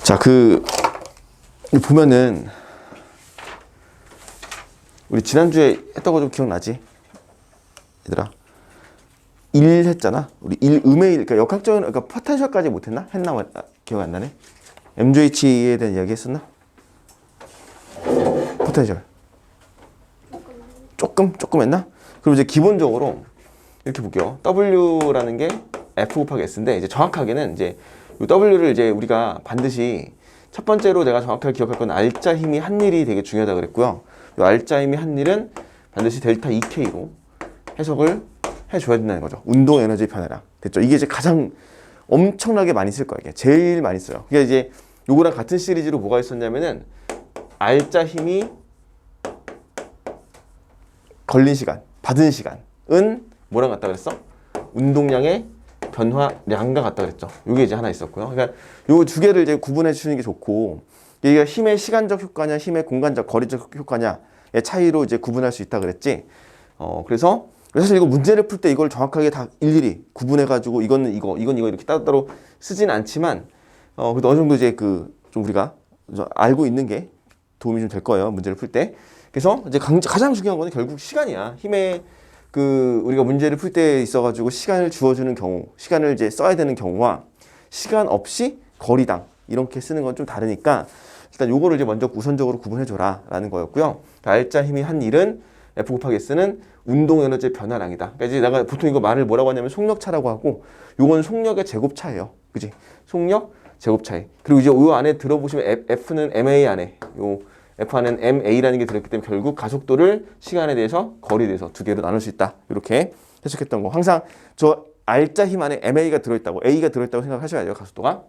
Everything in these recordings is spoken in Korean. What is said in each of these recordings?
자, 보면은 우리 지난주에 했던 거 좀 기억나지? 얘들아, 1 했잖아. 우리 1 음의 1, 그러니까 역학적인, 그러니까 포텐셜까지 못했나? 했나? 기억 안 나네. MJH에 대한 이야기 했었나? 포텐셜 조금 했나? 그럼 이제 기본적으로 이렇게 볼게요. W라는 게 F 곱하기 S인데, 이제 정확하게는 이제 이 W를 이제 우리가 반드시 첫 번째로 내가 정확하게 기억할 건 알짜 힘이 한 일이 되게 중요하다 그랬고요. 이 알짜 힘이 한 일은 반드시 델타 EK로 해석을 해줘야 된다는 거죠. 운동 에너지 변화량. 됐죠? 이게 이제 가장 엄청나게 많이 쓸 거예요. 이게 제일 많이 써요. 그게 이제 요거랑 같은 시리즈로 뭐가 있었냐면은 알짜 힘이 걸린 시간, 받은 시간은 뭐랑 같다 그랬어? 운동량의 변화량과 같다 그랬죠. 요게 이제 하나 있었고요. 그러니까 요 두 개를 이제 구분해 주시는 게 좋고, 이게 힘의 시간적 효과냐, 힘의 공간적, 거리적 효과냐의 차이로 이제 구분할 수 있다 그랬지. 그래서 사실 이거 문제를 풀 때 이걸 정확하게 다 일일이 구분해 가지고 이거는 이거 이렇게 따로따로 쓰진 않지만, 그래도 어느 정도 이제 좀 우리가 알고 있는 게 도움이 좀 될 거예요. 문제를 풀 때. 그래서 이제 가장 중요한 거는 결국 시간이야. 힘의 우리가 문제를 풀 때 있어가지고 시간을 주어주는 경우, 시간을 이제 써야 되는 경우와 시간 없이 거리당 이렇게 쓰는 건 좀 다르니까 일단 요거를 이제 먼저 우선적으로 구분해줘라 라는 거였고요. 알짜 힘이 한 일은 F 곱하기 S는 운동 에너지의 변화량이다. 그러니까 이제 내가 보통 이거 말을 뭐라고 하냐면 속력차라고 하고, 요건 속력의 제곱차예요. 그지? 속력 제곱 차이. 그리고 이제 요 안에 들어보시면 F는 MA 안에, 요 F 안에는 MA라는 게 들어있기 때문에 결국 가속도를 시간에 대해서 거리에 대해서 두 개로 나눌 수 있다. 이렇게 해석했던 거. 항상 저 알짜 힘 안에 MA가 들어있다고, A가 들어있다고 생각하셔야 돼요. 가속도가.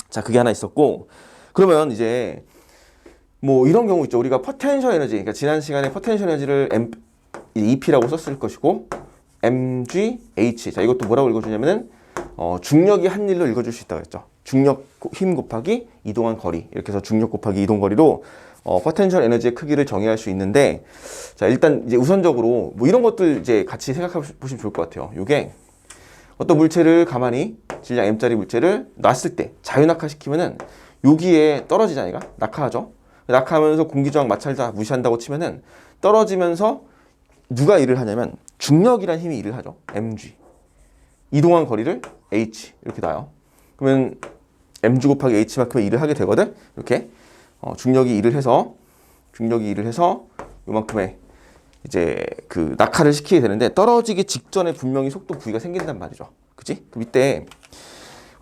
자, 그게 하나 있었고, 그러면 이제 뭐 이런 경우 있죠. 우리가 포텐셜 에너지, 그러니까 지난 시간에 포텐셜 에너지를 EP라고 썼을 것이고, MGH. 자, 이것도 뭐라고 읽어주냐면은 중력이 한 일로 읽어줄 수 있다고 했죠. 중력 힘 곱하기 이동한 거리, 이렇게 해서 중력 곱하기 이동 거리로 포텐셜 에너지의 크기를 정의할 수 있는데, 자, 일단 이제 우선적으로 뭐 이런 것들 이제 같이 생각해 보시면 좋을 것 같아요. 이게 어떤 물체를 가만히 질량 m짜리 물체를 놨을 때 자유낙하 시키면은 여기에 떨어지잖아. 얘가 낙하하죠. 낙하하면서 공기저항 마찰 다 무시한다고 치면은 떨어지면서 누가 일을 하냐면 중력이란 힘이 일을 하죠. mg. 이동한 거리를 h 이렇게 놔요. 그러면 mg 곱하기 h만큼의 일을 하게 되거든. 이렇게 중력이 일을 해서 요만큼의 이제 낙하를 시키게 되는데, 떨어지기 직전에 분명히 속도 V가 생긴단 말이죠. 그치? 그럼 이때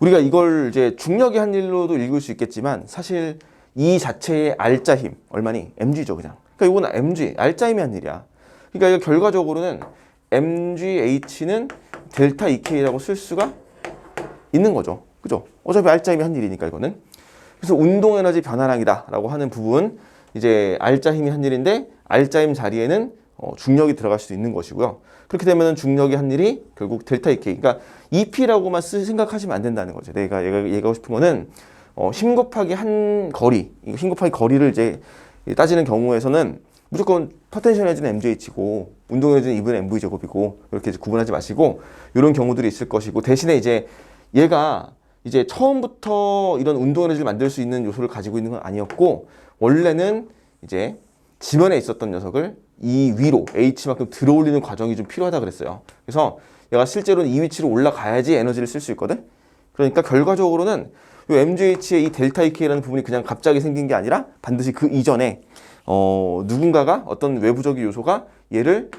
우리가 이걸 이제 중력의 한 일로도 읽을 수 있겠지만, 사실 이 자체의 알짜 힘 얼마니? mg죠, 그냥. 그러니까 이건 mg, 알짜 힘의 한 일이야. 그러니까 이거 결과적으로는 mgh는 델타 EK라고 쓸 수가 있는 거죠. 그죠? 어차피 알짜 힘이 한 일이니까 이거는. 그래서 운동 에너지 변화량이다 라고 하는 부분, 이제 알짜 힘이 한 일인데 알짜 힘 자리에는 중력이 들어갈 수도 있는 것이고요. 그렇게 되면 중력이 한 일이 결국 델타 EK, 그러니까 EP라고만 생각하시면 안 된다는 거죠. 내가 얘기하고 싶은 거는 힘 곱하기 한 거리, 힘 곱하기 거리를 이제 따지는 경우에서는 무조건 포텐셜 에너지는 MGH고 운동 에너지는 2분의 MV 제곱이고, 이렇게 이제 구분하지 마시고 이런 경우들이 있을 것이고, 대신에 이제 얘가 이제 처음부터 이런 운동 에너지를 만들 수 있는 요소를 가지고 있는 건 아니었고, 원래는 이제 지면에 있었던 녀석을 이 위로 H만큼 들어 올리는 과정이 좀 필요하다 그랬어요. 그래서 얘가 실제로는 이 위치로 올라가야지 에너지를 쓸 수 있거든. 그러니까 결과적으로는 이 MGH의 이 델타 EK라는 부분이 그냥 갑자기 생긴 게 아니라 반드시 그 이전에 누군가가 어떤 외부적인 요소가 얘를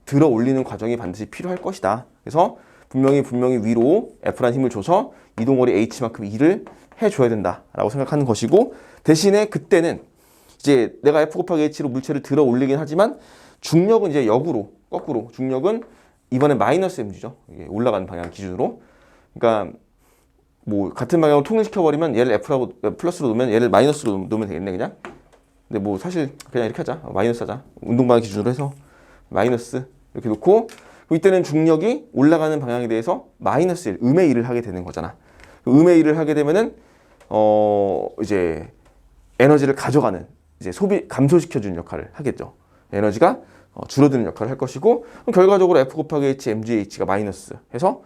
들어 올리는 과정이 반드시 필요할 것이다. 그래서 분명히 위로 F라는 힘을 줘서 이동거리 H만큼 일을 해줘야 된다라고 생각하는 것이고, 대신에 그때는 이제 내가 F 곱하기 H로 물체를 들어 올리긴 하지만 중력은 이제 거꾸로 중력은 이번에 마이너스 mg죠. 이게 올라가는 방향 기준으로. 그러니까 뭐 같은 방향으로 통일시켜버리면 얘를 F라고 플러스로 놓으면 얘를 마이너스로 놓으면 되겠네, 그냥. 근데 뭐 사실 그냥 이렇게 하자. 마이너스 하자. 운동 방향 기준으로 해서 마이너스 이렇게 놓고, 이때는 중력이 올라가는 방향에 대해서 마이너스 1, 음의 1을 하게 되는 거잖아. 음의 1을 하게 되면은 이제 에너지를 가져가는, 이제 감소시켜주는 역할을 하겠죠. 에너지가 줄어드는 역할을 할 것이고, 그럼 결과적으로 F 곱하기 H, MGH가 마이너스 해서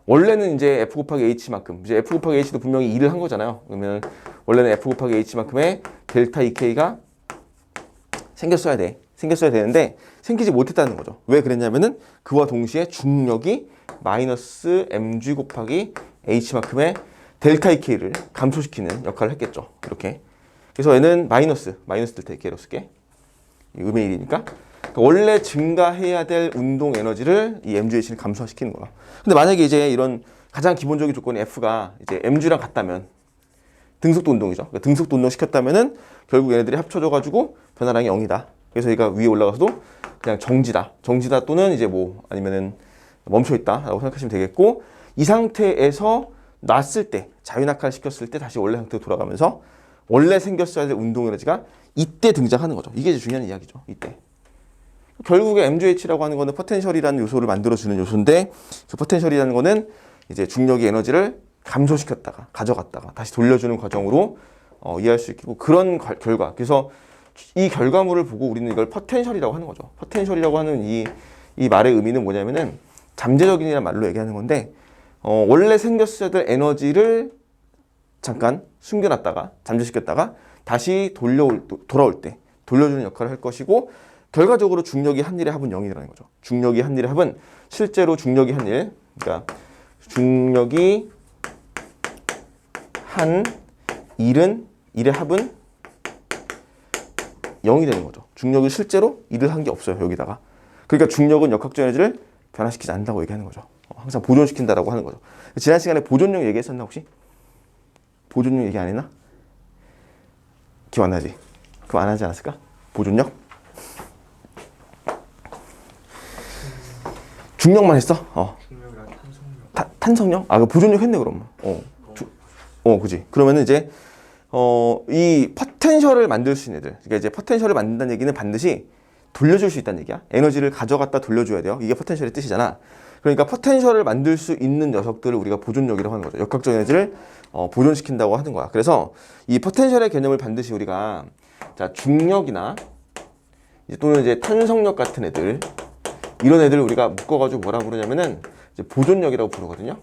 원래는 이제 F 곱하기 H만큼, 이제 F 곱하기 H도 분명히 2를 한 거잖아요. 그러면 원래는 F 곱하기 H만큼의 델타 EK가 생겼어야 되는데 생기지 못했다는 거죠. 왜 그랬냐면은 그와 동시에 중력이 마이너스 mg 곱하기 H만큼의 델타 EK를 감소시키는 역할을 했겠죠. 이렇게. 그래서 얘는 마이너스 델타 EK로 쓸게. 음의 1이니까. 그러니까 원래 증가해야 될 운동 에너지를 이 mgh를 감소시키는 거야. 근데 만약에 이제 이런 가장 기본적인 조건이 F가 이제 mg랑 같다면 등속도 운동이죠. 그러니까 등속도 운동 시켰다면은 결국 얘네들이 합쳐져가지고 변화량이 0이다. 그래서 얘가 위에 올라가서도 그냥 정지다 또는 이제 뭐 아니면은 멈춰있다라고 생각하시면 되겠고, 이 상태에서 놨을 때 자유낙하를 시켰을 때 다시 원래 상태로 돌아가면서 원래 생겼어야 될 운동 에너지가 이때 등장하는 거죠. 이게 중요한 이야기죠. 이때. 결국에 MGH라고 하는 거는 포텐셜이라는 요소를 만들어주는 요소인데, 그 포텐셜이라는 거는 이제 중력의 에너지를 감소시켰다가 가져갔다가 다시 돌려주는 과정으로 이해할 수 있고, 그런 결과. 그래서 이 결과물을 보고 우리는 이걸 포텐셜이라고 하는 거죠. 포텐셜이라고 하는 이 말의 의미는 뭐냐면은 잠재적인이라는 말로 얘기하는 건데, 원래 생겼어야 될 에너지를 잠깐 숨겨놨다가 잠재시켰다가 다시 돌아올 때 돌려주는 역할을 할 것이고, 결과적으로 중력이 한 일의 합은 0이라는 거죠. 중력이 한 일의 합은 실제로 중력이 한 일, 그러니까 중력이 한 일의 합은 0이 되는 거죠. 중력이 실제로 일을 한 게 없어요, 여기다가. 그러니까 중력은 역학적 에너지를 변화시키지 않는다고 얘기하는 거죠. 항상 보존시킨다라고 하는 거죠. 지난 시간에 보존력 얘기했었나 혹시? 보존력 얘기 안 했나? 기억 안 나지? 그거 안 하지 않았을까? 보존력? 중력만 했어? 중력이랑 탄성력. 탄성력? 아, 그 보존력 했네, 그럼. 그지. 그러면은 이제, 이 포텐셜을 만들 수 있는 애들. 그러니까 이제 포텐셜을 만든다는 얘기는 반드시 돌려줄 수 있다는 얘기야. 에너지를 가져갔다 돌려줘야 돼요. 이게 포텐셜의 뜻이잖아. 그러니까 포텐셜을 만들 수 있는 녀석들을 우리가 보존력이라고 하는 거죠. 역학적 에너지를 보존시킨다고 하는 거야. 그래서 이 포텐셜의 개념을 반드시 우리가, 자, 중력이나 또는 이제 탄성력 같은 애들, 이런 애들을 우리가 묶어가지고 뭐라 부르냐면은 이제 보존력이라고 부르거든요.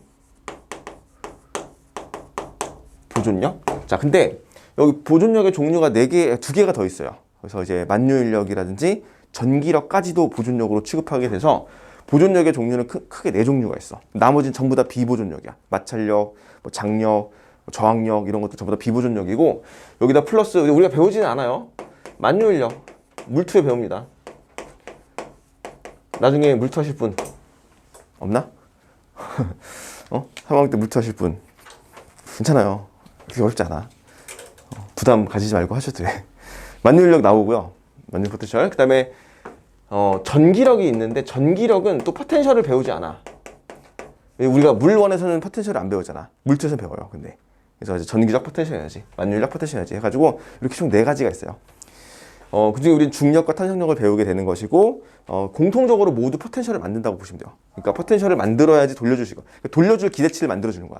보존력. 자, 근데 여기 보존력의 종류가 2개가 더 있어요. 그래서 이제 만유인력이라든지 전기력까지도 보존력으로 취급하게 돼서 보존력의 종류는 크게 4종류가 있어. 나머지는 전부 다 비보존력이야. 마찰력, 뭐 장력, 저항력 이런 것도 전부 다 비보존력이고, 여기다 플러스 우리가 배우지는 않아요. 만유인력, 물투에 배웁니다. 나중에 물투 하실 분 없나? 3학년 때 물투 하실 분 괜찮아요. 그게 어렵지 않아. 부담 가지지 말고 하셔도 돼. 만유인력 나오고요. 만유 포텐셜. 그 다음에 전기력이 있는데, 전기력은 또 포텐셜을 배우지 않아. 우리가 물원에서는 포텐셜을 안 배우잖아. 물투에서는 배워요. 근데 그래서 이제 전기적 포텐셜 에너지, 만유인력 포텐셜 에너지 해가지고 이렇게 총 4가지가 있어요. 그중에 우리는 중력과 탄성력을 배우게 되는 것이고, 공통적으로 모두 포텐셜을 만든다고 보시면 돼요. 그러니까 포텐셜을 만들어야지 돌려줄 수 있고, 그러니까 돌려줄 기대치를 만들어주는 거야.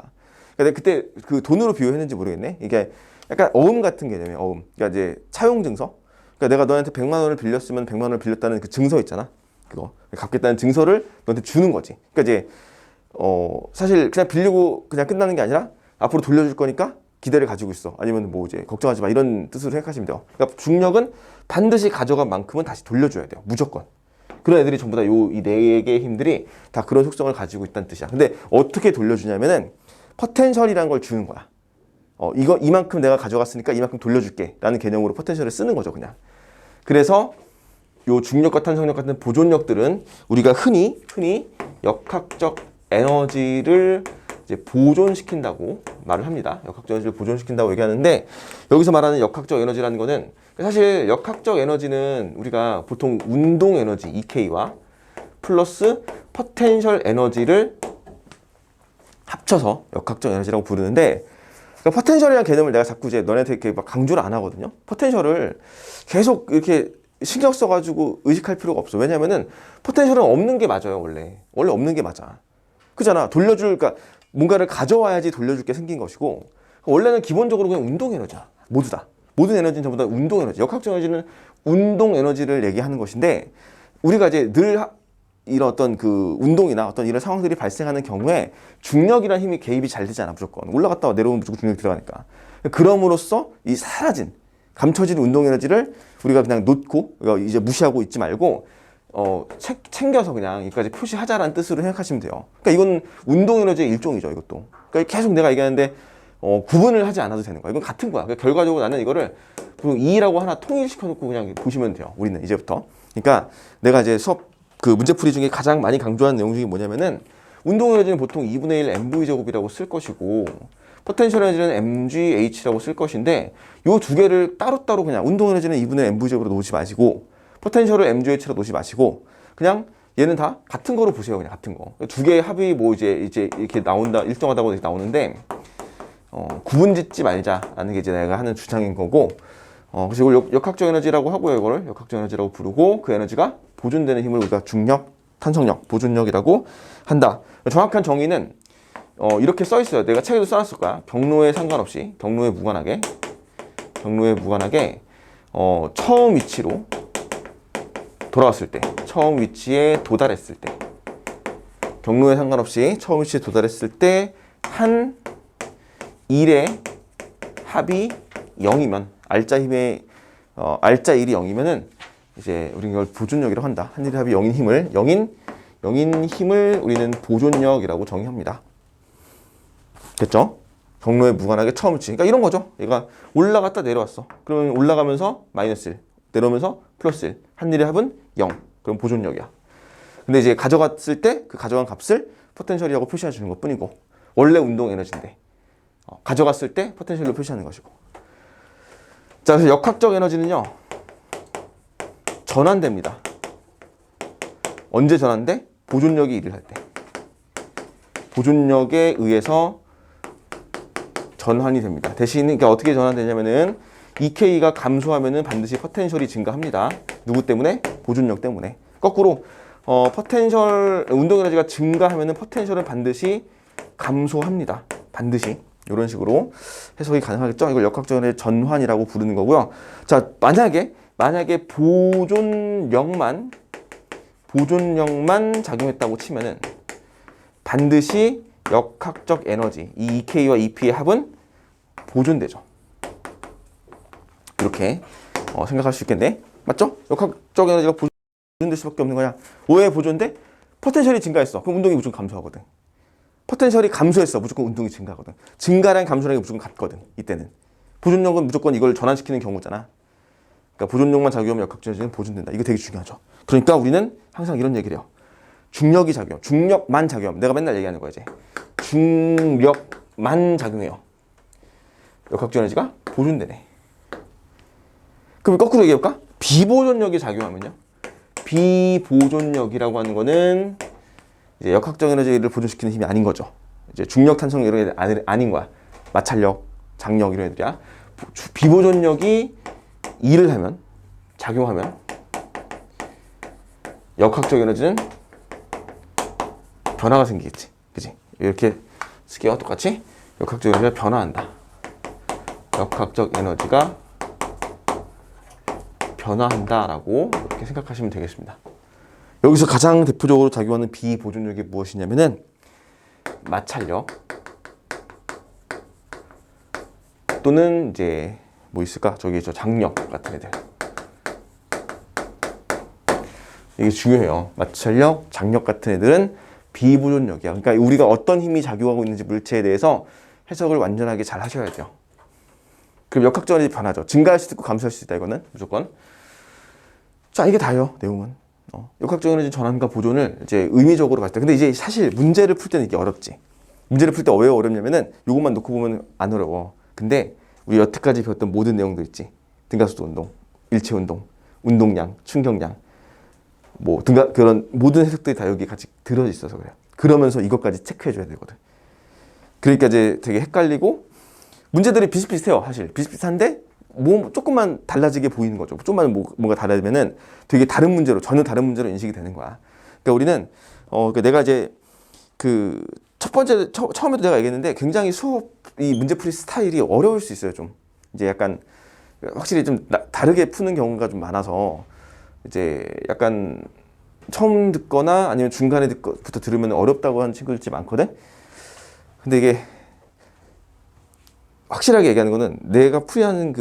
그러니까 그때 그 돈으로 비유했는지 모르겠네. 이게 약간 어음 같은 개념이에요. 어음. 그러니까 이제 차용 증서. 그러니까 내가 너한테 100만 원을 빌렸으면 100만 원을 빌렸다는 그 증서 있잖아. 그거 갚겠다는 증서를 너한테 주는 거지. 그러니까 이제 사실 그냥 빌리고 그냥 끝나는 게 아니라 앞으로 돌려줄 거니까 기대를 가지고 있어. 아니면 뭐 이제 걱정하지 마. 이런 뜻으로 생각하시면 돼요. 그러니까 중력은 반드시 가져간 만큼은 다시 돌려줘야 돼요. 무조건. 그런 애들이 전부 다 이 4개의 힘들이 다 그런 속성을 가지고 있다는 뜻이야. 근데 어떻게 돌려주냐면은 포텐셜이라는 걸 주는 거야. 이만큼 내가 가져갔으니까 이만큼 돌려줄게 라는 개념으로 포텐셜을 쓰는 거죠, 그냥. 그래서 요 중력과 탄성력 같은 보존력들은 우리가 흔히 역학적 에너지를 이제 보존시킨다고 말을 합니다. 역학적 에너지를 보존시킨다고 얘기하는데, 여기서 말하는 역학적 에너지라는 거는 사실 역학적 에너지는 우리가 보통 운동 에너지 EK와 플러스 포텐셜 에너지를 합쳐서 역학적 에너지라고 부르는데, 그러니까 포텐셜이라는 개념을 내가 자꾸 이제 너네한테 이렇게 막 강조를 안 하거든요. 포텐셜을 계속 이렇게 신경 써가지고 의식할 필요가 없어. 왜냐면은 포텐셜은 없는 게 맞아요, 원래 없는 게 맞아. 그잖아. 그러니까 뭔가를 가져와야지 돌려줄 게 생긴 것이고, 원래는 기본적으로 그냥 운동 에너지야. 모두 다. 모든 에너지는 전부 다 운동 에너지. 역학적 에너지는 운동 에너지를 얘기하는 것인데, 우리가 이제 늘 이런 어떤 그 운동이나 어떤 이런 상황들이 발생하는 경우에 중력이라는 힘이 개입이 잘 되지 않아 무조건 올라갔다가 내려오면 무조건 중력이 들어가니까 그럼으로써 이 사라진 감춰진 운동 에너지를 우리가 그냥 놓고 이제 무시하고 있지 말고 챙겨서 그냥 여기까지 표시하자라는 뜻으로 생각하시면 돼요. 그러니까 이건 운동 에너지의 일종이죠. 이것도. 그러니까 계속 내가 얘기하는데 구분을 하지 않아도 되는 거야. 이건 같은 거야. 그러니까 결과적으로 나는 이거를 2라고 하나 통일시켜 놓고 그냥 보시면 돼요. 우리는 이제부터. 그러니까 내가 이제 수업 그 문제풀이 중에 가장 많이 강조하는 내용 중에 뭐냐면은 운동 에너지는 보통 2분의 1 mv 제곱이라고 쓸 것이고 포텐셜 에너지는 mgh라고 쓸 것인데 요 두 개를 따로따로 그냥 운동 에너지는 2분의 1 mv 제곱으로 놓지 마시고 포텐셜을 mgh로 놓지 마시고 그냥 얘는 다 같은 거로 보세요. 그냥 같은 거. 두 개의 합이 뭐 이제 이렇게 나온다 일정하다고 이렇게 나오는데 구분짓지 말자라는 게 이제 내가 하는 주장인 거고 그래서 이걸 역학적 에너지라고 하고요. 이거를 역학적 에너지라고 부르고 그 에너지가 보존되는 힘을 우리가 중력, 탄성력, 보존력이라고 한다. 정확한 정의는 이렇게 써 있어요. 내가 책에도 써놨을 거야. 경로에 상관없이 경로에 무관하게 처음 위치로 돌아왔을 때 처음 위치에 도달했을 때 경로에 상관없이 처음 위치에 도달했을 때 한 일의 합이 0이면 알짜 힘의 알짜 1이 0이면은 이제 우리는 이걸 보존력이라고 한다. 한 일의 합이 0인 힘을 우리는 보존력이라고 정의합니다. 됐죠? 경로에 무관하게 처음 위치. 그러니까 이런 거죠. 얘가 올라갔다 내려왔어. 그러면 올라가면서 마이너스 1, 내려오면서 플러스 1. 한 일의 합은 0. 그럼 보존력이야. 근데 이제 가져갔을 때 그 가져간 값을 포텐셜이라고 표시해 주는 것 뿐이고 원래 운동 에너지인데 가져갔을 때 포텐셜로 표시하는 것이고. 자, 그래서 역학적 에너지는요. 전환됩니다. 언제 전환돼? 보존력이 1을 할 때. 보존력에 의해서 전환이 됩니다. 대신 그러니까 어떻게 전환되냐면은 EK가 감소하면은 반드시 포텐셜이 증가합니다. 누구 때문에? 보존력 때문에. 거꾸로 포텐셜 운동 에너지가 증가하면은 포텐셜은 반드시 감소합니다. 반드시. 이런 식으로 해석이 가능하겠죠? 이걸 역학적 에너지 전환이라고 부르는 거고요. 자, 만약에 보존력만 작용했다고 치면은 반드시 역학적 에너지, 이 EK와 EP의 합은 보존되죠. 이렇게 생각할 수 있겠네. 맞죠? 역학적 에너지가 보존될 수밖에 없는 거야. 왜 보존돼? 포텐셜이 증가했어. 그럼 운동이 무조건 감소하거든. 포텐셜이 감소했어. 무조건 운동이 증가하거든. 증가랑 감소랑 게 무조건 같거든. 이때는. 보존력은 무조건 이걸 전환시키는 경우잖아. 그러니까 보존력만 작용하면 역학적 에너지는 보존된다. 이거 되게 중요하죠. 그러니까 우리는 항상 이런 얘기를 해요. 중력이 작용, 중력만 작용. 내가 맨날 얘기하는 거야 이제. 중력만 작용해요. 역학적 에너지가 보존되네. 그럼 거꾸로 얘기해볼까? 비보존력이 작용하면요. 비보존력이라고 하는 거는 이제 역학적 에너지를 보존시키는 힘이 아닌 거죠. 이제 중력, 탄성 이런 애들 아닌 거야. 마찰력, 장력 이런 애들이야. 비보존력이 일을 하면, 작용하면 역학적 에너지는 변화가 생기겠지. 그치? 이렇게 쓰기와 똑같이 역학적 에너지가 변화한다. 역학적 에너지가 변화한다라고 이렇게 생각하시면 되겠습니다. 여기서 가장 대표적으로 작용하는 비보존력이 무엇이냐면은 마찰력 또는 이제 뭐 있을까? 저기 저 장력 같은 애들. 이게 중요해요. 마찰력, 장력 같은 애들은 비보존력이야. 그러니까 우리가 어떤 힘이 작용하고 있는지 물체에 대해서 해석을 완전하게 잘 하셔야 돼요. 그럼 역학적 에너지 변하죠. 증가할 수도 있고 감소할 수도 있다. 이거는 무조건. 자, 이게 다예요. 내용은. 역학적 에너지 전환과 보존을 이제 의미적으로 봤을 때. 근데 이제 사실 문제를 풀 때는 이게 어렵지. 문제를 풀 때 왜 어렵냐면은 이것만 놓고 보면 안 어려워. 근데 우리 여태까지 배웠던 모든 내용들 있지. 등가속도 운동, 일체 운동, 운동량, 충격량, 뭐 그런 모든 해석들이 다 여기 같이 들어져 있어서 그래요. 그러면서 이것까지 체크해줘야 되거든. 그러니까 이제 되게 헷갈리고 문제들이 비슷비슷해요. 사실 비슷비슷한데 뭐 조금만 달라지게 보이는 거죠. 좀만 뭔가 달라지면은 되게 다른 문제로 전혀 다른 문제로 인식이 되는 거야. 그러니까 우리는 그러니까 내가 이제 그 첫 번째 처음에도 내가 얘기했는데 굉장히 수업 이 문제풀이 스타일이 어려울 수 있어요. 좀 이제 약간 확실히 좀 다르게 푸는 경우가 좀 많아서 이제 약간 처음 듣거나 아니면 중간에 부터 들으면 어렵다고 하는 친구들이 많거든. 근데 이게 확실하게 얘기하는 거는 내가 풀이하는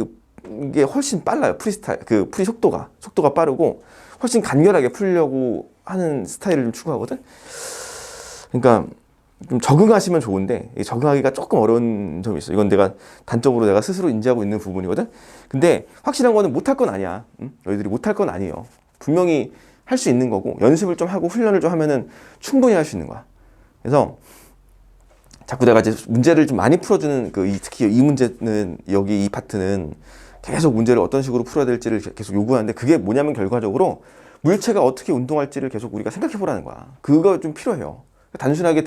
게 훨씬 빨라요. 프리스타일 풀이 속도가 빠르고 훨씬 간결하게 풀려고 하는 스타일을 좀 추구하거든. 그러니까 좀 적응하시면 좋은데 적응하기가 조금 어려운 점이 있어. 이건 내가 단적으로 내가 스스로 인지하고 있는 부분이거든. 근데 확실한 거는 못할 건 아니야. 응? 너희들이 못할 건 아니에요. 분명히 할 수 있는 거고 연습을 좀 하고 훈련을 좀 하면은 충분히 할 수 있는 거야. 그래서 자꾸 내가 이제 문제를 좀 많이 풀어주는 특히 이 문제는 여기 이 파트는 계속 문제를 어떤 식으로 풀어야 될지를 계속 요구하는데 그게 뭐냐면 결과적으로 물체가 어떻게 운동할지를 계속 우리가 생각해 보라는 거야. 그거 좀 필요해요. 단순하게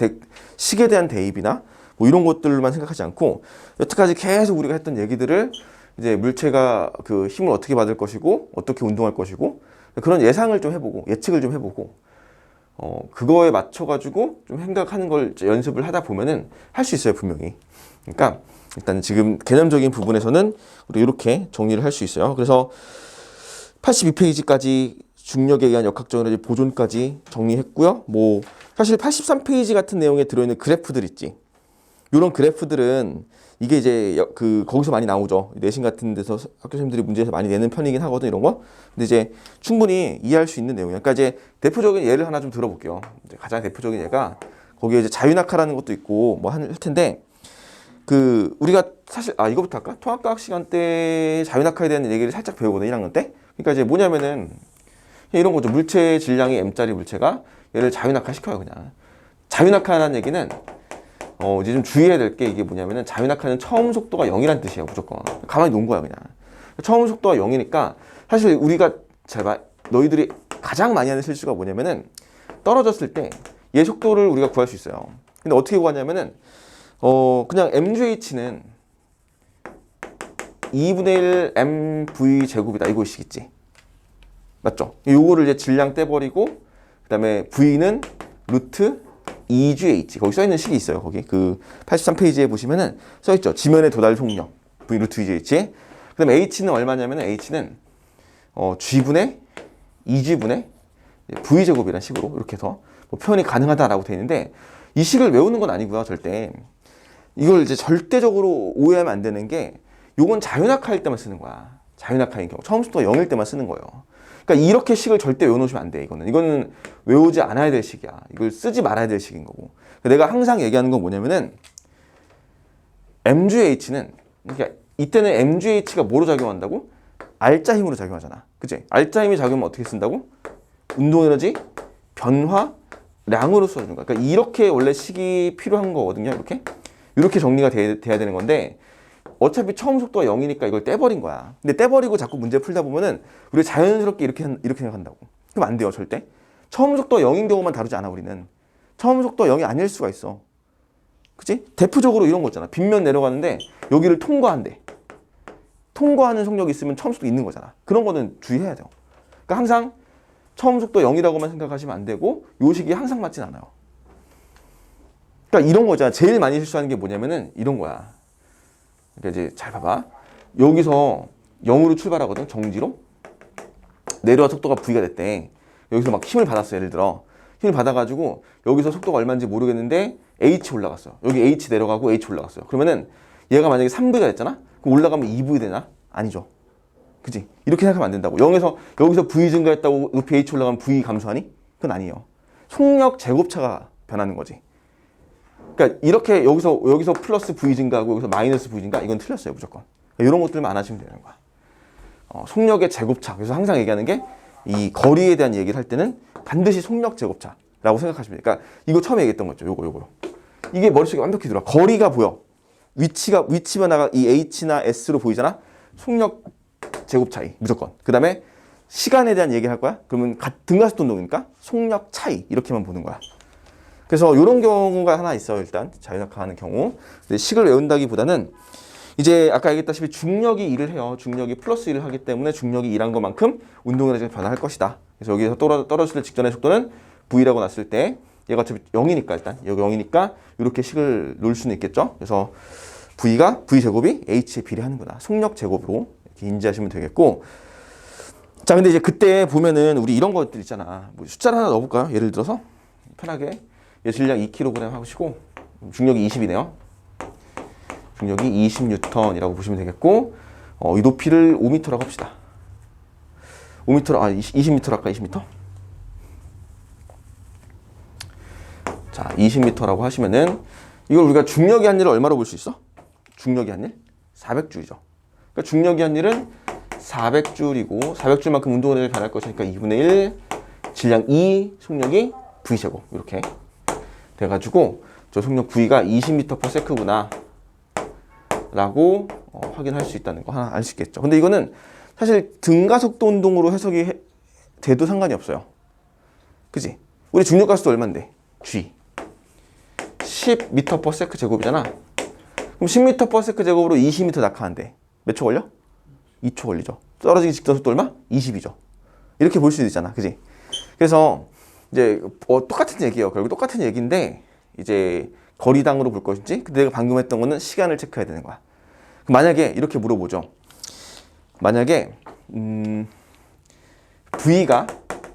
식에 대한 대입이나 뭐 이런 것들만 생각하지 않고 여태까지 계속 우리가 했던 얘기들을 이제 물체가 그 힘을 어떻게 받을 것이고 어떻게 운동할 것이고 그런 예상을 좀 해보고 예측을 좀 해보고 그거에 맞춰가지고 좀 생각하는 걸 연습을 하다 보면은 할 수 있어요, 분명히. 그러니까 일단 지금 개념적인 부분에서는 우리 이렇게 정리를 할 수 있어요. 그래서 82페이지까지 중력에 의한 역학적인 보존까지 정리했고요. 뭐 사실 83페이지 같은 내용에 들어있는 그래프들 있지. 이런 그래프들은 이게 이제 거기서 많이 나오죠. 내신 같은 데서 학교 선생님들이 문제에서 많이 내는 편이긴 하거든, 이런 거. 근데 이제 충분히 이해할 수 있는 내용이야. 그러니까 이제 대표적인 예를 하나 좀 들어볼게요. 이제 가장 대표적인 예가 거기에 이제 자유낙하라는 것도 있고 뭐 할 텐데 우리가 사실 이거부터 할까? 통합과학 시간 때 자유낙하에 대한 얘기를 살짝 배우거든, 1학년 때. 그러니까 이제 뭐냐면은 이런 거죠. 물체 질량이 m짜리 물체가 얘를 자유낙하 시켜요, 그냥. 자유낙하라는 얘기는 이제 좀 주의해야 될 게 이게 뭐냐면은 자유낙하는 처음 속도가 0이란 뜻이에요, 무조건. 가만히 놓은 거야, 그냥. 처음 속도가 0이니까 사실 우리가 너희들이 가장 많이 하는 실수가 뭐냐면은 떨어졌을 때 얘 속도를 우리가 구할 수 있어요. 근데 어떻게 구하냐면은 그냥 mgh는 2분의 1 mv 제곱이다, 이거 있겠지. 맞죠? 요거를 이제 질량 떼버리고 그다음에 v는 루트 2gh 거기 써있는 식이 있어요. 거기 83페이지에 보시면은 써있죠. 지면의 도달 속력 v 루트 2gh. 그 다음에 h는 얼마냐면은 h는 g분의 2g분의 v제곱이라는 식으로 이렇게 해서 뭐 표현이 가능하다라고 되어 있는데 이 식을 외우는 건 아니고요, 절대. 이걸 이제 절대적으로 오해하면 안 되는 게 요건 자유낙하일 때만 쓰는 거야. 자유낙하인 경우 처음 속도가 0일 때만 쓰는 거예요. 그러니까 이렇게 식을 절대 외워놓으시면 안 돼. 이거는 외우지 않아야 될 식이야. 이걸 쓰지 말아야 될 식인 거고. 내가 항상 얘기하는 건 뭐냐면은 mgh는 그러니까 이때는 mgh가 뭐로 작용한다고? 알짜 힘으로 작용하잖아. 그치? 알짜 힘이 작용하면 어떻게 쓴다고? 운동에너지 변화량으로 써주는 거야. 그러니까 이렇게 원래 식이 필요한 거거든요. 이렇게 정리가 돼야 되는 건데 어차피 처음 속도가 0이니까 이걸 떼버린 거야. 근데 떼버리고 자꾸 문제 풀다 보면은 우리가 자연스럽게 이렇게 생각한다고. 그럼 안 돼요, 절대. 처음 속도가 0인 경우만 다루지 않아, 우리는. 처음 속도가 0이 아닐 수가 있어. 그치? 대표적으로 이런 거 있잖아. 빗면 내려가는데 여기를 통과한대. 통과하는 속력이 있으면 처음 속도 있는 거잖아. 그런 거는 주의해야 돼요. 그러니까 항상 처음 속도 0이라고만 생각하시면 안 되고 요 식이 항상 맞진 않아요. 그러니까 이런 거잖아. 제일 많이 실수하는 게 뭐냐면은 이런 거야. 그러니까 이제 잘 봐봐. 여기서 0으로 출발하거든, 정지로. 내려와 속도가 V가 됐대. 여기서 막 힘을 받았어, 예를 들어. 힘을 받아가지고 여기서 속도가 얼마인지 모르겠는데 H 올라갔어. 여기 H 내려가고 H 올라갔어요. 그러면은 얘가 만약에 3V가 됐잖아? 그럼 올라가면 2V 되나? 아니죠. 그치? 이렇게 생각하면 안 된다고. 여기서 V 증가했다고 높이 H 올라가면 V 감소하니? 그건 아니에요. 속력 제곱차가 변하는 거지. 그러니까 이렇게 여기서 플러스 V 증가하고 여기서 마이너스 V 증가, 이건 틀렸어요, 무조건. 그러니까 이런 것들만 안 하시면 되는 거야. 속력의 제곱차. 그래서 항상 얘기하는 게 이 거리에 대한 얘기를 할 때는 반드시 속력 제곱차라고 생각하시면 돼요. 그러니까 이거 처음에 얘기했던 거죠. 요거. 이게 머릿속에 완벽히 들어와. 거리가 보여. 위치가 나가 이 H나 S로 보이잖아. 속력 제곱 차이 무조건. 그 다음에 시간에 대한 얘기를 할 거야. 그러면 등가속도 운동이니까 속력 차이 이렇게만 보는 거야. 그래서 이런 경우가 하나 있어요. 일단 자유낙하하는 경우. 근데 식을 외운다기보다는 이제 아까 얘기했다시피 중력이 일을 해요. 중력이 플러스 일을 하기 때문에 중력이 일한 것만큼 운동에너지가 변화할 것이다. 그래서 여기서 떨어질 때 직전의 속도는 V라고 났을 때 얘가 어차피 0이니까 일단 여기 0이니까 이렇게 식을 놓을 수는 있겠죠. 그래서 V제곱이 H에 비례하는구나. 속력 제곱으로 이렇게 인지하시면 되겠고, 자, 근데 이제 그때 보면은 우리 이런 것들 있잖아. 뭐 숫자를 하나 넣어볼까요? 예를 들어서 편하게 얘 질량 2kg 하시고 중력이 20이네요. 중력이 20N이라고 보시면 되겠고 이 높이를 5m라고 합시다. 20m 할까? 20m? 자, 20m라고 하시면은 이걸 우리가 중력이 한 일을 얼마로 볼 수 있어? 중력이 한 일? 400줄이죠. 그러니까 중력이 한 일은 400줄이고 400줄만큼 운동 에너지가 변할 것이니까 2분의 1 질량 2 속력이 V제곱 이렇게 돼가지고 저 속력 V가 20m/s구나 라고 확인할 수 있다는 거 하나 알 수 있겠죠. 근데 이거는 사실 등가속도 운동으로 해석이 돼도 상관이 없어요. 그지? 우리 중력 가속도 얼만데? G 10m/s 제곱이잖아. 그럼 10m/s 제곱으로 20m 낙하한대. 몇 초 걸려? 2초 걸리죠. 떨어지기 직전 속도 얼마? 20이죠. 이렇게 볼 수도 있잖아. 그지? 그래서 이제 똑같은 얘기예요. 결국 똑같은 얘기인데 이제 거리당으로 볼 것인지, 근데 내가 방금 했던 거는 시간을 체크해야 되는 거야. 만약에 이렇게 물어보죠. 만약에 V가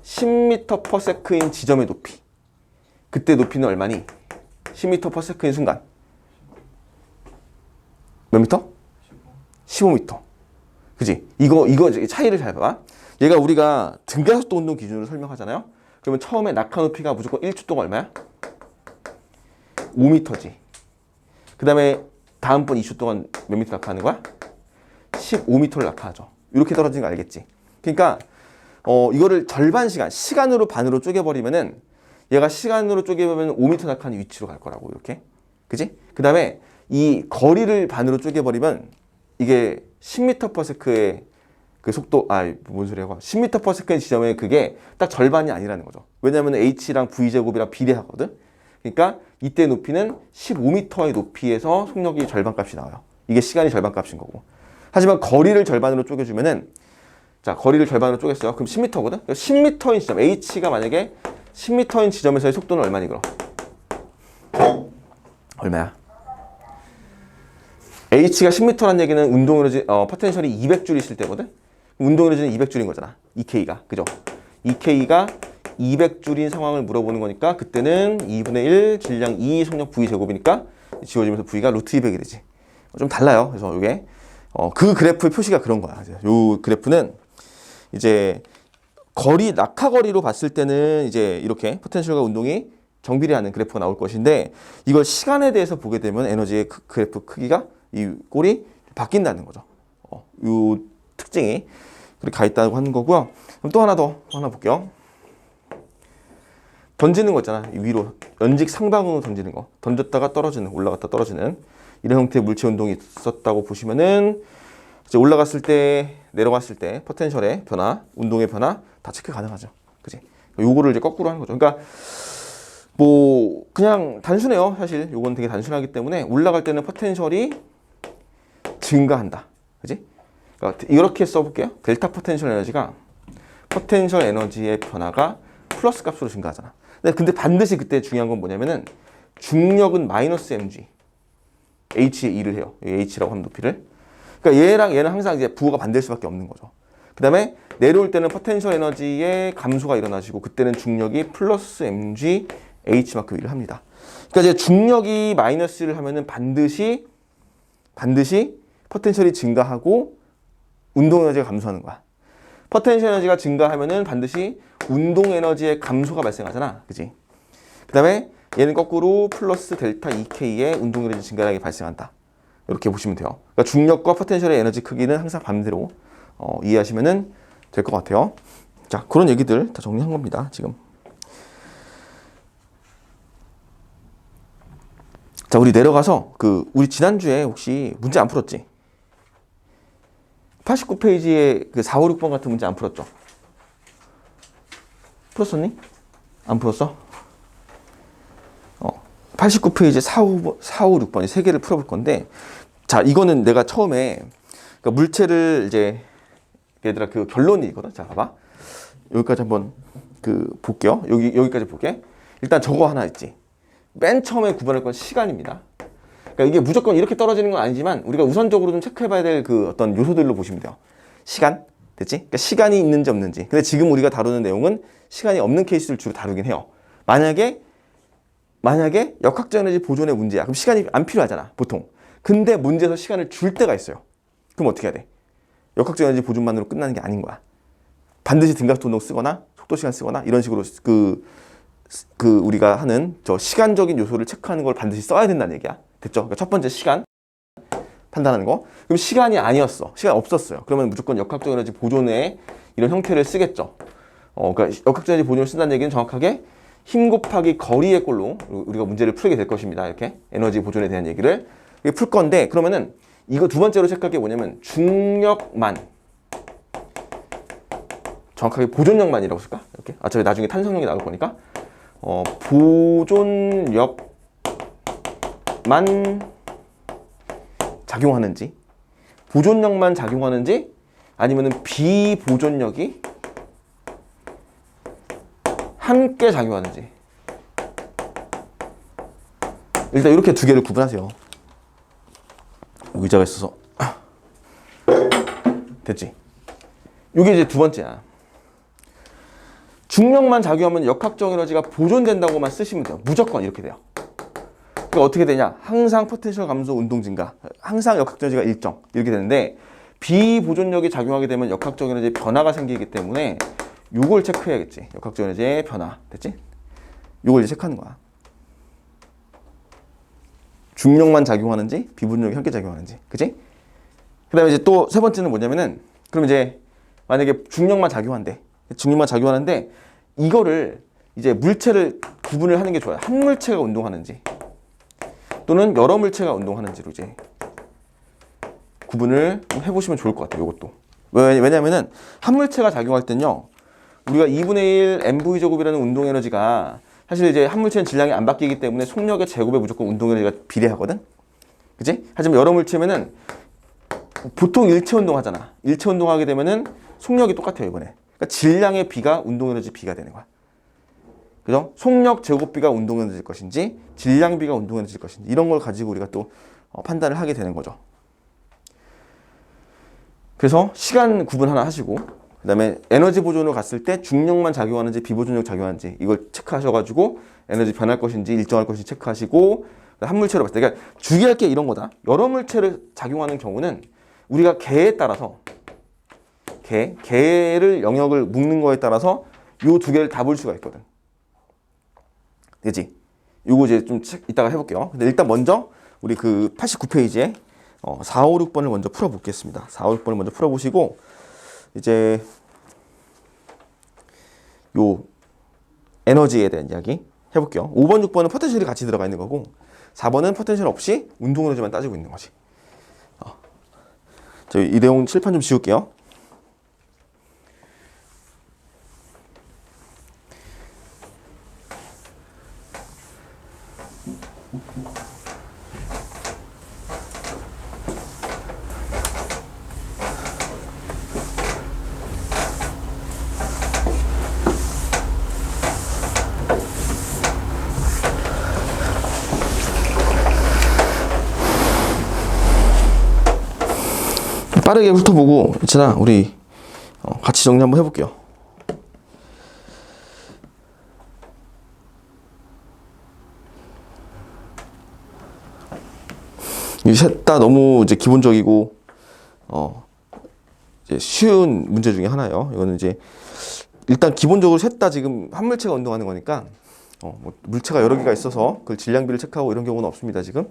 10m/s인 지점의 높이, 그때 높이는 얼마니? 10m/s인 순간 몇 미터? 15m. 그지? 이거 차이를 잘 봐봐. 얘가 우리가 등가속도 운동 기준으로 설명하잖아요. 그러면 처음에 낙하 높이가 무조건 1초 동안 얼마야? 5m지. 그 다음에 다음번 2초 동안 몇 미터 낙하하는 거야? 15m를 낙하하죠. 이렇게 떨어지는 거 알겠지? 그러니까 이거를 절반 시간으로 반으로 쪼개버리면은 얘가 시간으로 쪼개보면 5m 낙하하는 위치로 갈 거라고 이렇게. 그지? 그 다음에 이 거리를 반으로 쪼개버리면 이게 10m/s의 그 속도, 뭔 소리야. 10m/s인 지점에 그게 딱 절반이 아니라는 거죠. 왜냐면 h랑 v제곱이랑 비례하거든. 그러니까 이때 높이는 15m의 높이에서 속력이 절반값이 나와요. 이게 시간이 절반값인 거고. 하지만 거리를 절반으로 쪼개주면은, 자, 거리를 절반으로 쪼갰어요. 그럼 10m거든. 10m인 지점, h가 만약에 10m인 지점에서의 속도는 얼마니 그럼? 얼마야? h가 10m란 얘기는 운동 에너지 포텐셜이 200줄 있을 때거든. 운동 에너지는 200줄인 거잖아. 2K가. 그죠? 2K가 200줄인 상황을 물어보는 거니까 그때는 2분의 1 질량 2 속력 V 제곱이니까 지워지면서 V가 루트 200이 되지. 좀 달라요. 그래서 이게 그 그래프 표시가 그런 거야. 요 그래프는 이제 낙하 거리로 봤을 때는 이제 이렇게 포텐셜과 운동이 정비례하는 그래프가 나올 것인데, 이걸 시간에 대해서 보게 되면 에너지의 그래프 크기가 이 꼴이 바뀐다는 거죠. 이 특징이 그렇게 가 있다고 하는 거고요. 그럼 또 하나 볼게요. 던지는 거 있잖아. 위로 연직 상방으로 던지는 거. 던졌다가 떨어지는, 올라갔다 떨어지는 이런 형태의 물체 운동이 있었다고 보시면은 이제 올라갔을 때, 내려갔을 때 포텐셜의 변화, 운동의 변화 다 체크 가능하죠. 그지? 요거를 이제 거꾸로 하는 거죠. 그러니까 뭐 그냥 단순해요. 사실 요건 되게 단순하기 때문에 올라갈 때는 포텐셜이 증가한다. 그지? 그러니까 이렇게 써볼게요. 델타 포텐셜 에너지가 포텐셜 에너지의 변화가 플러스 값으로 증가하잖아. 근데 반드시 그때 중요한 건 뭐냐면은 중력은 마이너스 mg h의 2를 해요. h라고 하는 높이를. 그러니까 얘는 항상 이제 부호가 반대일 수밖에 없는 거죠. 그 다음에 내려올 때는 포텐셜 에너지의 감소가 일어나시고 그때는 중력이 플러스 mg h만큼 일을 합니다. 그러니까 이제 중력이 마이너스를 하면은 반드시 포텐셜이 증가하고 운동 에너지가 감소하는 거야. 포텐셜 에너지가 증가하면은 반드시 운동 에너지의 감소가 발생하잖아. 그지? 그 다음에 얘는 거꾸로 플러스 델타 2K의 운동 에너지 증가량이 발생한다. 이렇게 보시면 돼요. 그러니까 중력과 포텐셜의 에너지 크기는 항상 반대로 이해하시면 될 것 같아요. 자, 그런 얘기들 다 정리한 겁니다. 지금. 자, 우리 내려가서 우리 지난주에 혹시 문제 안 풀었지? 89페이지에 그 4, 5, 6번 같은 문제 안 풀었죠? 풀었었니? 안 풀었어? 89페이지 4, 5, 6번 이 세 개를 풀어볼 건데, 자, 이거는 내가 처음에 그러니까 물체를 이제 얘들아 그 결론이 있거든. 자, 봐봐. 여기까지 한번 볼게요. 여기까지 볼게. 일단 저거 하나 있지. 맨 처음에 구분할 건 시간입니다. 그러니까 이게 무조건 이렇게 떨어지는 건 아니지만 우리가 우선적으로 좀 체크해봐야 될 어떤 요소들로 보시면 돼요. 시간. 됐지? 그러니까 시간이 있는지 없는지. 근데 지금 우리가 다루는 내용은 시간이 없는 케이스를 주로 다루긴 해요. 만약에 역학적 에너지 보존의 문제야. 그럼 시간이 안 필요하잖아, 보통. 근데 문제에서 시간을 줄 때가 있어요. 그럼 어떻게 해야 돼? 역학적 에너지 보존만으로 끝나는 게 아닌 거야. 반드시 등가속도 운동 쓰거나 속도 시간 쓰거나 이런 식으로 우리가 하는 저 시간적인 요소를 체크하는 걸 반드시 써야 된다는 얘기야. 됐죠? 그러니까 첫 번째 시간 판단하는 거. 그럼 시간이 아니었어. 시간 없었어요. 그러면 무조건 역학적 에너지 보존에 이런 형태를 쓰겠죠. 그러니까 역학적 에너지 보존을 쓴다는 얘기는 정확하게 힘 곱하기 거리의 꼴로 우리가 문제를 풀게 될 것입니다. 이렇게 에너지 보존에 대한 얘기를 풀 건데, 그러면은 이거 두 번째로 체크할 게 뭐냐면 중력만, 정확하게 보존력만이라고 쓸까? 이렇게 어차피 나중에 탄성력이 나올 거니까 보존력만 작용하는지, 보존력만 작용하는지, 아니면은 비보존력이 함께 작용하는지. 일단 이렇게 두 개를 구분하세요. 의자가 있어서 됐지? 이게 이제 두 번째야. 중력만 작용하면 역학적 에너지가 보존된다고만 쓰시면 돼요. 무조건 이렇게 돼요. 그러니까 어떻게 되냐? 항상 포텐셜 감소, 운동 증가, 항상 역학적 에너지가 일정, 이렇게 되는데, 비보존력이 작용하게 되면 역학적 에너지의 변화가 생기기 때문에 요걸 체크해야겠지. 역학적 에너지의 변화. 됐지? 요걸 이제 체크하는 거야. 중력만 작용하는지 비보존력이 함께 작용하는지. 그치? 그 다음에 이제 또 세 번째는 뭐냐면은, 그럼 이제 만약에 중력만 작용한대. 중력만 작용하는데 이거를 이제 물체를 구분을 하는 게 좋아요. 한 물체가 운동하는지 또는 여러 물체가 운동하는지로 이제 구분을 해보시면 좋을 것 같아요. 이것도. 왜냐면은 한 물체가 작용할 땐요, 우리가 2분의 1 mv 제곱이라는 운동 에너지가 사실 이제 한 물체는 질량이 안 바뀌기 때문에 속력의 제곱에 무조건 운동 에너지가 비례하거든. 그치? 하지만 여러 물체면은 보통 일체 운동하잖아. 일체 운동하게 되면은 속력이 똑같아요, 이번에. 그러니까 질량의 비가 운동 에너지 비가 되는 거야. 그죠? 속력 제곱비가 운동 에너지일 것인지 질량 비가 운동 에너지일 것인지 이런 걸 가지고 우리가 또 판단을 하게 되는 거죠. 그래서 시간 구분 하나 하시고, 그 다음에 에너지 보존으로 갔을 때 중력만 작용하는지 비보존력 작용하는지 이걸 체크하셔가지고 에너지 변할 것인지 일정할 것인지 체크하시고, 한 물체로 봤을 때, 그러니까 주의할 게 이런 거다. 여러 물체를 작용하는 경우는 우리가 개에 따라서 개를 영역을 묶는 거에 따라서 요 두 개를 다 볼 수가 있거든. 되지? 요거 이제 좀 이따가 해볼게요. 근데 일단 먼저 우리 그 89페이지에 4, 5, 6번을 먼저 풀어보겠습니다. 4, 5, 6번을 먼저 풀어보시고, 이제 요 에너지에 대한 이야기 해볼게요. 5번, 6번은 포텐셜이 같이 들어가 있는 거고, 4번은 포텐셜 없이 운동 에너지만 따지고 있는 거지. 이 내용 칠판 좀 지울게요. 빠르게 훑어보고, 있잖아, 우리 같이 정리 한번 해볼게요. 이 셋 다 너무 이제 기본적이고 이제 쉬운 문제 중에 하나예요. 이거는 이제 일단 기본적으로 셋 다 지금 한 물체가 운동하는 거니까 뭐 물체가 여러 개가 있어서 그걸 질량비를 체크하고 이런 경우는 없습니다, 지금.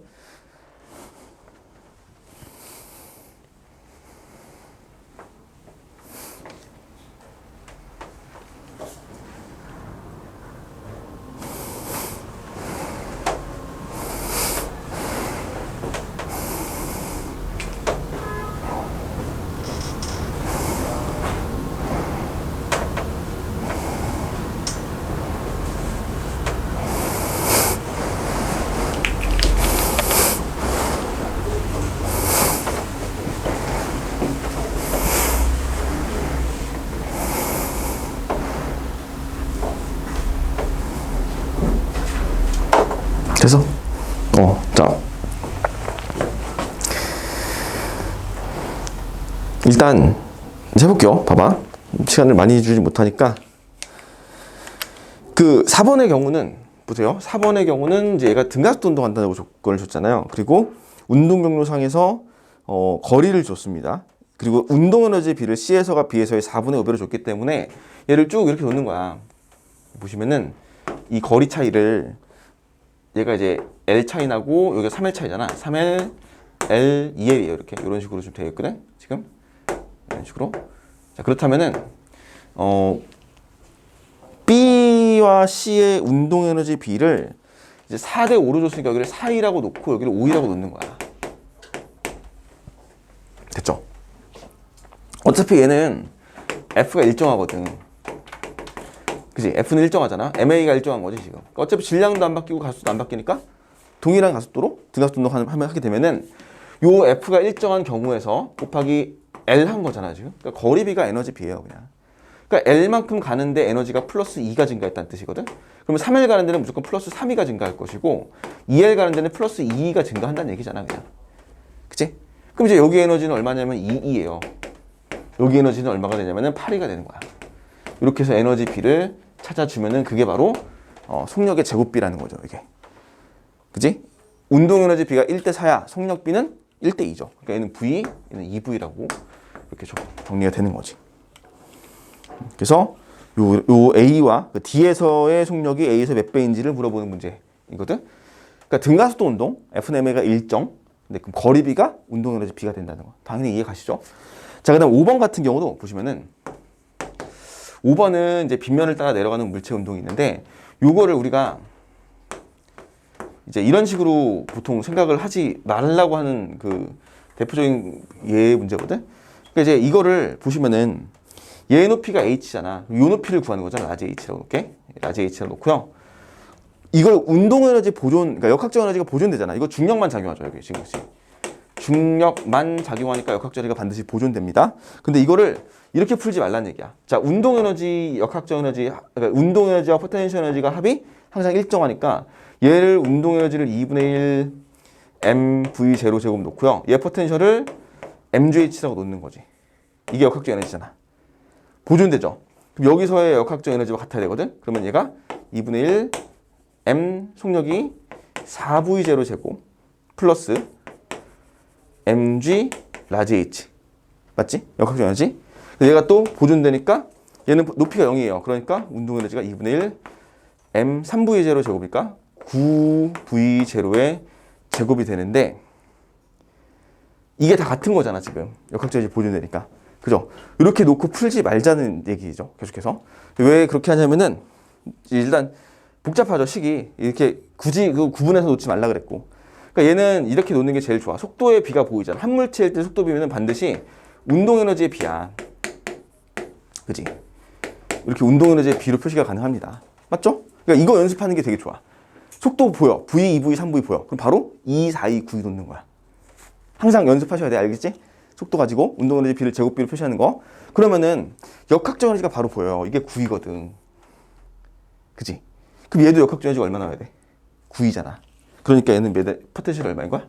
그래서 자, 일단 이제 해볼게요. 봐봐. 시간을 많이 주지 못하니까. 그 4번의 경우는 보세요. 4번의 경우는 이제 얘가 등가속도 운동한다고 조건을 줬잖아요. 그리고 운동 경로상에서 거리를 줬습니다. 그리고 운동 에너지 비를 C에서가 B에서의 4분의 5배로 줬기 때문에 얘를 쭉 이렇게 놓는 거야. 보시면은 이 거리 차이를 얘가 이제 L 차이 나고 여기가 3L 차이잖아. 3L, L, 2L이에요. 이렇게 이런 식으로 좀 되겠거든. 지금 이런 식으로. 자, 그렇다면은 B와 C의 운동 에너지 비를 이제 4대 5로 줬으니까 여기를 4이라고 놓고 여기를 5이라고 놓는 거야. 됐죠? 어차피 얘는 F가 일정하거든. 그지? F는 일정하잖아. MA가 일정한 거지 지금. 그러니까 어차피 질량도 안 바뀌고 가속도도 안 바뀌니까 동일한 가속도로 등가속도 운동하면 하게 되면은 요 F가 일정한 경우에서 곱하기 L 한 거잖아 지금. 그러니까 거리비가 에너지 비예요 그냥. 그러니까 L만큼 가는데 에너지가 플러스 2가 증가했다는 뜻이거든. 그러면 3L 가는 데는 무조건 플러스 3이가 증가할 것이고 2L 가는 데는 플러스 2가 증가한다는 얘기잖아 그냥. 그치? 그럼 이제 여기 에너지는 얼마냐면 2E예요. 여기 에너지는 얼마가 되냐면은 8E가 되는 거야. 이렇게 해서 에너지 비를 찾아주면은 그게 바로 속력의 제곱비라는 거죠 이게. 그치? 운동 에너지 비가 1대 4야. 속력 비는 1대 2죠. 그러니까 얘는 V, 얘는 2V라고 이렇게 정리가 되는 거지. 그래서 요 A와 그 D에서의 속력이 A에서 몇 배인지를 물어보는 문제이거든. 그러니까 등가속도 운동 Fm가 일정. 근데 그럼 거리비가 운동 에너지 비가 된다는 거. 당연히 이해 가시죠? 자, 그다음 5번 같은 경우도 보시면은 5번은 이제 빗면을 따라 내려가는 물체 운동이 있는데 요거를 우리가 이제 이런 식으로 보통 생각을 하지 말라고 하는 그 대표적인 예 문제거든. 그러니까 이제 이거를 보시면은 얘 높이가 h잖아. 요 높이를 구하는 거잖아. 라지 h라고 놓을게. 라지 h라고 놓고요. 이걸 운동 에너지 보존, 그러니까 역학적 에너지가 보존되잖아. 이거 중력만 작용하죠. 여기 지금 중력만 작용하니까 역학적 에너지가 반드시 보존됩니다. 근데 이거를 이렇게 풀지 말라는 얘기야. 자, 운동 에너지, 역학적 에너지, 그러니까 운동 에너지와 포텐셜 에너지가 합이 항상 일정하니까 얘를 운동 에너지를 2분의 1 mv 제로 제곱 놓고요. 얘 포텐셜을 mgh라고 놓는 거지. 이게 역학적 에너지잖아. 보존되죠. 그럼 여기서의 역학적 에너지와 같아야 되거든. 그러면 얘가 2분의 1 m 속력이 4v 제로 제곱 플러스 mg 라지 h 맞지? 역학적 에너지. 얘가 또 보존되니까 얘는 높이가 0이에요. 그러니까 운동 에너지가 2분의 1 m 3v 제로 제곱이니까 9v 제로의 제곱이 되는데 이게 다 같은 거잖아 지금. 역학적 에너지 보존되니까. 그죠? 이렇게 놓고 풀지 말자는 얘기죠. 계속해서. 왜 그렇게 하냐면은 일단 복잡하죠, 식이. 이렇게 굳이 그 구분해서 놓지 말라 그랬고. 그러니까 얘는 이렇게 놓는 게 제일 좋아. 속도의 비가 보이잖아. 한 물체일 때 속도 비면은 반드시 운동 에너지의 비야. 그지? 이렇게 운동 에너지의 비로 표시가 가능합니다. 맞죠? 그러니까 이거 연습하는 게 되게 좋아. 속도 보여. V, 2V, 3V 보여. 그럼 바로 2, 4, 2, 9 놓는 거야. 항상 연습하셔야 돼. 알겠지? 속도 가지고 운동 에너지 비를 제곱비로 표시하는 거. 그러면은 역학적 에너지가 바로 보여요. 이게 9이거든. 그지? 그럼 얘도 역학적 에너지가 얼마 나와야 돼? 9이잖아. 그러니까 얘는 포텐셜이 얼마인 거야?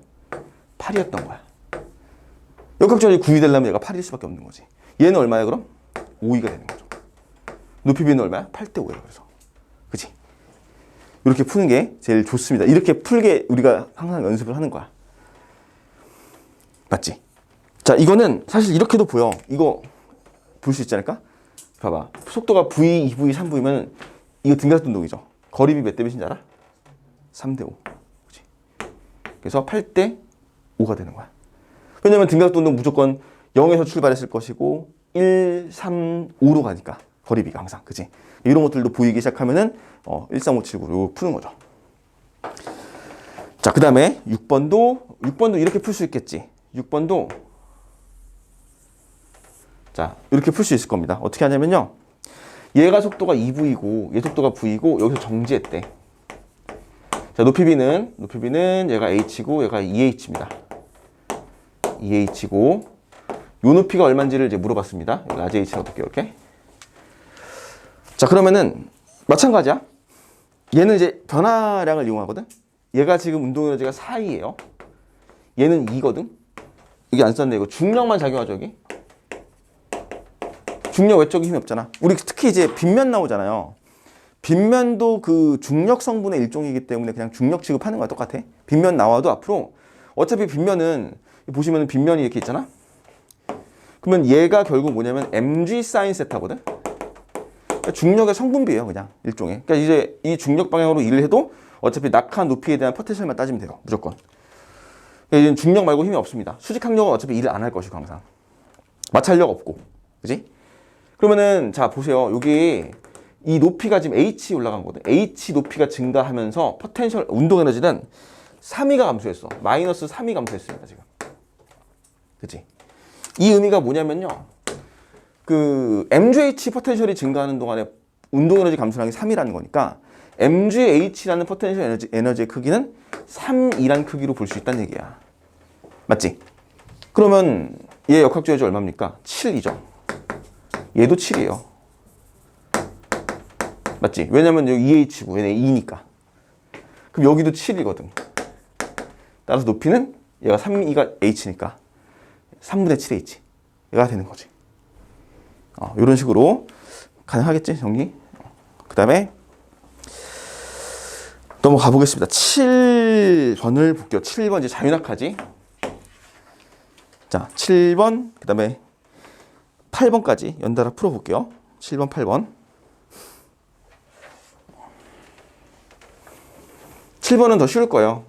8이었던 거야. 역학적 에너지 9이 되려면 얘가 8일 수밖에 없는 거지. 얘는 얼마야 그럼? 5이가 되는 거죠. 높이 비는 얼마야? 8대 5예요. 그래서. 그지? 이렇게 푸는 게 제일 좋습니다. 이렇게 풀게 우리가 항상 연습을 하는 거야. 맞지? 자, 이거는 사실 이렇게도 보여. 이거 볼 수 있지 않을까? 봐봐. 속도가 V, 2V, 3V면 이거 등가속도 운동이죠. 거리비 몇 대 몇인지 알아? 3대 5. 그치? 그래서 8대 5가 되는 거야. 왜냐면 등가속도 운동 무조건 0에서 출발했을 것이고 1, 3, 5로 가니까 거리비가 항상. 그치? 이런 것들도 보이기 시작하면은 1, 3, 5, 7, 9로 푸는 거죠. 자, 그 다음에 6번도 이렇게 풀 수 있겠지. 6번도 자, 이렇게 풀 수 있을 겁니다. 어떻게 하냐면요. 얘가 속도가 2V고 얘 속도가 V고 여기서 정지했대. 자, 높이 B는 얘가 H고 얘가 2H입니다. 2H고 요 높이가 얼마인지를 이제 물어봤습니다. 라지 H라고 볼게요. 이렇게. 자, 그러면은 마찬가지야. 얘는 이제 변화량을 이용하거든. 얘가 지금 운동 에너지가 4E예요. 얘는 2거든. 이게 안 썼네. 이거 중력만 작용하죠, 여기. 중력 외적인 힘이 없잖아. 우리 특히 이제 빗면 나오잖아요. 빗면도 그 중력 성분의 일종이기 때문에 그냥 중력 취급하는 거야. 똑같아. 빗면 나와도 앞으로 어차피 빗면은 보시면 빗면이 이렇게 있잖아. 그러면 얘가 결국 뭐냐면 mg 사인 세타거든. 그러니까 중력의 성분비예요, 그냥 일종의. 그러니까 이제 이 중력 방향으로 일을 해도 어차피 낙하한 높이에 대한 포텐셜만 따지면 돼요, 무조건. 그러니까 이제 중력 말고 힘이 없습니다. 수직 항력은 어차피 일을 안 할 것이고 항상. 마찰력 없고, 그지? 그러면은 자 보세요, 여기 이 높이가 지금 h 올라간 거거든. h 높이가 증가하면서 포텐셜 운동 에너지는 3위가 감소했어. 마이너스 3위 감소했습니다, 지금. 그치? 이 의미가 뭐냐면요. 그 mgh 포텐셜이 증가하는 동안에 운동 에너지 감소량이 3이라는 거니까 mgh라는 포텐셜 에너지의 크기는 3이란 크기로 볼 수 있다는 얘기야. 맞지? 그러면 얘 역학적 에너지 얼마입니까? 7이죠. 얘도 7이에요. 맞지? 왜냐면 여기 EH고 얘네 2니까. 그럼 여기도 7이거든. 따라서 높이는 얘가 3이가 H니까 3분의 7H. 얘가 되는 거지. 이런 식으로 가능하겠지, 정리? 그 다음에 넘어가 보겠습니다. 7번을 볼게요. 7번 이제 자유낙하지. 자, 7번, 그 다음에 8번까지 연달아 풀어볼게요. 7번, 8번. 7번은 더 쉬울 거예요.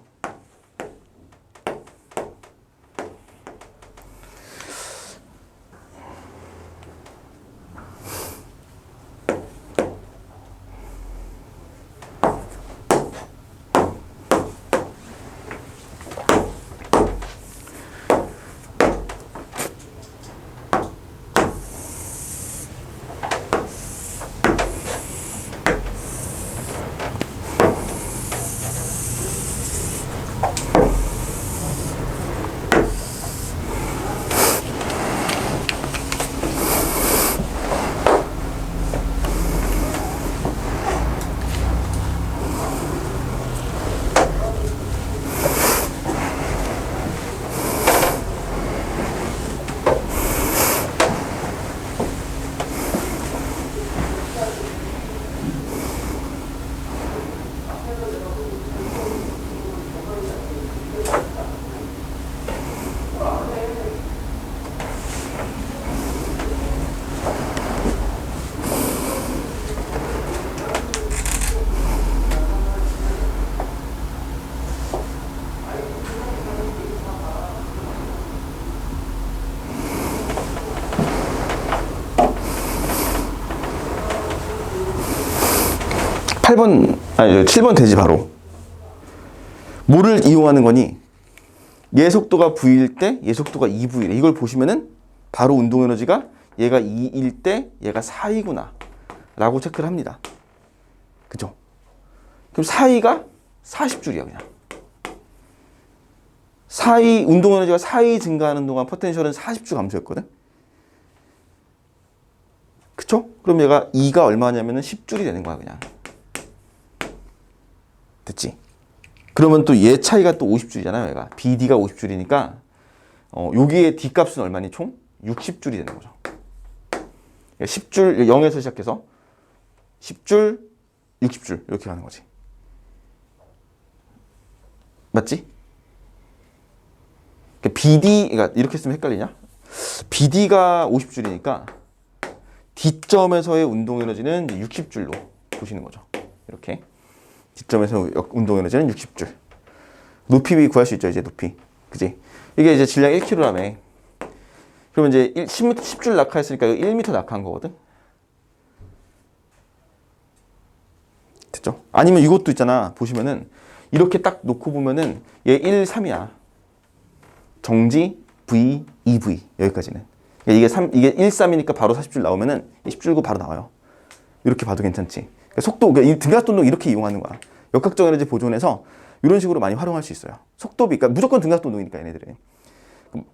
아니 7번 되지 바로. 뭐를 이용하는 거니? 얘 속도가 V일 때, 얘 속도가 2V래. 이걸 보시면은 바로 운동 에너지가 얘가 2일 때 얘가 4이구나 라고 체크를 합니다. 그죠? 그럼 4이가 40줄이야 그냥. 4이 운동 에너지가 4이 증가하는 동안 포텐셜은 40줄 감소했거든. 그쵸? 그럼 얘가 2가 얼마냐면은 10줄이 되는 거야 그냥. 됐지? 그러면 또 얘 차이가 또 50줄이잖아요, 얘가. BD가 50줄이니까, 여기에 D 값은 얼마니, 총? 60줄이 되는 거죠. 10줄, 0에서 시작해서 10줄, 60줄, 이렇게 가는 거지. 맞지? BD, 그러니까 이렇게 쓰면 헷갈리냐? BD가 50줄이니까 D점에서의 운동 에너지는 60줄로 보시는 거죠. 이렇게. D점에서 운동 에너지는 60줄. 높이 구할 수 있죠, 이제 높이. 그지? 이게 이제 질량 1kg라며. 그러면 이제 10줄 낙하했으니까 1m 낙하한 거거든? 됐죠? 아니면 이것도 있잖아. 보시면은, 이렇게 딱 놓고 보면은, 얘 1, 3이야. 정지, V, 2V. 여기까지는. 이게 1, 3이니까 바로 40줄 나오면은, 10줄고 바로 나와요. 이렇게 봐도 괜찮지? 속도, 그러니까 이 등가속 운동 이렇게 이용하는 거야. 역학적 에너지 보존해서 이런 식으로 많이 활용할 수 있어요. 속도비, 그러니까 무조건 등가속 운동이니까 얘네들이.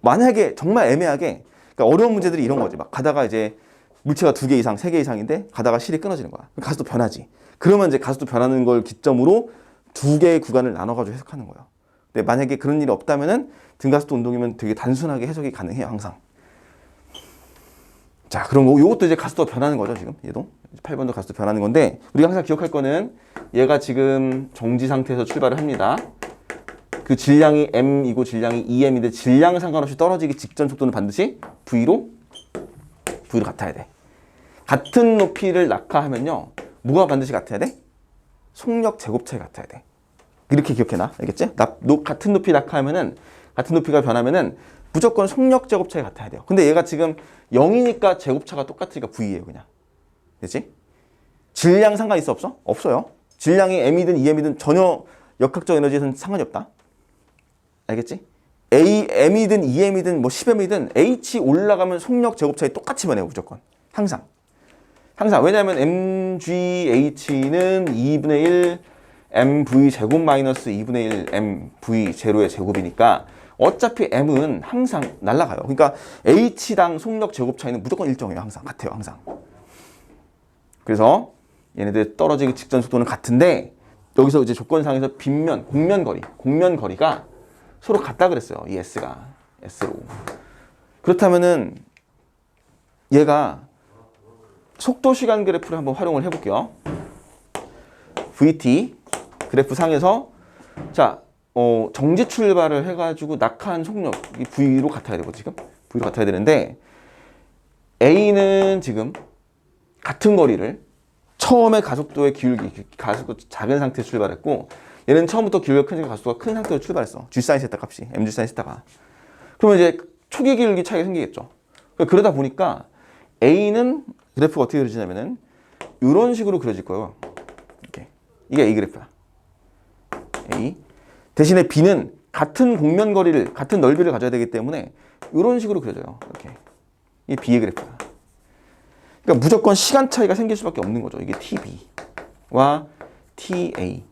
만약에 정말 애매하게, 그러니까 어려운 문제들이 이런 거지. 막 가다가 이제 물체가 2개 이상, 3개 이상인데 가다가 실이 끊어지는 거야. 가속도 변하지. 그러면 이제 가속도 변하는 걸 기점으로 2개의 구간을 나눠가지고 해석하는 거예요. 근데 만약에 그런 일이 없다면은 등가속도 운동이면 되게 단순하게 해석이 가능해요, 항상. 자, 그럼 요것도 이제 가속도가 변하는 거죠, 지금. 얘도. 8번도 가속도 변하는 건데, 우리가 항상 기억할 거는 얘가 지금 정지 상태에서 출발을 합니다. 그 질량이 m이고 질량이 2m인데 질량 상관없이 떨어지기 직전 속도는 반드시 V로 같아야 돼. 같은 높이를 낙하하면요. 뭐가 반드시 같아야 돼? 속력 제곱차이 같아야 돼. 이렇게 기억해놔. 알겠지? 같은 높이 낙하하면은, 같은 높이가 변하면은 무조건 속력 제곱차이 같아야 돼요. 근데 얘가 지금 0이니까 제곱차가 똑같으니까 V예요, 그냥. 그치? 질량 상관 있어, 없어? 없어요. 질량이 m이든 2m이든 전혀 역학적 에너지에서는 상관이 없다. 알겠지? m이든 2m이든 뭐 10m이든 h 올라가면 속력 제곱차이 똑같이 변해요, 무조건. 항상. 왜냐하면 mgh는 2분의 1 mv 제곱 마이너스 2분의 1 mv 제로의 제곱이니까 어차피 m은 항상 날아가요. 그러니까 h당 속력 제곱 차이는 무조건 일정해요. 항상 같아요. 항상. 그래서 얘네들 떨어지기 직전 속도는 같은데 여기서 이제 조건상에서 빗면 공면 거리가 서로 같다 그랬어요. 이 s가 s로. 그렇다면은 얘가 속도 시간 그래프를 한번 활용을 해볼게요. VT 그래프 상에서 자 정지 출발을 해가지고 낙하한 속력이 V로 같아야 되고 지금 V로 같아야 되는데 A는 지금 같은 거리를 처음에 가속도의 기울기 가속도 작은 상태에서 출발했고 얘는 처음부터 기울기가 크니까 가속도가 큰 상태로 출발했어. G사인 세타 값이 mg 사인 세타가. 그러면 이제 초기 기울기 차이가 생기겠죠. 그러다 보니까 A는 그래프가 어떻게 그려지냐면은 이런 식으로 그려질 거예요. 이렇게. 이게 A 그래프야. A. 대신에 B는 같은 공면 거리를, 같은 넓이를 가져야 되기 때문에 이런 식으로 그려져요. 이렇게. 이게 B의 그래프야. 그러니까 무조건 시간 차이가 생길 수밖에 없는 거죠. 이게 TB와 TA.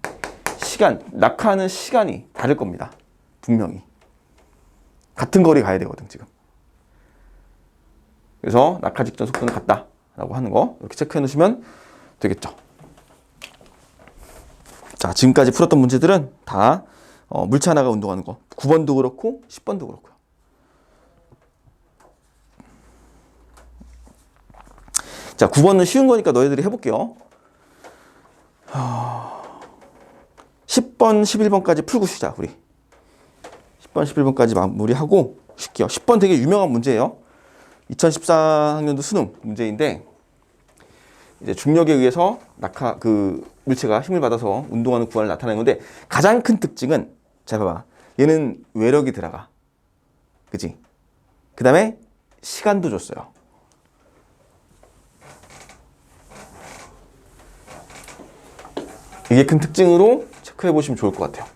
낙하하는 시간이 다를 겁니다. 분명히. 같은 거리 가야 되거든, 지금. 그래서 낙하 직전 속도는 같다. 라고 하는 거 이렇게 체크해 놓으시면 되겠죠. 자, 지금까지 풀었던 문제들은 다 물체 하나가 운동하는 거 9번도 그렇고 10번도 그렇고요. 자, 9번은 쉬운 거니까 너희들이 해볼게요. 10번, 11번까지 풀고 쉬자, 우리. 10번, 11번까지 마무리하고 쉴게요. 10번 되게 유명한 문제예요. 2014학년도 수능 문제인데 이제 중력에 의해서 물체가 힘을 받아서 운동하는 구간을 나타내는 건데 가장 큰 특징은 잘 봐봐. 얘는 외력이 들어가. 그치? 그 다음에 시간도 줬어요. 이게 큰 특징으로 체크해 보시면 좋을 것 같아요.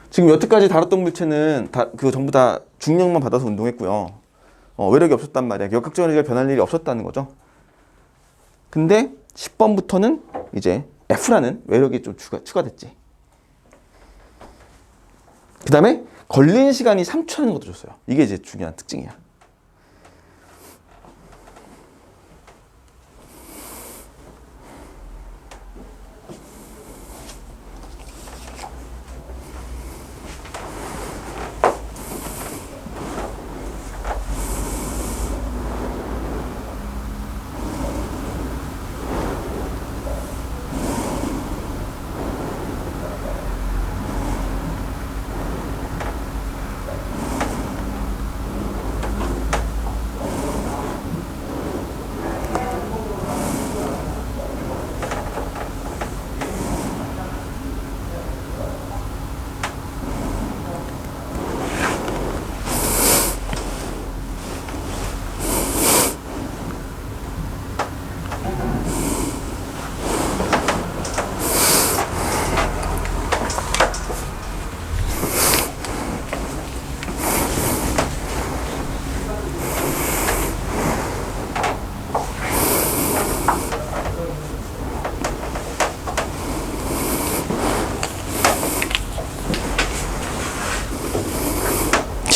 지금 여태까지 다뤘던 물체는 전부 다 중력만 받아서 운동했고요. 외력이 없었단 말이야. 역학적 에너지가 변할 일이 없었다는 거죠. 근데 10번부터는 이제 F라는 외력이 좀 추가됐지. 그 다음에 걸린 시간이 3초라는 것도 줬어요. 이게 이제 중요한 특징이야.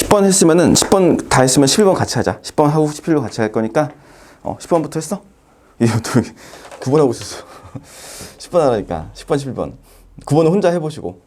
(10번) 했으면은 10번 다 했으면 11번 같이 하자. 10번 하고 11번 같이 할 거니까 10번부터 했어? 이것도 9번 하고 있었어. 10번 하라니까 10번 11번 9번은 혼자 해보시고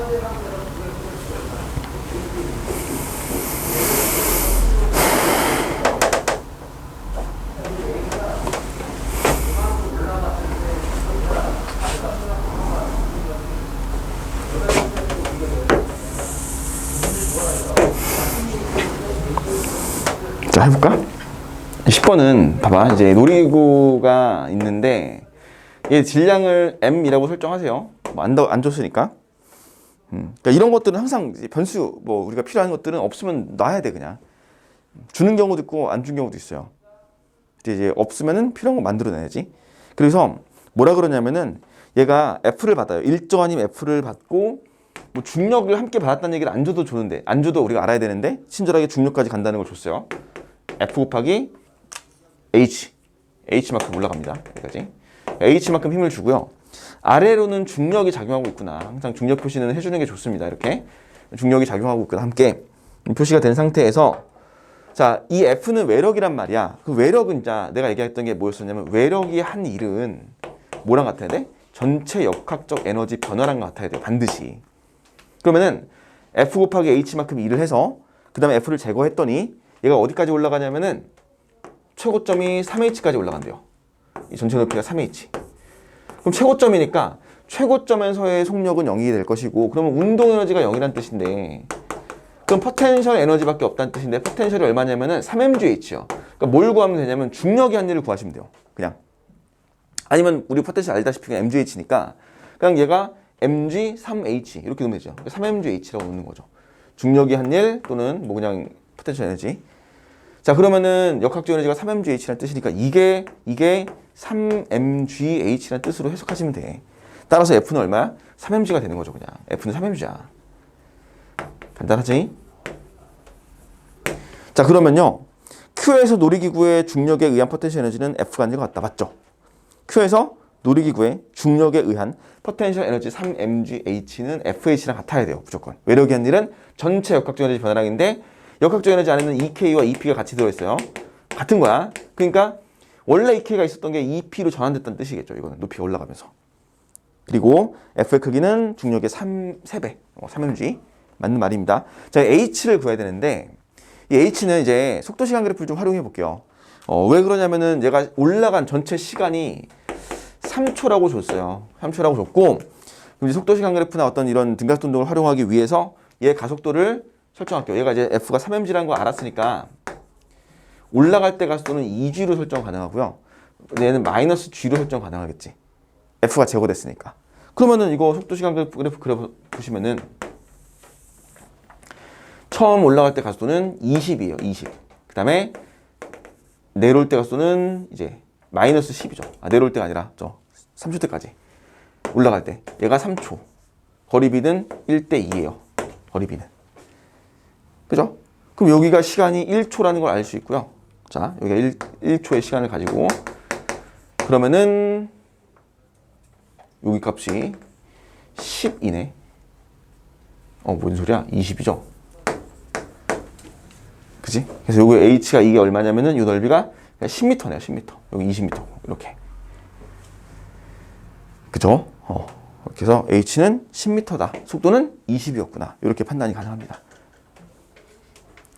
자, 해볼까? 10번은 봐봐, 이제 놀이기구가 있는데 얘 질량을 m이라고 설정하세요. 뭐 안 줬으니까. 그러니까 이런 것들은 항상 이제 변수, 뭐 우리가 필요한 것들은 없으면 놔야 돼. 그냥 주는 경우도 있고 안 준 경우도 있어요. 이제 없으면은 필요한 거 만들어내야지. 그래서 뭐라 그러냐면은 얘가 F를 받아요. 일정한 힘 F를 받고 뭐 중력을 함께 받았다는 얘기를 안 줘도 좋은데, 안 줘도 우리가 알아야 되는데 친절하게 중력까지 간다는 걸 줬어요. F 곱하기 H만큼 올라갑니다. 여기까지. H만큼 힘을 주고요. 아래로는 중력이 작용하고 있구나. 항상 중력 표시는 해주는 게 좋습니다. 이렇게 중력이 작용하고 있구나. 함께 표시가 된 상태에서 자, 이 F는 외력이란 말이야. 그 외력은 자, 내가 얘기했던 게 뭐였었냐면 외력이 한 일은 뭐랑 같아야 돼? 전체 역학적 에너지 변화랑 같아야 돼. 반드시. 그러면은 F 곱하기 H만큼 일을 해서 그 다음에 F를 제거했더니 얘가 어디까지 올라가냐면은 최고점이 3H까지 올라간대요. 이 전체 높이가 3H. 그럼 최고점이니까 최고점에서의 속력은 0이 될 것이고, 그러면 운동 에너지가 0이란 뜻인데, 그럼 포텐셜 에너지밖에 없다는 뜻인데 포텐셜이 얼마냐면은 3mgH요. 그러니까 뭘 구하면 되냐면 중력이 한 일을 구하시면 돼요. 그냥. 아니면 우리 포텐셜 알다시피 그냥 mgh니까 그냥 얘가 mg 3h 이렇게 넣으면 되죠. 3mgh라고 넣는 거죠. 중력이 한 일 또는 뭐 그냥 포텐셜 에너지. 자, 그러면은 역학적 에너지가 3mgh라는 뜻이니까 이게 3mgh라는 뜻으로 해석하시면 돼. 따라서 F는 얼마야? 3mg가 되는 거죠, 그냥. F는 3mg야. 간단하지? 자, 그러면요. Q에서 놀이기구의 중력에 의한 포텐셜 에너지는 F가 아닌 것 같다. 맞죠? Q에서 놀이기구의 중력에 의한 포텐셜 에너지 3mgh는 FH랑 같아야 돼요. 무조건. 외력이 한 일은 전체 역학적 에너지 변화량인데 역학적 에너지 안에는 EK와 EP가 같이 들어있어요. 같은 거야. 그러니까 원래 EK가 있었던 게 EP로 전환됐다는 뜻이겠죠. 이거는 높이가 올라가면서. 그리고 F의 크기는 중력의 3배, 3mg. 맞는 말입니다. 자, H를 구해야 되는데 이 H는 이제 속도시간 그래프를 좀 활용해 볼게요. 왜 그러냐면은 얘가 올라간 전체 시간이 3초라고 줬어요. 3초라고 줬고, 그럼 이제 속도시간 그래프나 어떤 이런 등가속도 운동을 활용하기 위해서 얘 가속도를 설정할게요. 얘가 이제 F가 3mg라는 거 알았으니까 올라갈 때 가속도는 2g로 설정 가능하고요. 얘는 마이너스 g로 설정 가능하겠지. F가 제거됐으니까. 그러면은 이거 속도시간 그래프 보시면은 처음 올라갈 때 가속도는 20이에요. 20. 그 다음에 내려올 때 가속도는 이제 마이너스 10이죠. 내려올 때가 아니라 3초 때까지 올라갈 때 얘가 3초. 거리비는 1대 2예요. 거리비는. 그죠? 그럼 여기가 시간이 1초라는 걸 알 수 있고요. 자, 여기가 1초의 시간을 가지고 그러면은 여기 값이 10이네. 뭔 소리야? 20이죠? 그치? 그래서 여기 H가 이게 얼마냐면은 이 넓이가 10m네요. 10m. 여기 20m. 이렇게. 그죠? 이렇게 해서 H는 10m다. 속도는 20이었구나. 이렇게 판단이 가능합니다.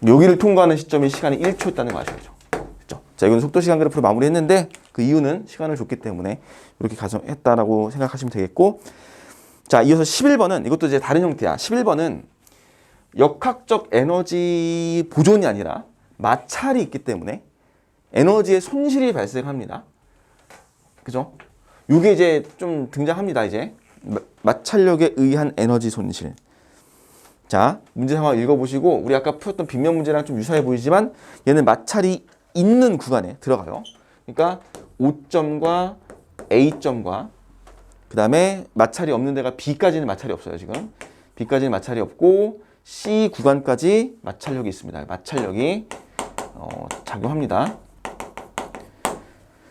여기를 통과하는 시점이 시간이 1초였다는 거 아셔야죠. 그죠? 자, 이건 속도시간 그래프로 마무리했는데 그 이유는 시간을 줬기 때문에 이렇게 가정했다라고 생각하시면 되겠고, 자, 이어서 11번은 이것도 이제 다른 형태야. 11번은 역학적 에너지 보존이 아니라 마찰이 있기 때문에 에너지의 손실이 발생합니다. 그죠? 이게 이제 좀 등장합니다. 이제 마찰력에 의한 에너지 손실. 자, 문제 상황 읽어보시고 우리 아까 풀었던 빗면 문제랑 좀 유사해 보이지만 얘는 마찰이 있는 구간에 들어가요. 그러니까 O점과 A점과 그 다음에 마찰이 없는 데가 B까지는 마찰이 없어요. 지금 B까지는 마찰이 없고 C 구간까지 마찰력이 있습니다. 마찰력이 작용합니다.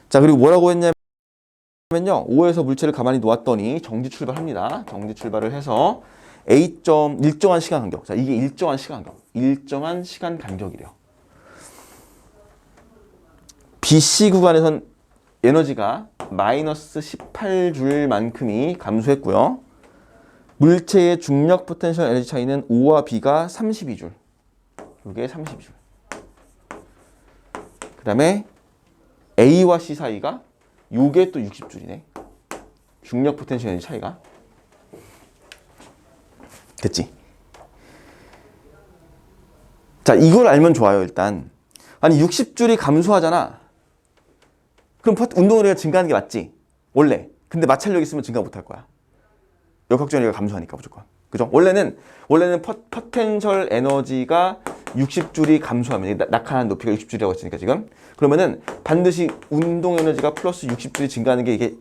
자, 그리고 뭐라고 했냐면요, O에서 물체를 가만히 놓았더니 정지 출발합니다. 정지 출발을 해서 A점 일정한 시간 간격. 자, 이게 일정한 시간 간격. 일정한 시간 간격이래요. BC 구간에선 에너지가 마이너스 18줄만큼이 감소했고요. 물체의 중력 포텐셜 에너지 차이는 O와 B가 32줄. 이게 32줄. 그 다음에 A와 C 사이가 요게 또 60줄이네. 중력 포텐셜 에너지 차이가. 됐지? 자, 이걸 알면 좋아요, 일단. 아니, 60줄이 감소하잖아. 그럼 운동거리가 증가하는 게 맞지? 원래. 근데 마찰력 있으면 증가 못 할 거야. 역학적이가 감소하니까 무조건. 그죠? 원래는 포텐셜 에너지가 60줄이 감소하면, 낙하한 높이가 60줄이라고 했으니까 지금. 그러면은 반드시 운동 에너지가 플러스 60줄이 증가하는 게 이게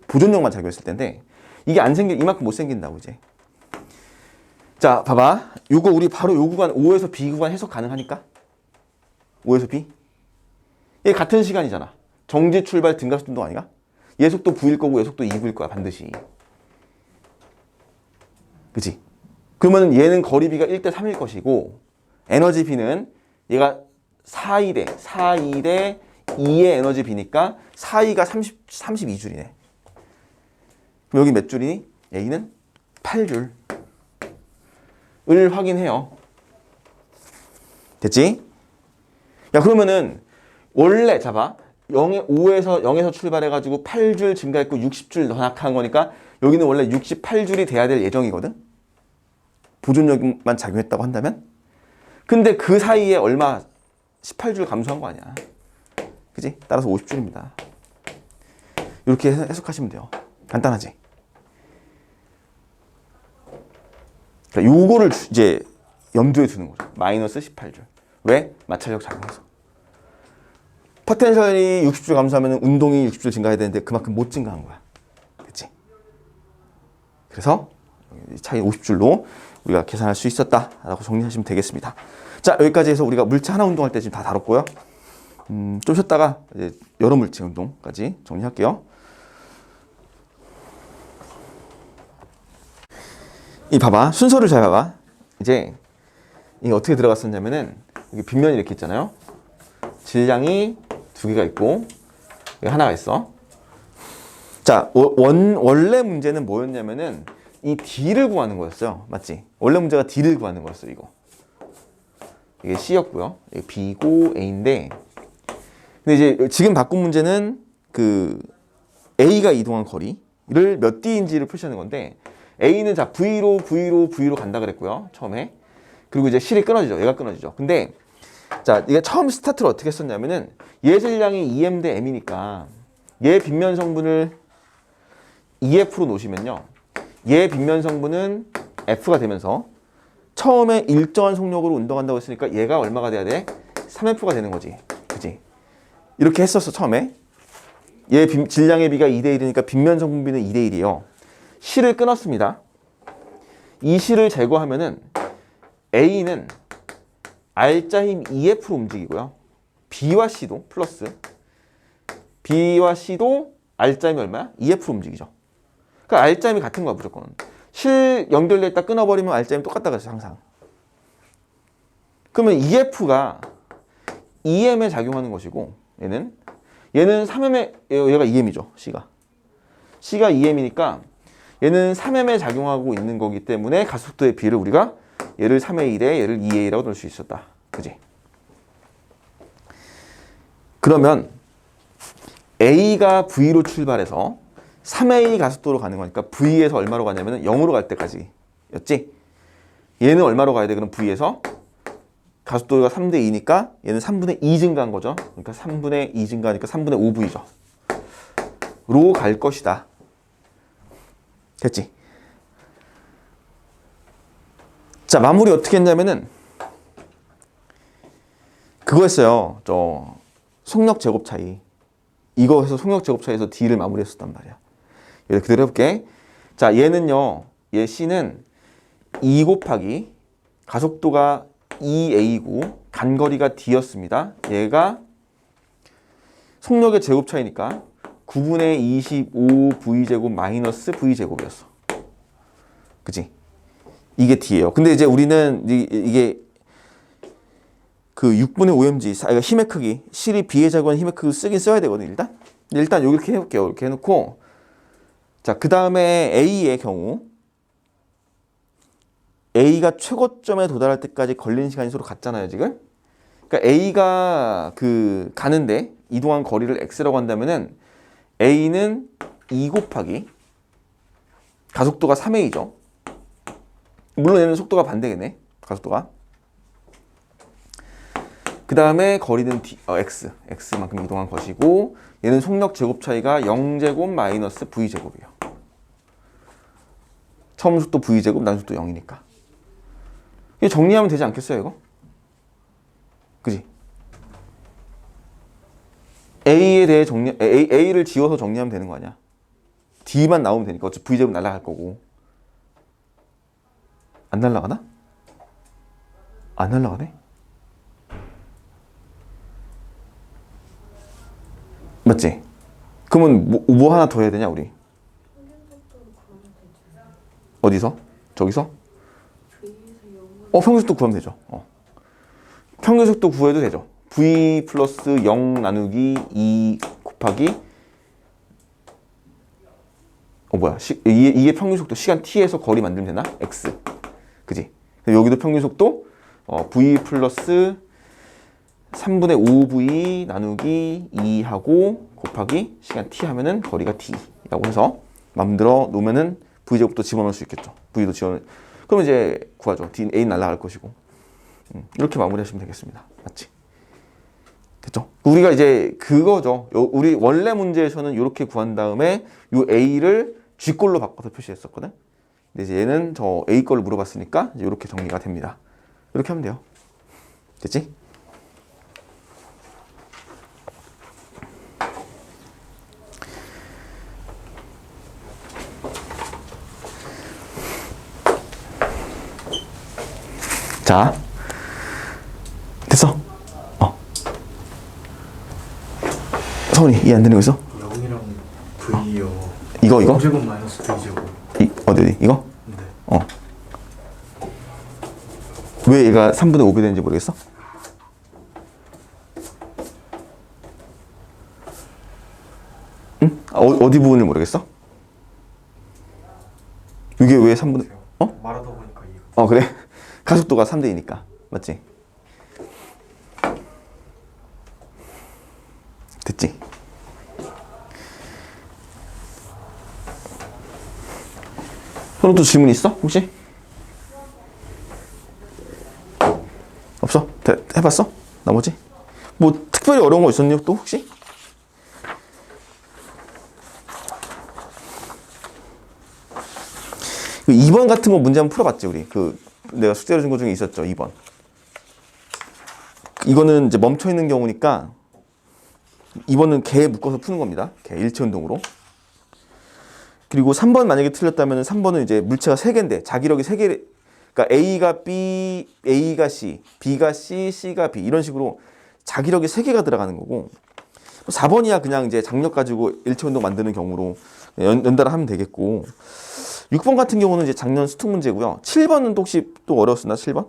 보존력만 작용했을 텐데, 이게 안 이만큼 못 생긴다고 이제. 자, 봐봐. 요거 우리 바로 요 구간, O에서 B 구간 해석 가능하니까? O에서 B? 이게 같은 시간이잖아. 정지 출발 등가속 운동 아니가? 얘 속도 V일 거고 얘 속도 2V일 거야, 반드시. 그치? 그러면 얘는 거리 B가 1대 3일 것이고, 에너지 B는 얘가 4대 2의 에너지 B니까 4E가 32줄이네. 그럼 여기 몇 줄이니? A는 8줄. 을 확인해요. 됐지? 야, 그러면은 원래 잡아. 5에서 출발해가지고 8줄 증가했고 60줄 더 낙하한 거니까 여기는 원래 68줄이 돼야 될 예정이거든? 보존력만 작용했다고 한다면? 근데 그 사이에 얼마 18줄 감소한 거 아니야. 그지? 따라서 50줄입니다. 이렇게 해석하시면 돼요. 간단하지? 그러니까 요거를 이제 염두에 두는 거죠. 마이너스 18줄. 왜? 마찰력 작용해서. 포텐셜이 60줄 감소하면 운동이 60줄 증가해야 되는데 그만큼 못 증가한 거야. 그치? 그래서 차이 50줄로 우리가 계산할 수 있었다라고 정리하시면 되겠습니다. 자, 여기까지 해서 우리가 물체 하나 운동할 때 지금 다 다뤘고요. 좀 쉬었다가 이제 여러 물체 운동까지 정리할게요. 이 봐봐. 순서를 잘 봐봐. 이제 이게 어떻게 들어갔었냐면은 여기 빗면이 이렇게 있잖아요. 질량이 두 개가 있고 여기 하나가 있어. 자, 원래 문제는 뭐였냐면은 이 D를 구하는 거였어요. 맞지? 원래 문제가 D를 구하는 거였어, 이거. 이게 C였고요. 이게 B고 A인데 근데 이제 지금 바꾼 문제는 그 A가 이동한 거리를 몇 D인지를 표시하는 건데 A는 자 V로 간다 그랬고요. 처음에. 그리고 이제 실이 끊어지죠. 얘가 끊어지죠. 근데 자, 이게 처음 스타트를 어떻게 했었냐면은 얘 질량이 2m 대 m이니까 얘 빗면 성분을 EF로 놓으시면요. 얘 빗면 성분은 F가 되면서 처음에 일정한 속력으로 운동한다고 했으니까 얘가 얼마가 돼야 돼? 3F가 되는 거지. 그치? 이렇게 했었어, 처음에. 얘 질량의 비가 2대 1이니까 빗면 성분비는 2대 1이에요. 실을 끊었습니다. 이 실을 제거하면은 A는 R자 힘 EF로 움직이고요. B와 C도 플러스 B와 C도 R자 힘이 얼마야? EF로 움직이죠. 그러니까 R자 힘이 같은 거야, 무조건. 실 연결돼 있다 끊어버리면 R자 힘이 똑같다 그랬어, 항상. 그러면 EF가 EM에 작용하는 것이고 얘는 3M에 얘가 EM이죠, C가 EM이니까 얘는 3M에 작용하고 있는 거기 때문에 가속도의 비를 우리가 얘를 3A1에 얘를 2A라고 넣을 수 있었다. 그지? 그러면 A가 V로 출발해서 3A 가속도로 가는 거니까 V에서 얼마로 가냐면 0으로 갈 때까지 였지? 얘는 얼마로 가야 돼? 그럼 V에서 가속도가 3대 2니까 얘는 3분의 2 증가한 거죠. 그러니까 3분의 2 증가하니까 3분의 5V죠. 로 갈 것이다. 됐지? 자, 마무리 어떻게 했냐면은 그거였어요. 속력 제곱 차이. 이거 해서 속력 제곱 차이에서 D를 마무리했었단 말이야. 얘를 그대로 해볼게. 자, 얘는요. 얘 C는 2 곱하기 가속도가 2A고 간거리가 D였습니다. 얘가 속력의 제곱 차이니까 9분의 25V제곱 마이너스 V제곱이었어. 그치? 이게 D예요. 근데 이제 우리는 이게 그 6분의 5mg, 힘의 크기, 실이 B에 작용하는 힘의 크기를 쓰긴 써야 되거든요, 일단. 일단 이렇게 해볼게요. 이렇게 해놓고, 자, 그 다음에 A의 경우, A가 최고점에 도달할 때까지 걸리는 시간이 서로 같잖아요, 지금. 그러니까 A가 그 가는데 이동한 거리를 x라고 한다면은 A는 2 곱하기 가속도가 3a죠. 물론 얘는 속도가 반대겠네. 가속도가. 그 다음에 거리는 x만큼 이동한 것이고 얘는 속력 제곱 차이가 0제곱 마이너스 v제곱이에요. 처음 속도 v제곱, 난 속도 0이니까. 이거 정리하면 되지 않겠어요, 이거? 그지? A에 대해 A를 지워서 정리하면 되는 거 아니야? D만 나오면 되니까 어차피 v제곱 날아갈 거고. 안 날아가나? 안 날아가네? 맞지? 그러면 뭐 하나 더 해야 되냐, 우리? 어디서? 저기서? 평균속도 구하면 되죠. 평균속도 구해도 되죠. v 플러스 0 나누기 2 곱하기 이게 평균속도 시간 t에서 거리 만들면 되나? x. 그지? 여기도 평균속도 v 플러스 3분의 5v 나누기 2하고 곱하기 시간 t 하면은 거리가 t라고 해서 만들어 놓으면은 v제곱도 집어넣을 수 있겠죠. v도 그러면 이제 구하죠. d, a 날아갈 것이고. 이렇게 마무리하시면 되겠습니다. 맞지? 됐죠? 우리가 이제 그거죠. 우리 원래 문제에서는 이렇게 구한 다음에 요 a를 g꼴로 바꿔서 표시했었거든. 근데 이제 얘는 저 a 거를 물어봤으니까 이제 이렇게 정리가 됩니다. 이렇게 하면 돼요. 됐지? 자, 됐어? 서훈이 이해 안 되는 거 있어? 0이랑 V요. 이거? 0제곱 마이너스 V제곱. 어디? 이거? 네. 왜 얘가 3분의 5배 되는지 모르겠어? 응? 어디 부분을 모르겠어? 이게 왜 3분의 말하다 보니까 이거. 그래? 가속도가 3대 2니까 맞지? 됐지? 서로 또 질문 있어? 혹시? 없어? 해봤어? 나머지? 뭐 특별히 어려운 거 있었니 또 혹시? 그 2번 같은 거 문제 한번 풀어봤지 우리. 내가 숙제로 준 거 중에 있었죠. 2번. 이거는 이제 멈춰 있는 경우니까 2번은 개 묶어서 푸는 겁니다. 개 일체 운동으로. 그리고 3번 만약에 틀렸다면 3번은 이제 물체가 3개인데 자기력이 3개, 그러니까 A가 B, A가 C, B가 C, C가 B 이런 식으로 자기력이 3개가 들어가는 거고 4번이야 그냥 이제 장력 가지고 일체 운동 만드는 경우로 연달아 하면 되겠고 6번 같은 경우는 이제 작년 수특 문제고요. 7번은 또 혹시 또 어려웠었나? 7번?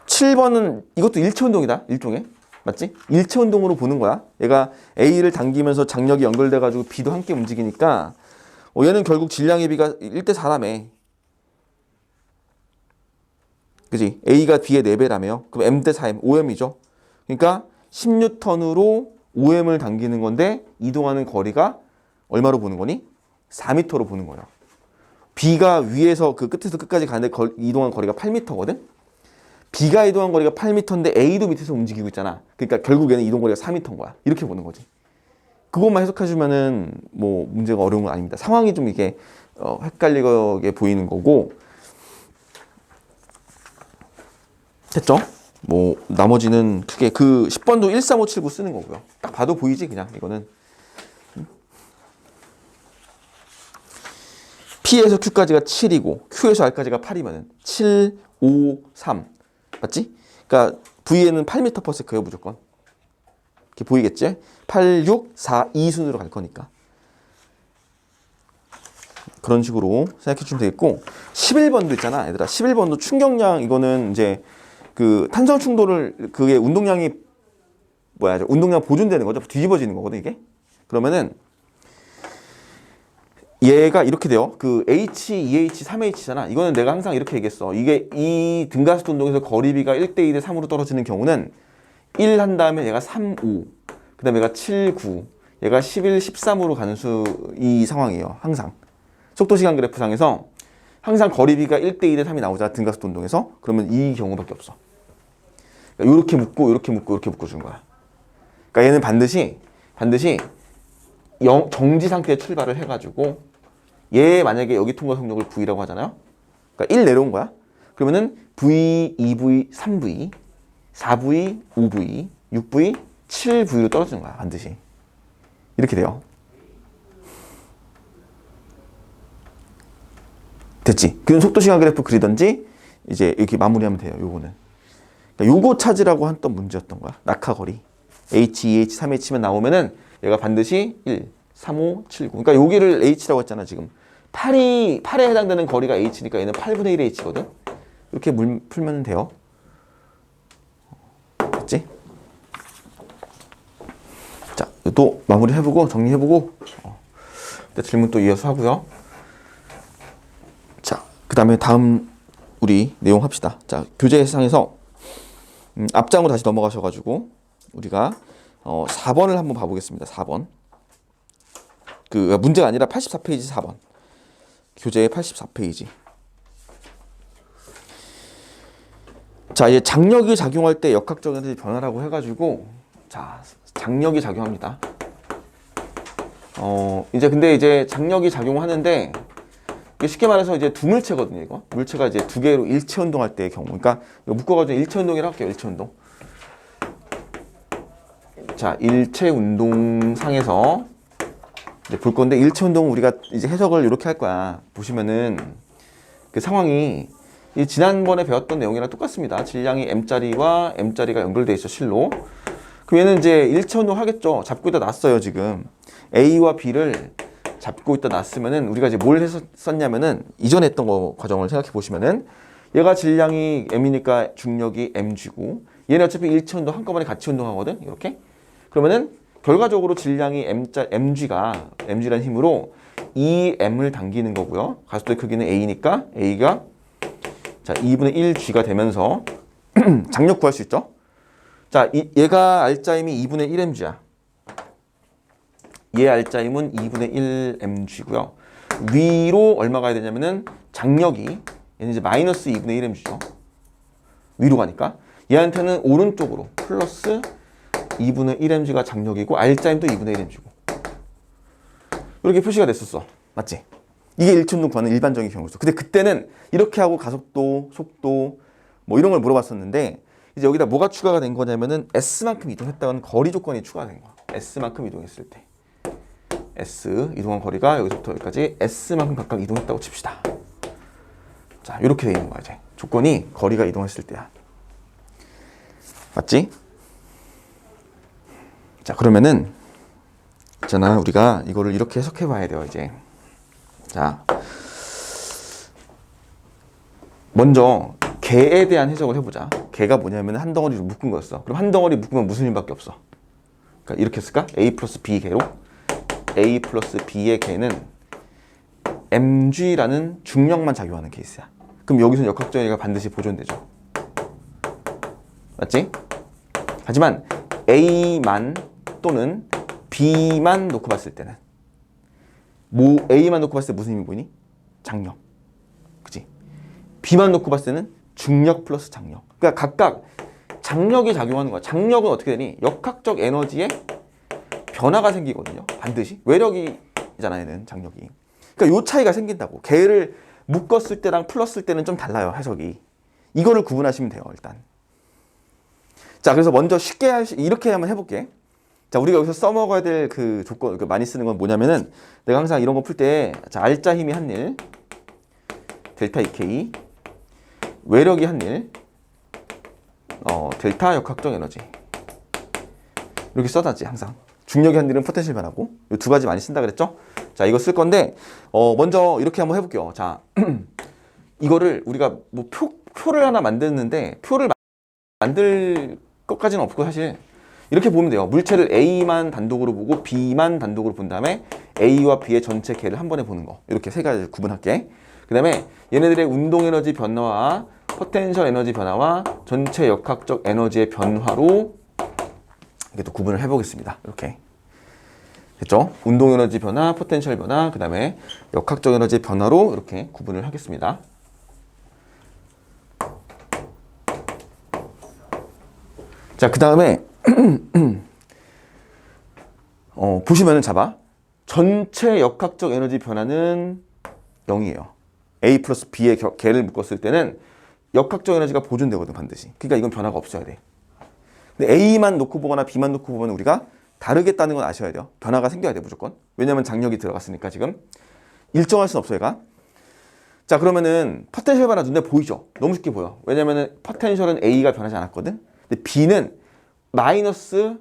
7번은 이것도 일체 운동이다. 일종의. 맞지? 일체 운동으로 보는 거야. 얘가 A를 당기면서 장력이 연결돼 가지고 B도 함께 움직이니까 얘는 결국 질량의 비가 1대 4라며. 그지? A가 B의 4배라며. 그럼 M 대 4M, 5M이죠. 그러니까 10N으로 5M을 당기는 건데 이동하는 거리가 얼마로 보는 거니? 4m로 보는 거예요. B가 위에서 그 끝에서 끝까지 가는데 이동한 거리가 8m거든? B가 이동한 거리가 8m인데 A도 밑에서 움직이고 있잖아. 그러니까 결국 얘는 이동 거리가 4m인 거야. 이렇게 보는 거지. 그것만 해석해주면은 뭐 문제가 어려운 건 아닙니다. 상황이 좀 이게 헷갈리게 보이는 거고. 됐죠? 뭐 나머지는 크게 그 10번도 13579 쓰는 거고요. 딱 봐도 보이지 그냥 이거는. P에서 Q까지가 7이고 Q에서 R까지가 8이면은 7, 5, 3 맞지? 그러니까 V에는 8m/s예요 무조건. 이렇게 보이겠지? 8, 6, 4, 2 순으로 갈 거니까. 그런 식으로 생각해 주면 되겠고 11번도 있잖아 얘들아. 11번도 충격량 이거는 이제 그 탄성 충돌을 그게 운동량이 운동량 보존되는 거죠. 뒤집어지는 거거든 이게. 그러면은 얘가 이렇게 돼요. 그 H, 2H, 3H잖아. 이거는 내가 항상 이렇게 얘기했어. 이게 이 등가속도 운동에서 거리비가 1대 2대 3으로 떨어지는 경우는 1 한 다음에 얘가 3, 5, 그 다음에 얘가 7, 9, 얘가 11, 13으로 가는 이 상황이에요. 항상. 속도시간 그래프상에서 항상 거리비가 1대 2대 3이 나오자 등가속도 운동에서. 그러면 이 경우밖에 없어. 그러니까 요렇게 묶고 요렇게 묶고 요렇게 묶어주는 거야. 그러니까 얘는 반드시 정지 상태에 출발을 해가지고 얘 만약에 여기 통과 속력을 V라고 하잖아요. 그러니까 1 내려온 거야. 그러면은 V, 2V, 3V, 4V, 5V, 6V, 7V로 떨어지는 거야. 반드시. 이렇게 돼요. 됐지? 그럼 속도시간 그래프 그리던지 이제 이렇게 마무리하면 돼요. 요거는. 그러니까 요거 찾으라고 했던 문제였던 거야. 낙하거리. H, 2H, 3H만 나오면은 얘가 반드시 1, 3, 5, 7, 9. 그러니까 여기를 H라고 했잖아, 지금. 8에 해당되는 거리가 H니까 얘는 8분의 1의 H거든. 이렇게 풀면 돼요. 됐지? 자, 또 마무리 해보고, 정리해보고, 질문 또 이어서 하고요. 자, 그 다음에 다음 우리 내용 합시다. 자, 교재 해상에서 앞장으로 다시 넘어가셔가지고, 우리가 4번을 한번 봐보겠습니다. 4번. 그 문제가 아니라 84페이지 4번. 교재의 84페이지. 자, 이제 장력이 작용할 때 역학적 에너지 변화라고 해가지고, 자, 장력이 작용합니다. 이제 장력이 작용하는데, 이게 쉽게 말해서 이제 두 물체거든요, 이거. 물체가 이제 두 개로 일체 운동할 때의 경우. 그러니까 이거 묶어가지고 일체 운동이라고 할게요, 일체 운동. 자, 일체 운동상에서 이제 볼 건데, 일체 운동 우리가 이제 해석을 이렇게 할 거야. 보시면은 그 상황이 이 지난번에 배웠던 내용이랑 똑같습니다. 질량이 m자리와 m자리가 연결돼 있어, 실로. 그럼 얘는 이제 일체 운동 하겠죠. 잡고 있다 놨어요, 지금. A와 B를 잡고 있다 놨으면은 우리가 이제 뭘 썼냐면은 이전에 했던 거 과정을 생각해 보시면은 얘가 질량이 m이니까 중력이 mg고 얘는 어차피 일체 운동 한꺼번에 같이 운동하거든, 이렇게. 그러면은 결과적으로 질량이 mg라는 힘으로 2m을 당기는 거고요. 가속도의 크기는 a니까 a가 자 2분의 1g가 되면서 장력 구할 수 있죠. 자, 얘가 알짜임이 2분의 1mg야. 얘 알짜임은 2분의 1mg고요. 위로 얼마 가야 되냐면은 장력이 얘는 이제 마이너스 2분의 1mg죠. 위로 가니까 얘한테는 오른쪽으로 플러스 2분의 1mg가 장력이고 알짜임도 2분의 1mg고 이렇게 표시가 됐었어. 맞지? 이게 일체운동 구하는 일반적인 경우였어. 근데 그때는 이렇게 하고 가속도, 속도 뭐 이런 걸 물어봤었는데 이제 여기다 뭐가 추가가 된 거냐면은 S만큼 이동했다는 거리 조건이 추가된 거야. S만큼 이동했을 때 S 이동한 거리가 여기서부터 여기까지 S만큼 각각 이동했다고 칩시다. 자, 이렇게 돼 있는 거야. 이제 조건이 거리가 이동했을 때야. 맞지? 자, 그러면은 있잖아, 우리가 이거를 이렇게 해석해 봐야 돼요. 이제 자, 먼저 개에 대한 해석을 해보자. 개가 뭐냐면 한 덩어리로 묶은 거였어. 그럼 한 덩어리 묶으면 무슨 힘밖에 없어. 그러니까 이렇게 했을까? A 플러스 B 개로 A 플러스 B의 개는 mg라는 중력만 작용하는 케이스야. 그럼 여기서 역학적 에너지가 반드시 보존되죠. 맞지? 하지만 A만 또는 B만 놓고 봤을 때는 A만 놓고 봤을 때 무슨 힘이 보이니? 장력. 그치? B만 놓고 봤을 때는 중력 플러스 장력. 그러니까 각각 장력이 작용하는 거야. 장력은 어떻게 되니? 역학적 에너지에 변화가 생기거든요. 반드시. 외력이잖아, 얘는 장력이. 그러니까 요 차이가 생긴다고. 걔를 묶었을 때랑 풀었을 때는 좀 달라요, 해석이. 이거를 구분하시면 돼요, 일단. 자, 그래서 먼저 쉽게 이렇게 한번 해볼게. 자, 우리가 여기서 써먹어야 될 그 조건, 많이 쓰는 건 뭐냐면은 내가 항상 이런 거 풀 때, 자, 알짜 힘이 한 일, 델타 EK, 외력이 한 일, 델타 역학적 에너지. 이렇게 써놨지, 항상. 중력이 한 일은 포텐셜 변화고, 이 두 가지 많이 쓴다 그랬죠? 자, 이거 쓸 건데, 먼저 이렇게 한번 해볼게요. 자, 이거를 우리가 표를 하나 만드는데, 표를 만들 것까지는 없고, 사실. 이렇게 보면 돼요. 물체를 A만 단독으로 보고 B만 단독으로 본 다음에 A와 B의 전체 개를 한 번에 보는 거. 이렇게 세 가지를 구분할게. 그 다음에 얘네들의 운동 에너지 변화와 포텐셜 에너지 변화와 전체 역학적 에너지의 변화로 이렇게 또 구분을 해보겠습니다. 이렇게. 됐죠? 운동 에너지 변화, 포텐셜 변화, 그 다음에 역학적 에너지 변화로 이렇게 구분을 하겠습니다. 자, 그 다음에 보시면은 잡아. 전체 역학적 에너지 변화는 0이에요. A 플러스 B의 개를 묶었을 때는 역학적 에너지가 보존되거든, 반드시. 그러니까 이건 변화가 없어야 돼. 근데 A만 놓고 보거나 B만 놓고 보면 우리가 다르겠다는 건 아셔야 돼요. 변화가 생겨야 돼, 무조건. 왜냐면 장력이 들어갔으니까 지금. 일정할 순 없어, 얘가. 자, 그러면은 포텐셜 변화 눈에 보이죠? 너무 쉽게 보여. 왜냐면은 포텐셜은 A가 변하지 않았거든. 근데 B는 마이너스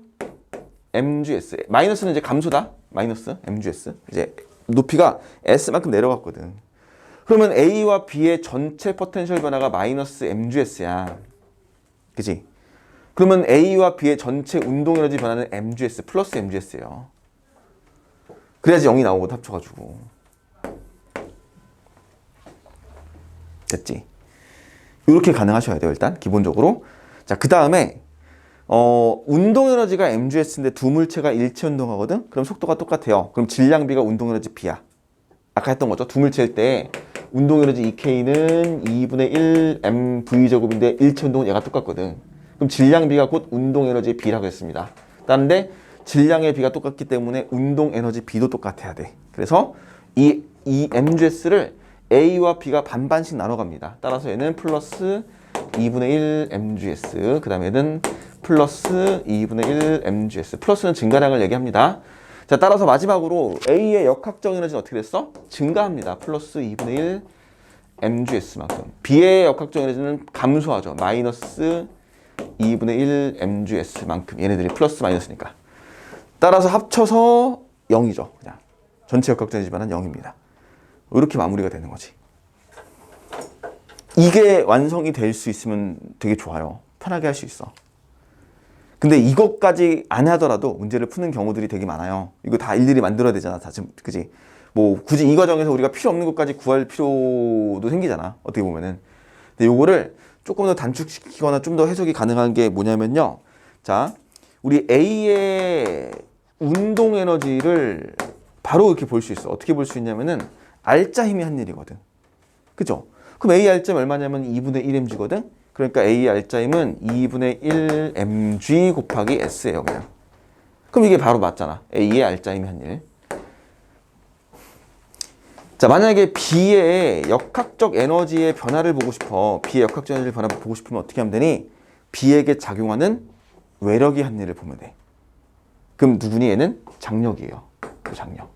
mgs. 마이너스는 이제 감소다. 마이너스 mgs. 이제 높이가 s만큼 내려갔거든. 그러면 A와 B의 전체 포텐셜 변화가 마이너스 mgs야. 그치? 그러면 A와 B의 전체 운동 에너지 변화는 mgs 플러스 mgs예요. 그래야지 0이 나오거든, 합쳐가지고. 됐지? 이렇게 가능하셔야 돼요, 일단 기본적으로. 자, 그 다음에 운동 에너지가 mgs인데 두 물체가 일체 운동하거든? 그럼 속도가 똑같아요. 그럼 질량비가 운동 에너지 b야. 아까 했던 거죠. 두 물체일 때 운동 에너지 EK는 2분의 1 mv제곱인데 일체 운동은 얘가 똑같거든. 그럼 질량비가 곧 운동 에너지 b라고 했습니다. 다른데 질량의 비가 똑같기 때문에 운동 에너지 b도 똑같아야 돼. 그래서 이 mgs를 A와 B가 반반씩 나눠갑니다. 따라서 얘는 플러스 2분의 1 mgs, 그 다음에 얘는 플러스 2분의 1 mgs. 플러스는 증가량을 얘기합니다. 자, 따라서 마지막으로 A의 역학적 에너지는 어떻게 됐어? 증가합니다. 플러스 2분의 1 mgs만큼. B의 역학적 에너지는 감소하죠. 마이너스 2분의 1 mgs만큼. 얘네들이 플러스 마이너스니까. 따라서 합쳐서 0이죠. 그냥 전체 역학적 에너지 변화는 0입니다. 이렇게 마무리가 되는 거지. 이게 완성이 될 수 있으면 되게 좋아요. 편하게 할 수 있어. 근데 이것까지 안 하더라도 문제를 푸는 경우들이 되게 많아요. 이거 다 일일이 만들어야 되잖아. 다 지금, 그지? 뭐 굳이 이 과정에서 우리가 필요 없는 것까지 구할 필요도 생기잖아. 어떻게 보면은. 근데 요거를 조금 더 단축시키거나 좀 더 해석이 가능한 게 뭐냐면요. 자, 우리 A의 운동 에너지를 바로 이렇게 볼 수 있어. 어떻게 볼 수 있냐면은 R자 힘이 한 일이거든. 그죠? 그럼 A R자면 얼마냐면 2분의 1 mg거든? 그러니까 A R자 힘은 2분의 1 mg 곱하기 S예요, 그냥. 그럼 이게 바로 맞잖아. A의 R자 힘이 한 일. 자, 만약에 B의 역학적 에너지의 변화를 보고 싶어. B의 역학적 에너지의 변화를 보고 싶으면 어떻게 하면 되니? B에게 작용하는 외력이 한 일을 보면 돼. 그럼 누구니? 얘는 장력이에요. 그 장력.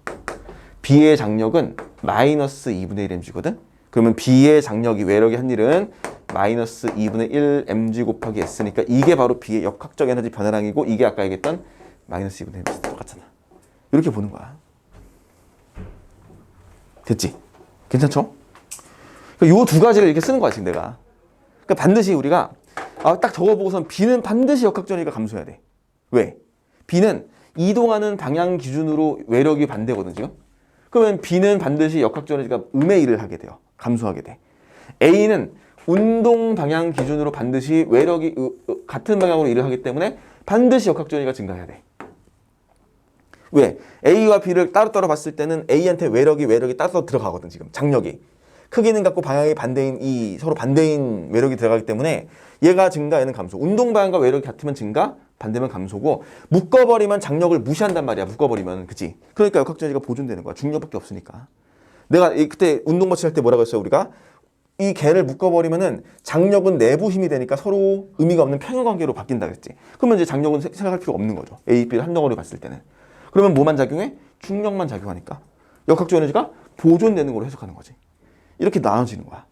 B의 장력은 마이너스 2분의 1 mg거든? 그러면 B의 장력이 외력이 한 일은 마이너스 2분의 1 mg 곱하기 S니까 이게 바로 B의 역학적 에너지 변화량이고 이게 아까 얘기했던 마이너스 2분의 1 mg 똑같잖아. 이렇게 보는 거야. 됐지? 괜찮죠? 이 두 가지를 이렇게 쓰는 거야, 지금 내가. 그러니까 반드시 우리가 딱 저거 보고선 B는 반드시 역학적 에너지가 감소해야 돼. 왜? B는 이동하는 방향 기준으로 외력이 반대거든, 지금. 그러면 B는 반드시 역학적 에너지가 음의 일을 하게 돼요. 감소하게 돼. A는 운동 방향 기준으로 반드시 외력이 같은 방향으로 일을 하기 때문에 반드시 역학적 에너지가 증가해야 돼. 왜? A와 B를 따로따로 봤을 때는 A한테 외력이 따로 들어가거든, 지금. 장력이. 크기는 같고 방향이 반대인 서로 반대인 외력이 들어가기 때문에 얘가 증가, 얘는 감소. 운동 방향과 외력이 같으면 증가, 반대면 감소고 묶어버리면 장력을 무시한단 말이야. 묶어버리면. 그치? 그러니까 역학적 에너지가 보존되는 거야. 중력밖에 없으니까. 내가 그때 운동 머신 할 때 뭐라고 했어요, 우리가? 이 개를 묶어버리면은 장력은 내부 힘이 되니까 서로 의미가 없는 평행관계로 바뀐다 그랬지. 그러면 이제 장력은 생각할 필요가 없는 거죠. A, B를 한 덩어리 봤을 때는. 그러면 뭐만 작용해? 중력만 작용하니까. 역학적 에너지가 보존되는 걸로 해석하는 거지. 이렇게 나눠지는 거야.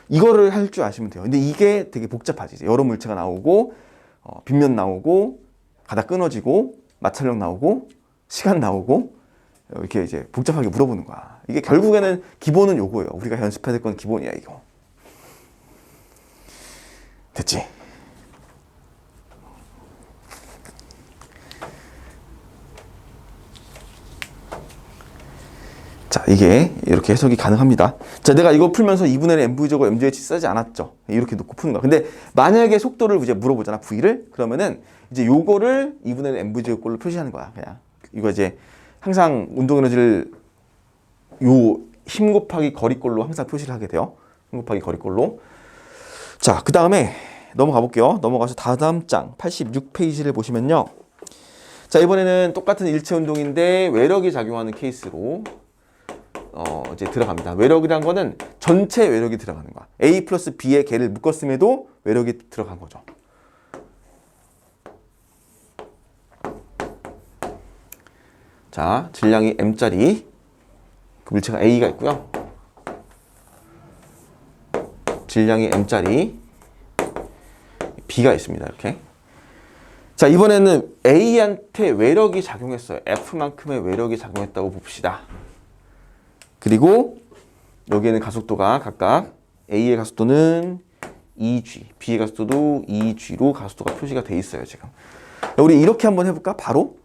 이거를 할 줄 아시면 돼요. 근데 이게 되게 복잡하지. 이제 여러 물체가 나오고, 빗면 나오고, 가다 끊어지고, 마찰력 나오고, 시간 나오고, 이렇게 이제 복잡하게 물어보는 거야. 이게 결국에는 기본은 요거예요. 우리가 연습해야 될 건 기본이야, 이거. 됐지? 이게 이렇게 해석이 가능합니다. 자, 내가 이거 풀면서 2분의 1 MV 제곱 MGH 쓰지 않았죠. 이렇게 놓고 푸는 거야. 근데 만약에 속도를 이제 물어보잖아, V를. 그러면은 이제 요거를 2분의 1 MV 제곱꼴로 표시하는 거야. 그냥 이거 이제 항상 운동 에너지를 요 힘 곱하기 거리꼴로 항상 표시를 하게 돼요. 힘 곱하기 거리꼴로. 자, 그 다음에 넘어가 볼게요. 넘어가서 다음 장 86페이지를 보시면요. 자, 이번에는 똑같은 일체 운동인데 외력이 작용하는 케이스로 이제 들어갑니다. 외력이란 거는 전체 외력이 들어가는 거야. A 플러스 B의 개를 묶었음에도 외력이 들어간 거죠. 자, 질량이 M짜리 그 물체가 A가 있고요. 질량이 M짜리 B가 있습니다. 이렇게. 자, 이번에는 A한테 외력이 작용했어요. F만큼의 외력이 작용했다고 봅시다. 그리고 여기에는 가속도가 각각 A의 가속도는 2G, B의 가속도도 2G로 가속도가 표시가 돼 있어요. 지금 우리 이렇게 한번 해볼까? 바로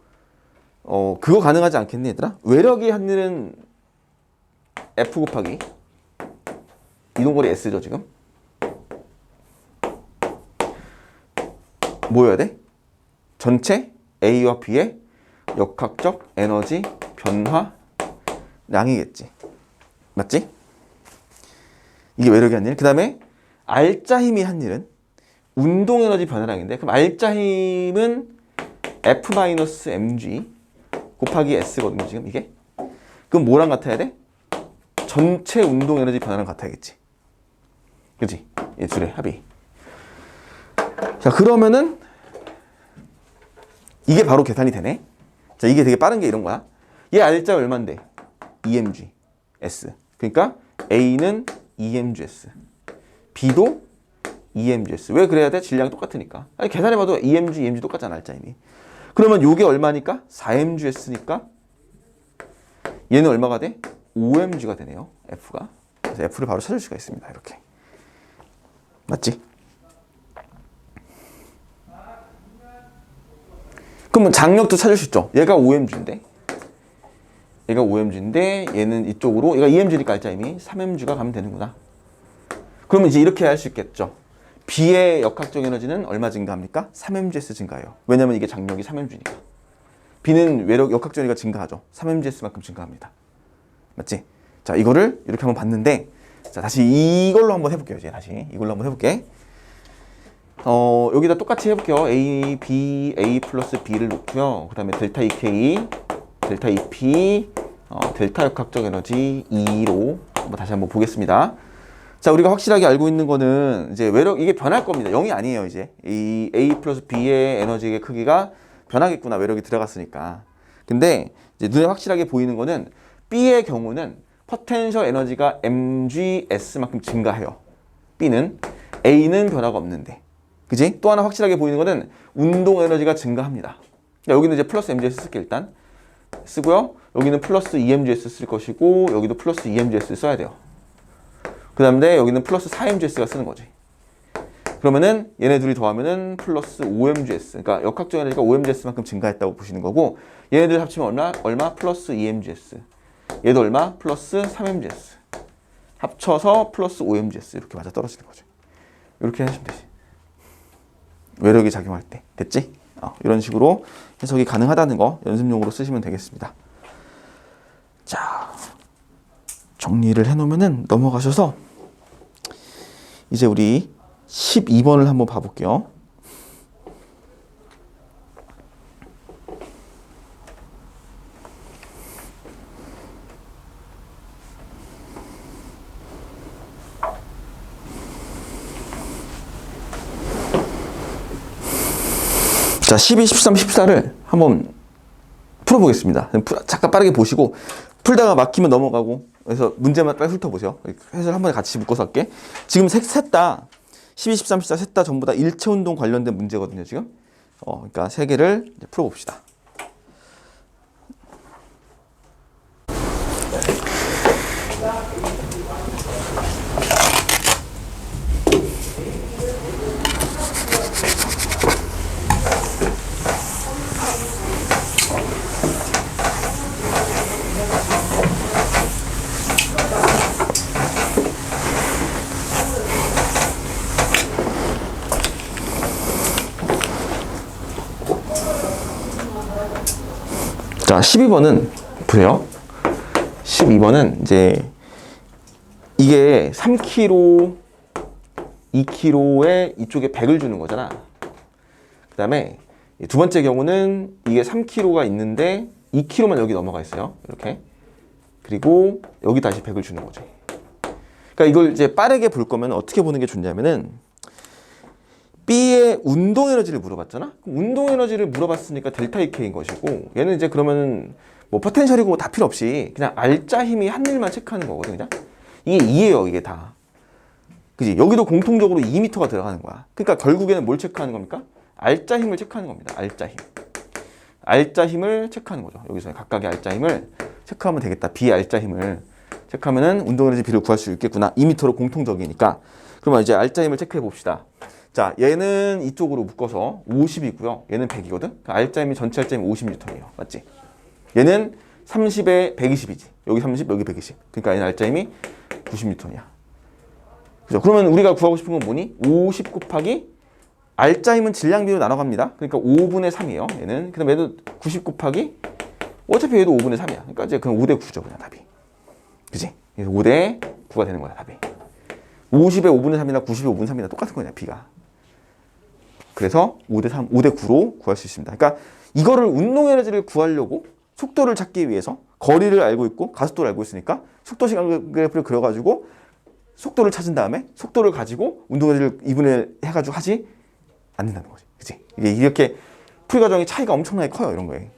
그거 가능하지 않겠니 얘들아? 외력이 한 일은 F 곱하기 이동거리 S죠. 지금 뭐여야 돼? 전체 A와 B의 역학적 에너지 변화량이겠지. 맞지? 이게 외력이 한 일. 그 다음에 알짜 힘이 한 일은 운동 에너지 변화량인데, 그럼 알짜 힘은 F-mg 곱하기 S거든요. 지금 이게. 그럼 뭐랑 같아야 돼? 전체 운동 에너지 변화량 같아야겠지. 그치? 이 둘의 합이. 자, 그러면은 이게 바로 계산이 되네. 자, 이게 되게 빠른 게 이런 거야. 얘 알짜 얼만데? 2mg S. 그러니까 A는 2mg S, B도 2mg S. 왜 그래야 돼? 질량이 똑같으니까. 아니, 계산해봐도 2mg, 2mg 똑같잖아, 알짜 힘이. 그러면 요게 얼마니까? 4mg S니까 얘는 얼마가 돼? 5mg가 되네요, F가. 그래서 F를 바로 찾을 수가 있습니다. 이렇게. 맞지? 그러면 장력도 찾을 수 있죠. 얘가 5mg인데 얘는 이쪽으로, 얘가 2mg니까 알짜 힘이 3mg가 가면 되는구나. 그러면 이제 이렇게 할 수 있겠죠. B의 역학적 에너지는 얼마 증가합니까? 3mgs 증가해요. 왜냐면 이게 장력이 3mg니까. B는 외력 역학적 에너지가 증가하죠. 3mgs만큼 증가합니다. 맞지? 자, 이거를 이렇게 한번 봤는데, 자, 다시 이걸로 한번 해볼게요. 이제 다시 이걸로 한번 해볼게. 여기다 똑같이 해볼게요. A, B, A 플러스 B를 놓고요. 그 다음에 델타 EK, 델타 EP, 델타 역학적 에너지 2로 다시 한번 보겠습니다. 자, 우리가 확실하게 알고 있는 거는 이제 외력, 이게 변할 겁니다. 0이 아니에요. 이제 이 A 플러스 B의 에너지의 크기가 변하겠구나. 외력이 들어갔으니까. 근데 이제 눈에 확실하게 보이는 거는 B의 경우는 포텐셜 에너지가 mgs만큼 증가해요. B는. A는 변화가 없는데. 그지? 또 하나 확실하게 보이는 거는 운동 에너지가 증가합니다. 여기는 이제 플러스 mgs 쓸게 일단. 쓰고요. 여기는 플러스 2mgs 쓸 것이고, 여기도 플러스 2mgs 써야 돼요. 그 다음에 여기는 플러스 4mgs가 쓰는 거지. 그러면은 얘네 둘이 더하면은 플러스 5mgs. 그러니까 역학적 에너지가 5mgs만큼 증가했다고 보시는 거고, 얘네들 합치면 얼마? 플러스 2mgs. 얘도 얼마? 플러스 3mgs. 합쳐서 플러스 5mgs. 이렇게 맞아 떨어지는 거죠. 이렇게 하시면 되지. 외력이 작용할 때. 됐지? 이런 식으로 해석이 가능하다는 거 연습용으로 쓰시면 되겠습니다. 자, 정리를 해놓으면은 넘어가셔서 이제 우리 12번을 한번 봐볼게요. 자, 12, 13, 14를 한번 풀어보겠습니다. 잠깐 빠르게 보시고, 풀다가 막히면 넘어가고, 그래서 문제만 빨리 훑어보세요. 해설 한 번에 같이 묶어서 할게. 지금 셋 다, 12, 13, 14 셋 다 전부 다 일체 운동 관련된 문제거든요, 지금. 그러니까 세 개를 이제 풀어봅시다. 자, 12번은 보세요. 12번은 이제 이게 3kg, 2kg에 이쪽에 100을 주는 거잖아. 그 다음에 두 번째 경우는 이게 3kg가 있는데 2kg만 여기 넘어가 있어요. 이렇게. 그리고 여기 다시 100을 주는 거죠. 그러니까 이걸 이제 빠르게 볼 거면 어떻게 보는 게 좋냐면은 B의 운동 에너지를 물어봤잖아. 운동 에너지를 물어봤으니까 델타 EK인 것이고, 얘는 이제 그러면은 뭐 포텐셜이고 다 필요 없이 그냥 알짜 힘이 한 일만 체크하는 거거든, 그냥. 이게 2예요, 이게 다. 그지? 여기도 공통적으로 2m가 들어가는 거야. 그러니까 결국에는 뭘 체크하는 겁니까? 알짜 힘을 체크하는 겁니다. 알짜 힘. 알짜 힘을 체크하는 거죠. 여기서 각각의 알짜 힘을 체크하면 되겠다. 비알짜 힘을 체크하면은 운동 에너지 비를 구할 수 있겠구나. 2m로 공통적이니까. 그러면 이제 알짜 힘을 체크해 봅시다. 자, 얘는 이쪽으로 묶어서 50이고요. 얘는 100이거든. 그러니까 알짜 힘이 전체 알짜 힘이 50N이에요. 맞지? 얘는 30에 120이지. 여기 30, 여기 120. 그러니까 얘는 알짜 힘이 90N이야. 그죠? 그러면 우리가 구하고 싶은 건 뭐니? 50 곱하기 알짜 힘은 질량비로 나눠갑니다. 그러니까 5분의 3이에요. 얘는. 그다음에 얘도 90 곱하기 어차피 얘도 5분의 3이야. 그러니까 이제 그냥 5대 9죠, 그냥 답이. 그지? 그래서 5대 9가 되는 거야, 답이. 50의 5분의 3이나 90의 5분의 3이나 똑같은 거냐, B가. 그래서 5대 3, 5대 9로 구할 수 있습니다. 그러니까 이거를 운동 에너지를 구하려고 속도를 찾기 위해서 거리를 알고 있고 가속도를 알고 있으니까 속도 시간 그래프를 그려가지고 속도를 찾은 다음에 속도를 가지고 운동 에너지를 2분의 해가지고 하지 않는다는 거지. 그치? 이게 이렇게 풀이 과정의 차이가 엄청나게 커요, 이런 거에.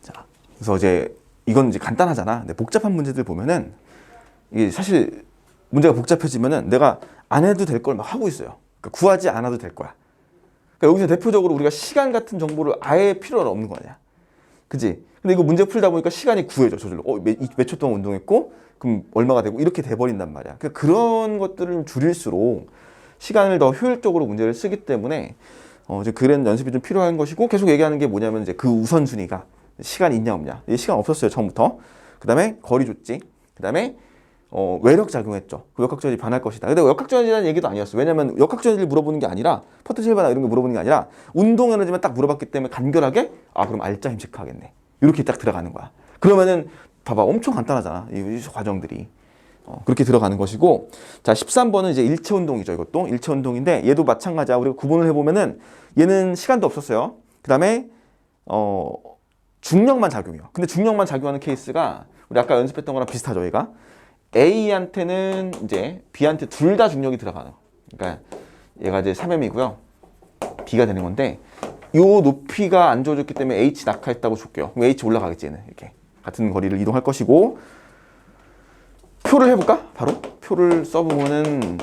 자, 그래서 이제 이건 이제 간단하잖아. 근데 복잡한 문제들 보면은 이게 사실 문제가 복잡해지면은 내가 안 해도 될 걸 막 하고 있어요. 그러니까 구하지 않아도 될 거야. 그러니까 여기서 대표적으로 우리가 시간 같은 정보를 아예 필요가 없는 거 아니야. 그지? 근데 이거 문제 풀다 보니까 시간이 구해져, 저절로. 몇 초 동안 운동했고, 그럼 얼마가 되고, 이렇게 돼버린단 말이야. 그러니까 그런 것들을 줄일수록 시간을 더 효율적으로 문제를 쓰기 때문에, 이제 그런 연습이 좀 필요한 것이고, 계속 얘기하는 게 뭐냐면, 이제 그 우선순위가 시간이 있냐, 없냐. 시간 없었어요, 처음부터. 그 다음에 거리 줬지. 그 다음에 외력 작용했죠. 그 역학조연이 변할 것이다. 근데 역학조연이라는 얘기도 아니었어. 왜냐면 역학조연을 물어보는 게 아니라 포텐셜 변화 이런 거 물어보는 게 아니라 운동 에너지만 딱 물어봤기 때문에 간결하게 그럼 알짜 힘 체크하겠네. 이렇게 딱 들어가는 거야. 그러면은 봐봐, 엄청 간단하잖아. 이 과정들이. 그렇게 들어가는 것이고, 자, 13번은 이제 일체 운동이죠. 이것도 일체 운동인데 얘도 마찬가지야. 우리가 구분을 해보면은 얘는 시간도 없었어요. 그 다음에 중력만 작용해요. 근데 중력만 작용하는 케이스가 우리 아까 연습했던 거랑 비슷하죠. 얘가 A한테는 이제 B한테 둘 다 중력이 들어가는 거. 그러니까 얘가 이제 3M이고요. B가 되는 건데 요 높이가 안 주어졌기 때문에 H 낙하했다고 줄게요. 그럼 H 올라가겠지, 얘는. 이렇게 같은 거리를 이동할 것이고, 표를 해볼까? 바로 표를 써보면은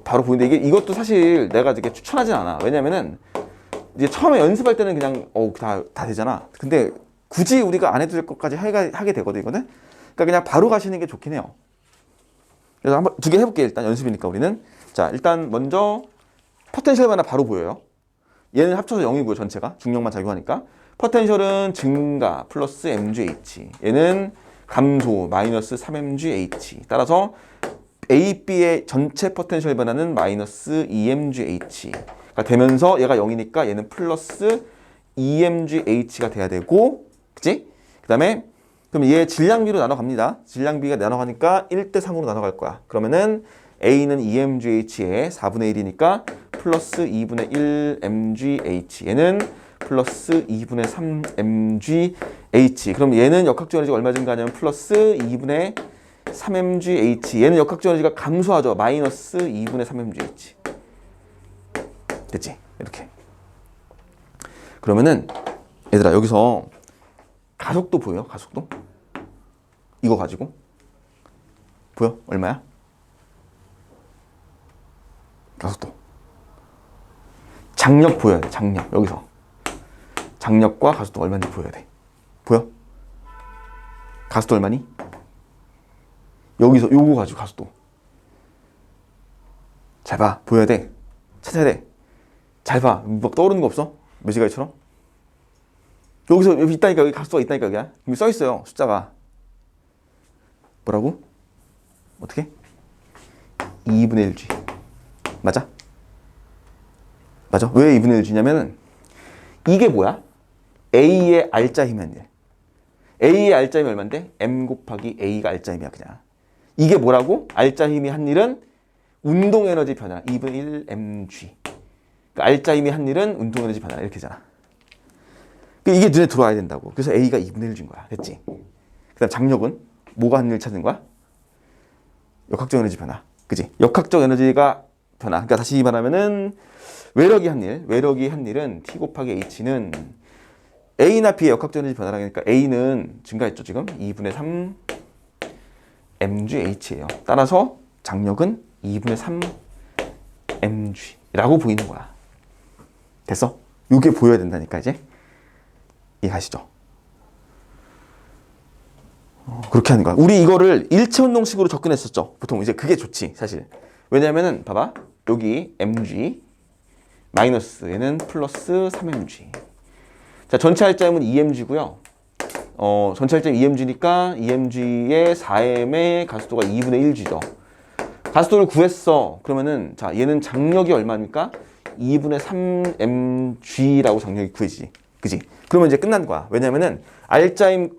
바로 보이는데 이것도 사실 내가 이렇게 추천하진 않아. 왜냐면은 이제 처음에 연습할 때는 그냥 다 되잖아. 근데 굳이 우리가 안 해도 될 것까지 하게 되거든, 이거는. 그러니까 그냥 바로 가시는 게 좋긴 해요. 그래서 한번 두 개 해볼게. 일단 연습이니까 우리는. 자, 일단 먼저 포텐셜 변화 바로 보여요. 얘는 합쳐서 0이고요, 전체가. 중력만 작용하니까. 포텐셜은 증가 플러스 mgh. 얘는 감소 마이너스 3mgh. 따라서 A, B의 전체 포텐셜 변화는 마이너스 2mgh.가 되면서 얘가 0이니까 얘는 플러스 2mgh가 돼야 되고, 그치? 그 다음에 그럼 얘 질량비로 나눠갑니다. 질량비가 나눠가니까 1대 3으로 나눠갈 거야. 그러면은 A는 2mgh에 4분의 1이니까 플러스 2분의 1 mgh. 얘는 플러스 2분의 3 mgh. 그럼 얘는 역학적 에너지가 얼마 증가하냐면 플러스 2분의 3 mgh. 얘는 역학적 에너지가 감소하죠. 마이너스 2분의 3 mgh. 됐지? 이렇게. 그러면은 얘들아, 여기서 가속도 보여? 가속도? 이거 가지고 보여? 얼마야? 가속도. 장력 보여야 돼. 장력. 여기서 장력과 가속도가 얼마인지 보여야 돼. 보여? 가속도 얼마니? 여기서 요거 가지고 가속도 잘 봐. 보여야 돼. 찾아야 돼. 잘 봐. 막 떠오르는 거 없어? 매지가이처럼? 여기서 여기 있다니까. 여기 가속도가 있다니까. 여기 여기 써 있어요. 숫자가. 뭐라고? 어떻게? 2분의 1g. 맞아? 맞아? 왜 2분의 1g냐면은 이게 뭐야? A의 R자 힘의 한 일. A의 R자 힘이 얼마인데? M 곱하기 A가 R자 힘이야 그냥. 이게 뭐라고? R자 힘이 한 일은 운동 에너지 변화 2분의 1 mg. 그러니까 R자 힘이 한 일은 운동 에너지 변화 이렇게잖아. 이게 눈에 들어와야 된다고. 그래서 A가 2분의 1 준 거야. 됐지? 그다음 장력은 뭐가 한 일 찾는 거야? 역학적 에너지 변화. 그지? 역학적 에너지가 변화. 그러니까 다시 말하면은 외력이 한 일은 T 곱하기 H는 A나 B의 역학적 에너지 변화라니까 A는 증가했죠 지금 2분의 3 mgH예요. 따라서 장력은 2분의 3 mg라고 보이는 거야. 됐어? 이게 보여야 된다니까 이제 이해하시죠? 그렇게 하는 거야. 우리 이거를 일체 운동식으로 접근했었죠. 보통 이제 그게 좋지 사실. 왜냐면은 봐봐 여기 mg 마이너스 얘는 플러스 3mg. 자 전체 할자임은 2mg고요. 전체 할자임 2mg니까 2mg의 4m의 가속도가 2분의 1g죠. 가속도를 구했어. 그러면은 자 얘는 장력이 얼마입니까? 2분의 3mg라고 장력이 구해지지. 그지? 그러면 이제 끝난 거야. 왜냐면은 R자임의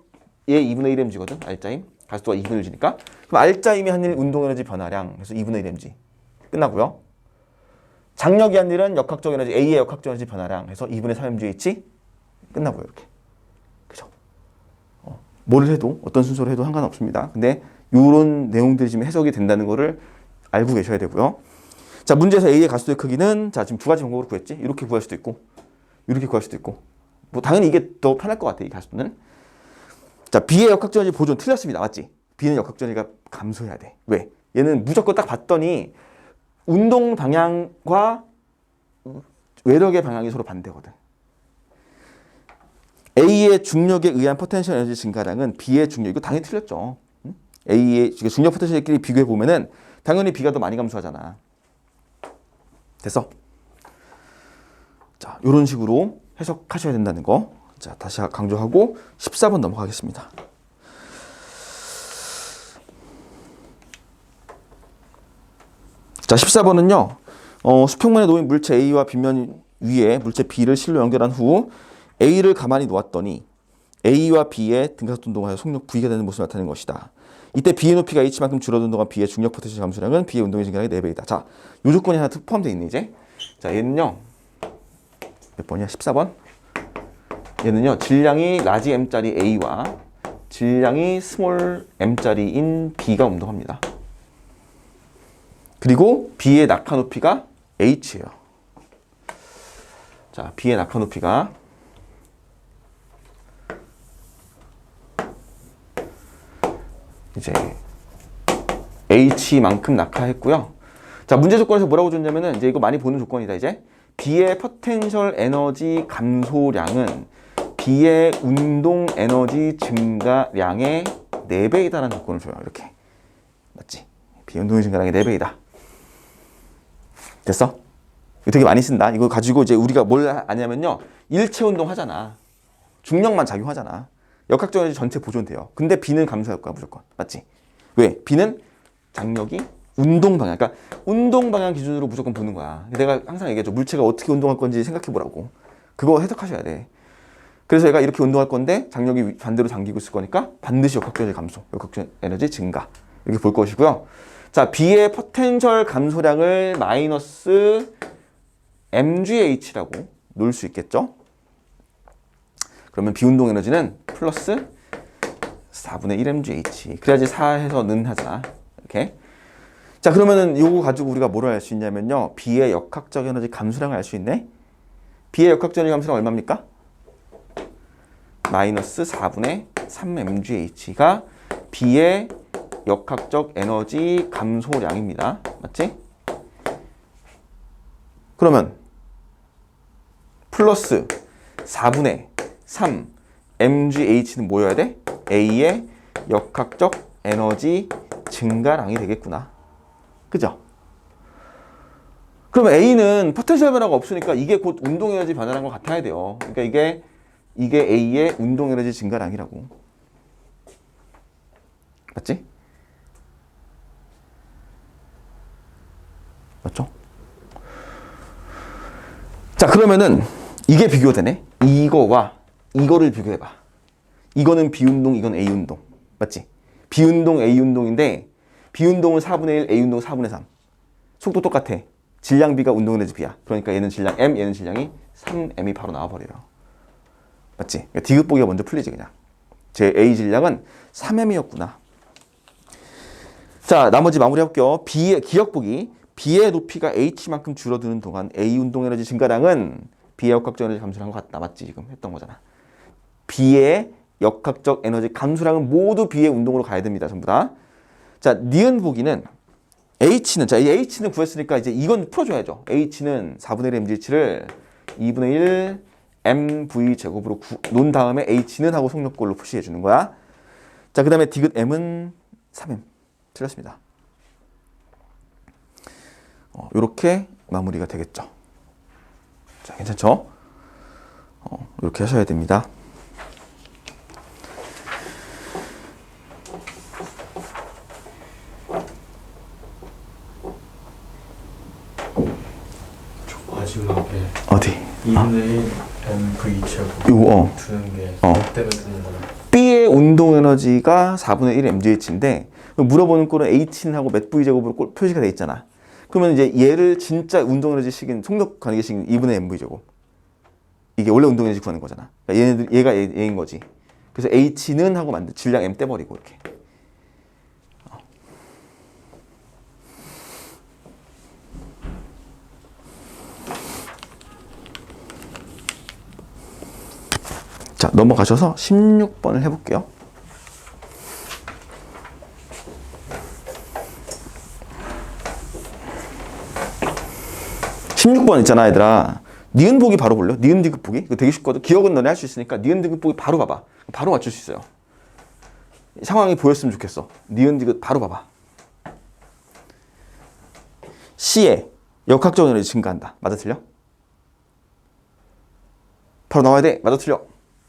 2분의 1mg거든. R자임. 가속도가 2분의 1g니까. 그럼 R자임이 한 일 운동에너지 변화량. 그래서 2분의 1mg. 끝나고요. 장력이 한 일은 역학적 에너지 A의 역학적 에너지 변화량. 해서 2분의 3mgh. 끝나고요. 이렇게. 그죠? 뭘 해도 어떤 순서로 해도 상관없습니다. 근데 이런 내용들이 지금 해석이 된다는 거를 알고 계셔야 되고요. 자 문제에서 A의 가속도의 크기는 자 지금 두 가지 방법으로 구했지. 이렇게 구할 수도 있고 이렇게 구할 수도 있고 뭐 당연히 이게 더 편할 것 같아 이 가속도는. 자 B의 역학적 에너지 보존 틀렸습니다. 맞지? B는 역학적 에너지가 감소해야 돼. 왜? 얘는 무조건 딱 봤더니 운동 방향과 외력의 방향이 서로 반대거든. A의 중력에 의한 포텐셜 에너지 증가량은 B의 중력, 이거 당연히 틀렸죠. A의 중력 포텐셜끼리 비교해 보면은 당연히 B가 더 많이 감소하잖아. 됐어? 자, 이런 식으로 해석하셔야 된다는 거. 자, 다시 강조하고 14번 넘어가겠습니다. 자, 14번은요. 수평면에 놓인 물체 A와 빗면 위에 물체 B를 실로 연결한 후 A를 가만히 놓았더니 A와 B의 등가속도 운동하여 속력 V가 되는 모습을 나타내는 것이다. 이때 B의 높이가 H만큼 줄어든 동안 B의 중력 포텐셜 감소량은 B의 운동의 증가량의 4배이다. 자, 요 조건이 하나 포함되어 있네 이제. 자, 얘는요. 몇 번이야? 14번. 얘는요. 질량이 라지 M짜리 A와 질량이 스몰 M짜리인 B가 운동합니다. 그리고 B의 낙하 높이가 H예요. 자, B의 낙하 높이가 이제 H만큼 낙하했고요. 자, 문제 조건에서 뭐라고 줬냐면은 이제 이거 많이 보는 조건이다 이제. B의 포텐셜 에너지 감소량은 B의 운동 에너지 증가량의 4배이다라는 조건을 줘요. 이렇게. 맞지? B의 운동 증가량의 4배이다. 됐어? 이거 되게 많이 쓴다. 이거 가지고 이제 우리가 뭘 하냐면요. 일체 운동 하잖아. 중력만 작용하잖아. 역학적 에너지 전체 보존돼요. 근데 B는 감소 효과 무조건. 맞지? 왜? B는 장력이 운동 방향. 그러니까 운동 방향 기준으로 무조건 보는 거야. 내가 항상 얘기하죠. 물체가 어떻게 운동할 건지 생각해 보라고. 그거 해석하셔야 돼. 그래서 얘가 이렇게 운동할 건데 장력이 반대로 당기고 있을 거니까 반드시 역학적 에너지 감소, 역학적 에너지 증가. 이렇게 볼 것이고요. 자, B의 포텐셜 감소량을 마이너스 mgh라고 놓을 수 있겠죠? 그러면 비운동 에너지는 플러스 4분의 1mgh. 그래야지 4해서 는 하자. 이렇게. 자, 그러면은 요거 가지고 우리가 뭐를 알 수 있냐면요. B의 역학적 에너지 감소량을 알 수 있네. B의 역학적 에너지 감소량 얼마입니까? 마이너스 4분의 3mgh가 B의 역학적 에너지 감소량입니다. 맞지? 그러면 플러스 4분의 3 mgh는 뭐여야 돼? A의 역학적 에너지 증가량이 되겠구나. 그죠? 그러면 A는 포텐셜 변화가 없으니까 이게 곧 운동 에너지 변화라는 것 같아야 돼요. 그러니까 이게 A의 운동 에너지 증가량이라고. 맞지? 맞죠? 자, 그러면은 이게 비교되네. 이거와 이거를 비교해봐. 이거는 B운동, 이건 A운동. 맞지? B운동, A운동인데 B운동은 4분의 1, A운동은 4분의 3. 속도 똑같아. 질량 B가 운동 에너지 B야. 그러니까 얘는 질량 M, 얘는 질량이 3M이 바로 나와버려요. 맞지? 그러니까 디귿 보기가 먼저 풀리지 그냥. 제 A 질량은 3M이었구나. 자, 나머지 마무리 해볼게요. B의 기억 보기. B의 높이가 H만큼 줄어드는 동안 A 운동 에너지 증가량은 B의 역학적 에너지 감소한 것 같다. 맞지? 지금 했던 거잖아. B의 역학적 에너지 감소량은 모두 B의 운동으로 가야 됩니다. 전부 다. 자, 니은 보기는 H는, 자, 이 H는 구했으니까 이제 이건 풀어줘야죠. H는 4분의 1 mgH를 2분의 1 mv 제곱으로 놓은 다음에 H는 하고 속력꼴로 표시해 주는 거야. 자, 그 다음에 디귿 M은 3M. 틀렸습니다. 요렇게 마무리가 되겠죠. 자, 괜찮죠? 이렇게 하셔야 됩니다. 마지막에 어디? 2분의 1 mv 제곱 이거 두는 게 뭐 때문에 두는 거야? B의 운동 에너지가 4분의 1 mgH인데 물어보는 꼴은 H는 하고 몇 V 제곱으로 표시가 돼 있잖아. 그러면 이제 얘를 진짜 운동 에너지 식인 속력 관계 식인 2분의 mv 제곱. 이게 원래 운동 에너지 구하는 거잖아. 그러니까 얘가 얘인 거지. 그래서 H는 하고 만든 질량 M 떼버리고 이렇게. 자, 넘어가셔서 16번을 해볼게요. (16번) 있잖아 얘들아. 니은 보기 바로 볼래? 니은 디귿 보기? 이거 되게 쉽거든. 기억은 너네 할 수 있으니까 니은 디귿 보기 바로 봐봐. 바로 맞출 수 있어요. 상황이 보였으면 좋겠어. 니은 디귿 바로 봐봐. C의 역학적 에너지 증가한다. 맞아 틀려? 바로 나와야 돼. 맞아 틀려?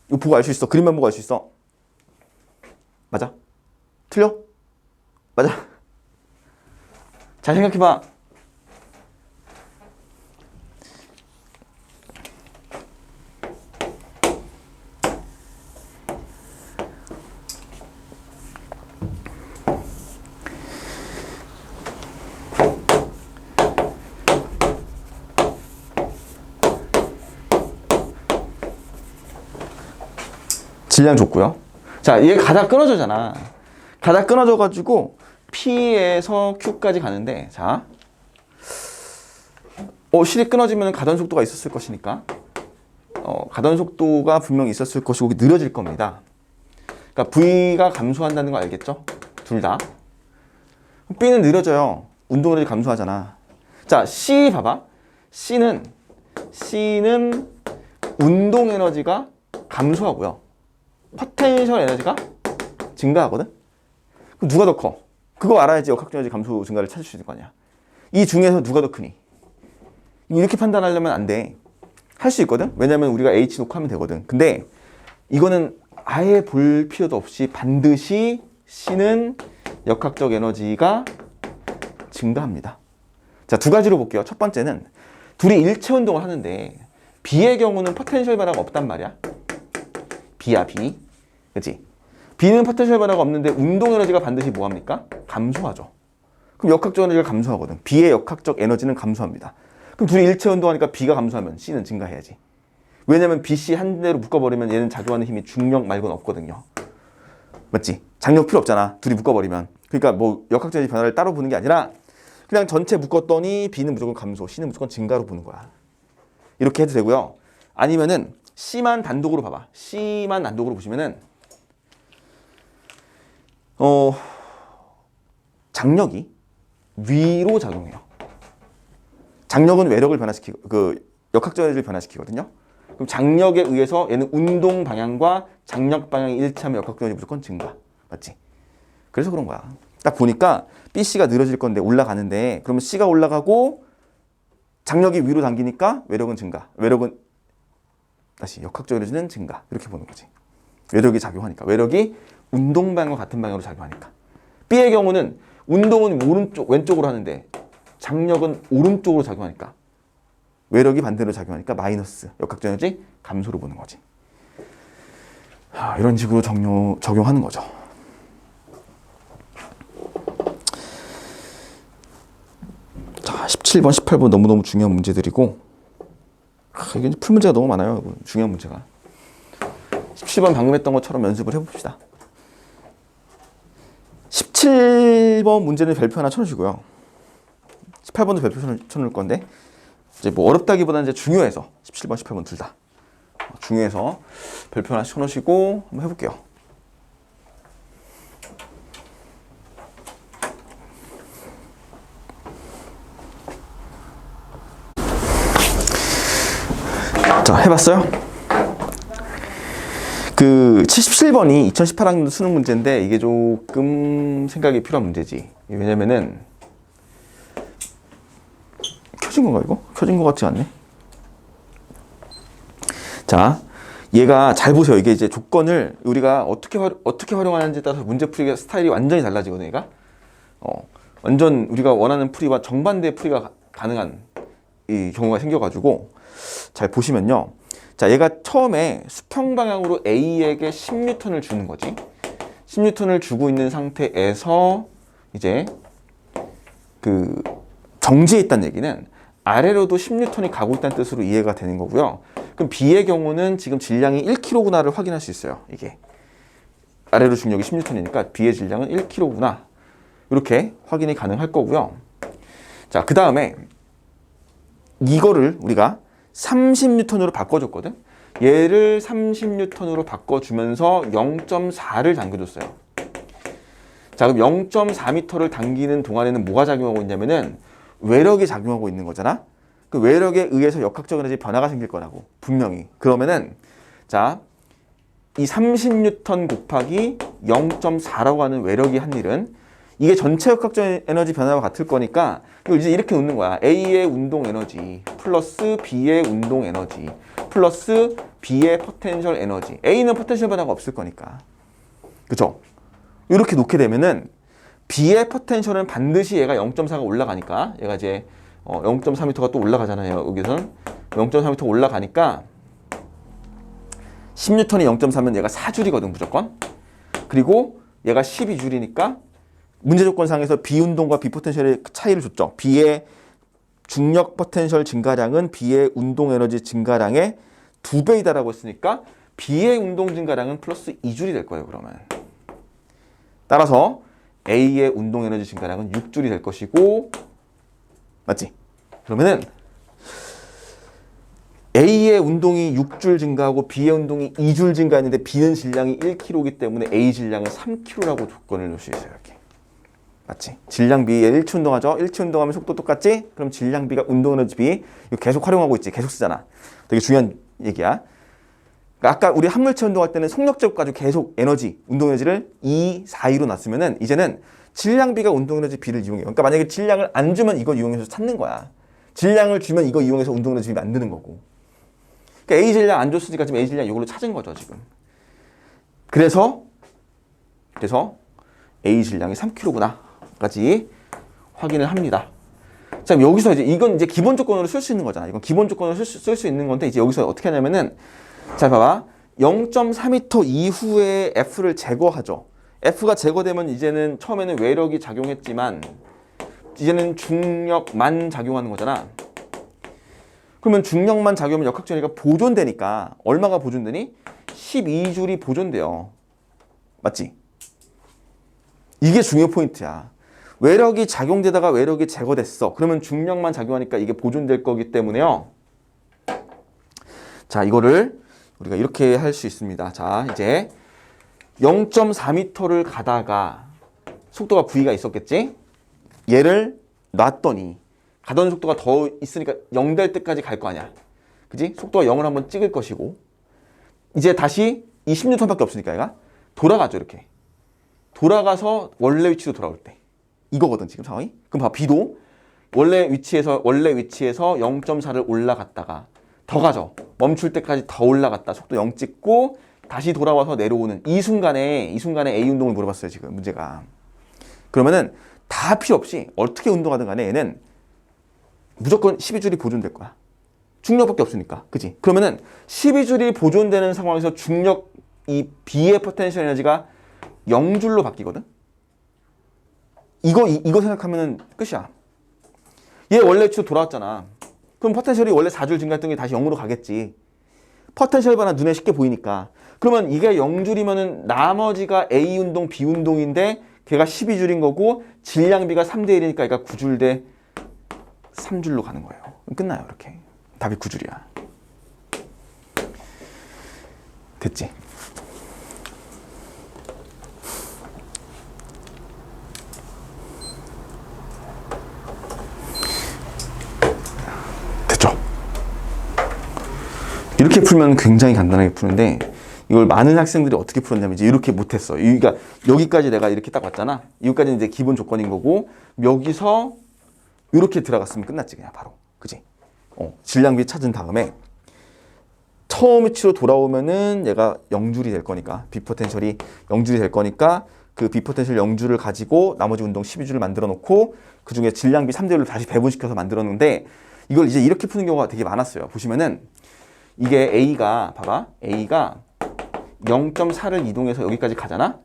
이거 보고 알 수 있어. 그림만 보고 알 수 있어. 맞아? 틀려? 맞아? 잘 생각해봐. 질량 줬고요. 자, 얘 가다 끊어져잖아. 가다 끊어져가지고 P에서 Q까지 가는데, 자, 실이 끊어지면 가던 속도가 있었을 것이니까, 가던 속도가 분명히 있었을 것이고 느려질 겁니다. 그러니까 V가 감소한다는 거 알겠죠? 둘 다. B는 느려져요. 운동에너지 감소하잖아. 자, C 봐봐. C는 운동 에너지가 감소하고요. 포텐셜 에너지가 증가하거든? 그럼 누가 더 커? 그거 알아야지 역학적 에너지 감소 증가를 찾을 수 있는 거 아니야. 이 중에서 누가 더 크니? 이렇게 판단하려면 안 돼. 할 수 있거든? 왜냐면 우리가 H 놓고 하면 되거든. 근데 이거는 아예 볼 필요도 없이 반드시 C는 역학적 에너지가 증가합니다. 자, 두 가지로 볼게요. 첫 번째는 둘이 일체 운동을 하는데 B의 경우는 포텐셜 변화가 없단 말이야. B야, B. 그치? B는 포텐셜 변화가 없는데 운동 에너지가 반드시 뭐합니까? 감소하죠. 그럼 역학적 에너지가 감소하거든. B의 역학적 에너지는 감소합니다. 그럼 둘이 일체 운동하니까 B가 감소하면 C는 증가해야지. 왜냐면 B, C 한 대로 묶어버리면 얘는 작용하는 힘이 중력 말고는 없거든요. 맞지? 장력 필요 없잖아. 둘이 묶어버리면. 그러니까 뭐 역학적 에너지 변화를 따로 보는 게 아니라 그냥 전체 묶었더니 B는 무조건 감소, C는 무조건 증가로 보는 거야. 이렇게 해도 되고요. 아니면은 C만 단독으로 봐봐. C만 단독으로 보시면은 장력이 위로 작용해요. 장력은 외력을 변화시키고 역학적 에너지를 변화시키거든요. 그럼 장력에 의해서 얘는 운동 방향과 장력 방향이 일치하면 역학적 에너지 무조건 증가. 맞지? 그래서 그런 거야. 딱 보니까 BC가 늘어질 건데 올라가는데 그러면 C가 올라가고 장력이 위로 당기니까 외력은 증가. 외력은 다시 역학적 에너지는 증가. 이렇게 보는 거지. 외력이 작용하니까. 외력이 운동 방향과 같은 방향으로 작용하니까. B의 경우는 운동은 왼쪽으로 하는데 장력은 오른쪽으로 작용하니까 외력이 반대로 작용하니까 마이너스 역학적 에너지 감소로 보는 거지. 이런 식으로 적용하는 거죠. 자, 17번, 18번 너무너무 중요한 문제들이고, 이게 풀 문제가 너무 많아요. 중요한 문제가. 17번 방금 했던 것처럼 연습을 해봅시다. 17번 문제는 별표 하나 쳐주시고요. 18번도 별표 쳐놓을 건데, 이제 뭐 어렵다기보다는 이제 중요해서 17번, 18번 둘 다 중요해서 별표 하나 쳐놓으시고 한번 해볼게요. 자, 해봤어요? 그 77번이 2018학년도 수능 문제인데 이게 조금 생각이 필요한 문제지. 왜냐면은 켜진 건가 이거? 켜진 것 같지 않네. 자, 얘가 잘 보세요. 이게 이제 조건을 우리가 어떻게 활용하는지에 따라서 문제풀이가 스타일이 완전히 달라지거든요. 얘가 완전 우리가 원하는 풀이와 정반대의 풀이가 가능한 이 경우가 생겨가지고 잘 보시면요. 자, 얘가 처음에 수평 방향으로 A에게 10N을 주는 거지. 10N을 주고 있는 상태에서 이제 그 정지해 있다는 얘기는 아래로도 10N이 가고 있다는 뜻으로 이해가 되는 거고요. 그럼 B의 경우는 지금 질량이 1kg구나를 확인할 수 있어요. 이게 아래로 중력이 10N이니까 B의 질량은 1kg구나. 이렇게 확인이 가능할 거고요. 자, 그 다음에 이거를 우리가 30N으로 바꿔줬거든. 얘를 30N으로 바꿔주면서 0.4를 당겨줬어요. 자, 그럼 0.4m를 당기는 동안에는 뭐가 작용하고 있냐면은 외력이 작용하고 있는 거잖아. 그 외력에 의해서 역학적 에너지 변화가 생길 거라고 분명히. 그러면은 자, 이 30N 곱하기 0.4라고 하는 외력이 한 일은 이게 전체 역학적 에너지 변화와 같을 거니까 이걸 이제 이렇게 놓는 거야. A의 운동 에너지 플러스 B의 운동 에너지 플러스 B의 포텐셜 에너지. A는 포텐셜 변화가 없을 거니까. 그쵸? 이렇게 놓게 되면은 B의 포텐셜은 반드시 얘가 0.4가 올라가니까 얘가 이제 0.4m가 또 올라가잖아요. 여기서는 0.4m 올라가니까 10N이 0.4면 얘가 4줄이거든 무조건. 그리고 얘가 12줄이니까 문제 조건상에서 B 운동과 B 포텐셜의 차이를 줬죠. B의 중력 포텐셜 증가량은 B의 운동 에너지 증가량의 2배이다라고 했으니까 B의 운동 증가량은 플러스 2줄이 될 거예요. 그러면 따라서 A의 운동 에너지 증가량은 6줄이 될 것이고, 맞지? 그러면은 A의 운동이 6줄 증가하고 B의 운동이 2줄 증가했는데 B는 질량이 1kg이기 때문에 A 질량은 3kg라고 조건을 놓을 수 있어요. 이렇게. 맞지? 질량 B, 1치 운동하죠? 1치 운동하면 속도 똑같지? 그럼 질량 B가 운동 에너지 B 이거 계속 활용하고 있지? 계속 쓰잖아. 되게 중요한 얘기야. 그러니까 아까 우리 한물체 운동할 때는 속력 제곱 가지고 계속 에너지, 운동 에너지를 2, 4, 2로 놨으면은 이제는 질량 B가 운동 에너지 B를 이용해요. 그러니까 만약에 질량을 안 주면 이거 이용해서 찾는 거야. 질량을 주면 이거 이용해서 운동 에너지 B 만드는 거고. 그러니까 A 질량 안 줬으니까 지금 A 질량 이걸로 찾은 거죠, 지금. 그래서 A 질량이 3kg구나. 까지 확인을 합니다. 자, 여기서 이건 이제 기본 조건으로 쓸 수 있는 거잖아. 이건 기본 조건으로 쓸 수 있는 건데 이제 여기서 어떻게 하냐면은 자, 봐봐. 0.4m 이후에 F를 제거하죠. F가 제거되면 이제는 처음에는 외력이 작용했지만 이제는 중력만 작용하는 거잖아. 그러면 중력만 작용하면 역학적 에너지가 보존되니까 얼마가 보존되니? 12줄이 보존돼요. 맞지? 이게 중요 포인트야. 외력이 작용되다가 외력이 제거됐어. 그러면 중력만 작용하니까 이게 보존될 거기 때문에요. 자, 이거를 우리가 이렇게 할 수 있습니다. 자, 이제 0.4m를 가다가 속도가 V가 있었겠지? 얘를 놨더니 가던 속도가 더 있으니까 0 될 때까지 갈 거 아니야. 그지? 속도가 0을 한번 찍을 것이고 이제 다시 이 10N밖에 없으니까 얘가 돌아가죠. 이렇게. 돌아가서 원래 위치로 돌아올 때. 이거거든 지금 상황이. 그럼 봐. B도 원래 위치에서 0.4를 올라갔다가 더 가죠. 멈출 때까지 더 올라갔다. 속도 0 찍고 다시 돌아와서 내려오는 이 순간에 A 운동을 물어봤어요. 지금 문제가. 그러면은 다 필요 없이 어떻게 운동하든 간에 얘는 무조건 12줄이 보존될 거야. 중력밖에 없으니까. 그지? 그러면은 12줄이 보존되는 상황에서 중력 이 B의 포텐셜 에너지가 0줄로 바뀌거든. 이거 생각하면 끝이야. 얘 원래 쭉 돌아왔잖아. 그럼 포텐셜이 원래 4줄 증가했던 게 다시 0으로 가겠지. 포텐셜 변화 눈에 쉽게 보이니까. 그러면 이게 0줄이면은 나머지가 A 운동, B 운동인데 걔가 12줄인 거고 질량비가 3대 1이니까 얘가 9줄 대 3줄로 가는 거예요. 끝나요, 이렇게. 답이 9줄이야. 됐지? 됐죠? 이렇게 풀면 굉장히 간단하게 푸는데 이걸 많은 학생들이 어떻게 풀었냐면 이제 이렇게 못했어. 그러니까 여기까지 내가 이렇게 딱 왔잖아. 여기까지는 이제 기본 조건인 거고 여기서 이렇게 들어갔으면 끝났지 그냥 바로. 그지? 질량비 찾은 다음에 처음 위치로 돌아오면은 얘가 0줄이 될 거니까 비포텐셜이 0줄이 될 거니까 그 비포텐셜 0줄을 가지고 나머지 운동 12줄을 만들어 놓고 그 중에 질량비 3대 1로 다시 배분시켜서 만들었는데 이걸 이제 이렇게 푸는 경우가 되게 많았어요. 보시면은 이게 A가 봐봐. A가 0.4를 이동해서 여기까지 가잖아.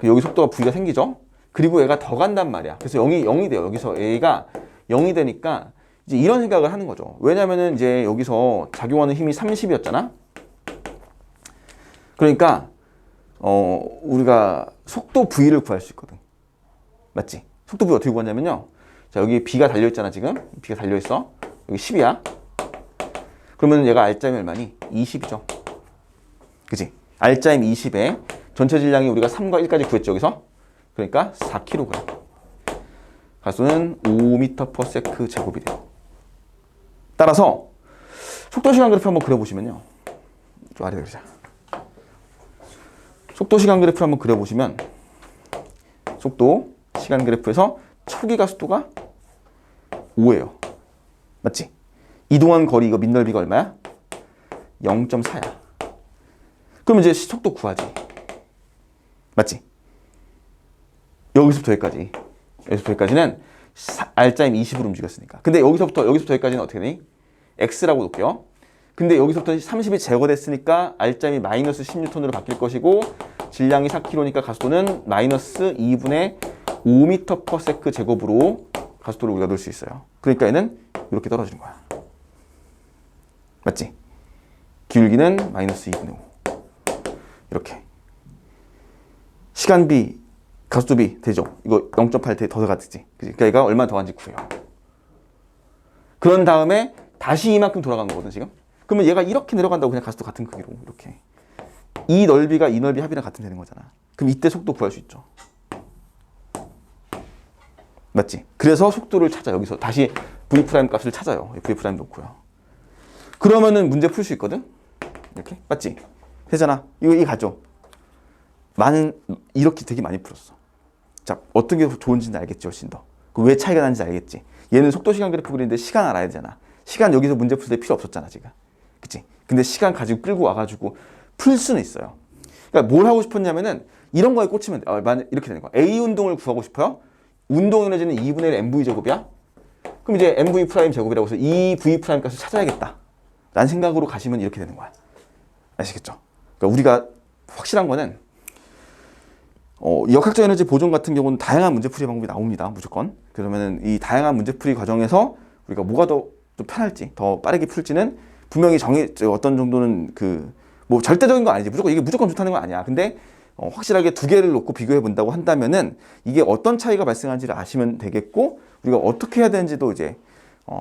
여기 속도가 V가 생기죠. 그리고 얘가 더 간단 말이야. 그래서 0이 돼요. 여기서 A가 0이 되니까 이제 이런 생각을 하는 거죠. 왜냐면은 이제 여기서 작용하는 힘이 30이었잖아. 그러니까 우리가 속도 V를 구할 수 있거든. 맞지? 속도 V 어떻게 구하냐면요. 자, 여기 B가 달려 있잖아, 지금. B가 달려 있어. 여기 10이야. 그러면 얘가 R자임이 얼마니? 20이죠. 그지? R자임 20에 전체 질량이 우리가 3과 1까지 구했죠, 여기서. 그러니까 4kg. 가수는 5m/s 제곱이 돼요. 따라서 속도 시간 그래프 한번 그려보시면요. 좀 아래로 그리자. 속도 시간 그래프를 한번 그려보시면 속도 시간 그래프에서 초기 가속도가 5예요. 맞지? 이동한 거리 이거 밑넓이가 얼마야? 0.4야. 그럼 이제 속도 구하지. 맞지? 여기서부터 여기까지. 여기서부터 여기까지는 R자임 20으로 움직였으니까. 근데 여기서부터 여기까지는 어떻게 되니? X라고 놓을게요. 근데 여기서부터 30이 제거됐으니까 R자임이 마이너스 10N으로 바뀔 것이고 질량이 4kg니까 가속도는 마이너스 2분의 5m/s 제곱으로 가속도를 우리가 넣을 수 있어요. 그러니까 얘는 이렇게 떨어지는 거야. 맞지? 기울기는 마이너스 2분의 5. 이렇게. 시간비, 가속도비 되죠? 이거 0.8 더 들어갔지? 그러니까 얘가 얼마 더한지 구해요. 그런 다음에 다시 이만큼 돌아간 거거든, 지금? 그러면 얘가 이렇게 내려간다고 그냥 가속도 같은 크기로 이렇게. 이 넓이가 이 넓이 합이랑 같으면 되는 거잖아. 그럼 이때 속도 구할 수 있죠. 맞지? 그래서 속도를 찾아. 여기서 다시 V' 값을 찾아요. V' 놓고요. 그러면은 문제 풀 수 있거든? 이렇게? 맞지? 되잖아. 이거 가죠? 이렇게 되게 많이 풀었어. 자, 어떤 게 좋은지는 알겠지, 훨씬 더. 왜 차이가 나는지 알겠지? 얘는 속도 시간 그래프 그리는데 시간 알아야 되잖아. 시간 여기서 문제 풀 때 필요 없었잖아, 지금. 그치? 근데 시간 가지고 끌고 와가지고 풀 수는 있어요. 그러니까 뭘 하고 싶었냐면은 이런 거에 꽂히면 돼. 이렇게 되는 거야. A 운동을 구하고 싶어요? 운동 에너지는 2분의 1 mv 제곱이야? 그럼 이제 mv 프라임 제곱이라고 해서 이 v 프라임 값을 찾아야겠다. 라는 생각으로 가시면 이렇게 되는 거야. 아시겠죠? 그러니까 우리가 확실한 거는 역학적 에너지 보존 같은 경우는 다양한 문제풀이 방법이 나옵니다. 무조건. 그러면은 이 다양한 문제풀이 과정에서 우리가 뭐가 더 좀 편할지, 더 빠르게 풀지는 분명히 어떤 정도는 뭐 절대적인 거 아니지. 이게 무조건 좋다는 건 아니야. 근데 확실하게 두 개를 놓고 비교해 본다고 한다면은 이게 어떤 차이가 발생하는지를 아시면 되겠고 우리가 어떻게 해야 되는지도 이제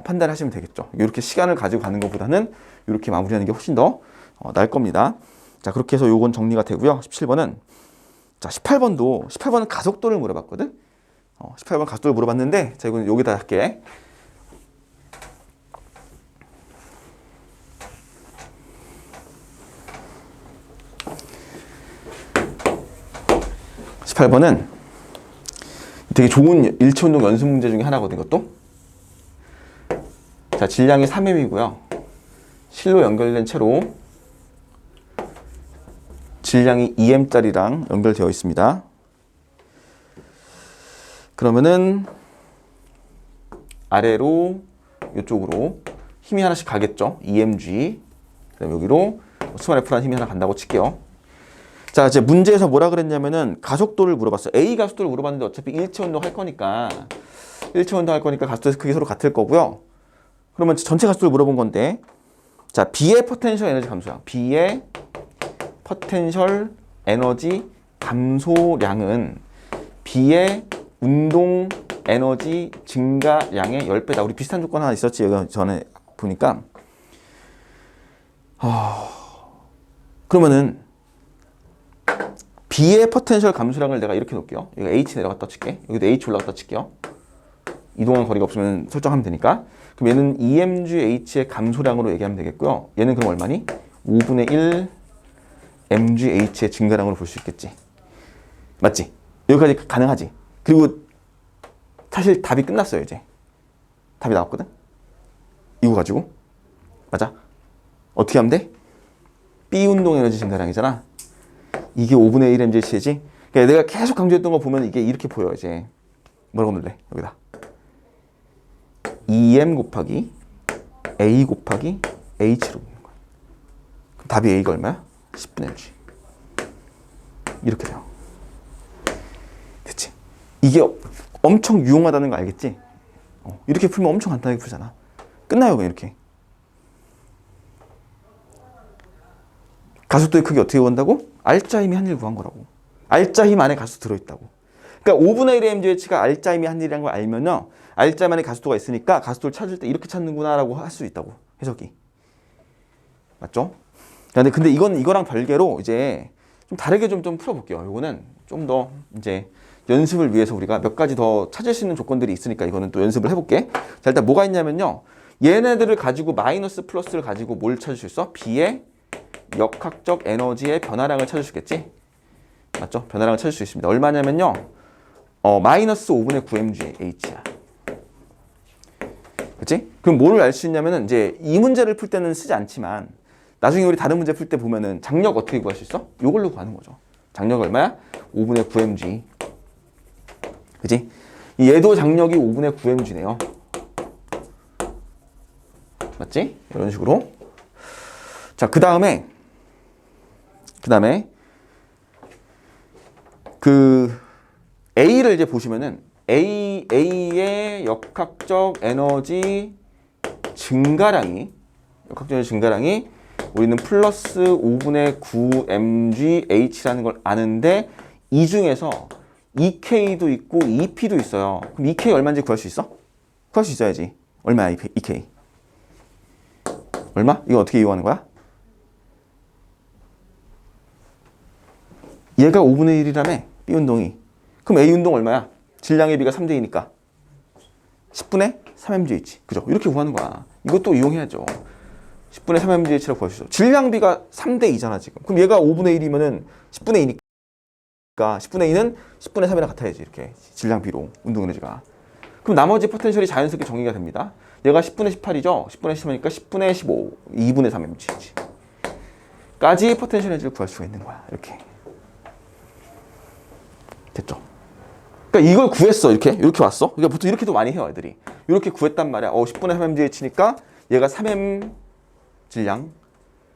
판단하시면 되겠죠. 이렇게 시간을 가지고 가는 것보다는 이렇게 마무리하는 게 훨씬 더 나을 겁니다. 자, 그렇게 해서 요건 정리가 되고요. 17번은 자, 18번은 가속도를 물어봤거든. 18번 가속도를 물어봤는데 자, 이건 여기다 할게. 18번은 되게 좋은 일체 운동 연습 문제 중에 하나거든, 이것도. 자, 질량이 3m이고요. 실로 연결된 채로 질량이 2m짜리랑 연결되어 있습니다. 그러면은 아래로 이쪽으로 힘이 하나씩 가겠죠. 2mg. 그다음에 여기로 스몰 F라는 힘이 하나 간다고 칠게요. 자, 이제 문제에서 뭐라 그랬냐면은 가속도를 물어봤어요. A 가속도를 물어봤는데 어차피 일체 운동 할 거니까 가속도의 크기 서로 같을 거고요. 그러면 전체 가속도를 물어본 건데, 자, B의 포텐셜 에너지 감소량. B의 포텐셜 에너지 감소량은 B의 운동 에너지 증가량의 10배다. 우리 비슷한 조건 하나 있었지. 여기 전에 보니까. 그러면은 B의 포텐셜 감소량을 내가 이렇게 놓을게요. 여기 H 내려갔다 칠게. 여기도 H 올라갔다 칠게요. 이동한 거리가 없으면 설정하면 되니까. 그럼 얘는 EMGH의 감소량으로 얘기하면 되겠고요. 얘는 그럼 얼마니? 5분의 1 MGH의 증가량으로 볼 수 있겠지. 맞지? 여기까지 가능하지. 그리고 사실 답이 끝났어요. 이제 답이 나왔거든. 이거 가지고 맞아. 어떻게 하면 돼? B 운동 에너지 증가량이잖아. 이게 5분의 1 MGH지. 그러니까 내가 계속 강조했던 거 보면 이게 이렇게 보여. 이제 뭐라고 넣을래? 여기다 EM 곱하기 A 곱하기 H로 보는 거야. 그럼 답이 A가 얼마야? 10분의 1G. 이렇게 돼요. 됐지? 이게 엄청 유용하다는 거 알겠지? 이렇게 풀면 엄청 간단하게 풀잖아. 끝나요, 그냥 이렇게. 가속도의 크기 어떻게 구한다고? 알짜 힘이 한 일 구한 거라고. 알짜 힘 안에 가속도 들어있다고. 그러니까 5분의 1의 MGH가 알짜 힘이 한 일이라는 걸 알면요. 알짜만의 가속도가 있으니까 가속도를 찾을 때 이렇게 찾는구나 라고 할 수 있다고. 해석이. 맞죠? 근데 이거랑 별개로 이제 좀 다르게 좀 풀어볼게요. 이거는 좀 더 이제 연습을 위해서 우리가 몇 가지 더 찾을 수 있는 조건들이 있으니까 이거는 또 연습을 해볼게. 자, 일단 뭐가 있냐면요. 얘네들을 가지고 마이너스 플러스를 가지고 뭘 찾을 수 있어? B의 역학적 에너지의 변화량을 찾을 수 있겠지? 맞죠? 변화량을 찾을 수 있습니다. 얼마냐면요. 마이너스 5분의 9mgH야. 그치? 그럼 뭐를 알 수 있냐면은 이제 이 문제를 풀 때는 쓰지 않지만 나중에 우리 다른 문제 풀 때 보면은 장력 어떻게 구할 수 있어? 이걸로 구하는 거죠. 장력 얼마야? 5분의 9mg. 그치? 얘도 장력이 5분의 9mg네요. 맞지? 이런 식으로. 자, 그 다음에 그 A를 이제 보시면은 A의 역학적 에너지 증가량이 우리는 플러스 5분의 9mgH라는 걸 아는데 이 중에서 EK도 있고 EP도 있어요. 그럼 EK 얼마인지 구할 수 있어? 구할 수 있어야지. 얼마야 EK? 얼마? 이거 어떻게 이용하는 거야? 얘가 5분의 1이라며 B 운동이. 그럼 A 운동 얼마야? 질량의 비가 3대2니까 10분의 3mgh. 그죠? 이렇게 구하는 거야. 이것도 이용해야죠. 10분의 3mgh라고 구할 수 있어. 질량비가 3대2잖아 지금. 그럼 얘가 5분의 1이면은 10분의 2니까 10분의 2는 10분의 3이랑 같아야지. 이렇게 질량비로 운동 에너지가. 그럼 나머지 포텐셜이 자연스럽게 정의가 됩니다. 얘가 10분의 18이죠. 10분의 15니까 10분의 15, 2분의 3mgh 까지 포텐셜 에너지를 구할 수가 있는 거야. 이렇게. 됐죠? 그러니까 이걸 구했어. 이렇게 왔어. 그러니까 보통 이렇게도 많이 해요, 애들이. 이렇게 구했단 말이야. 10분의 3mgH니까 얘가 3m 질량,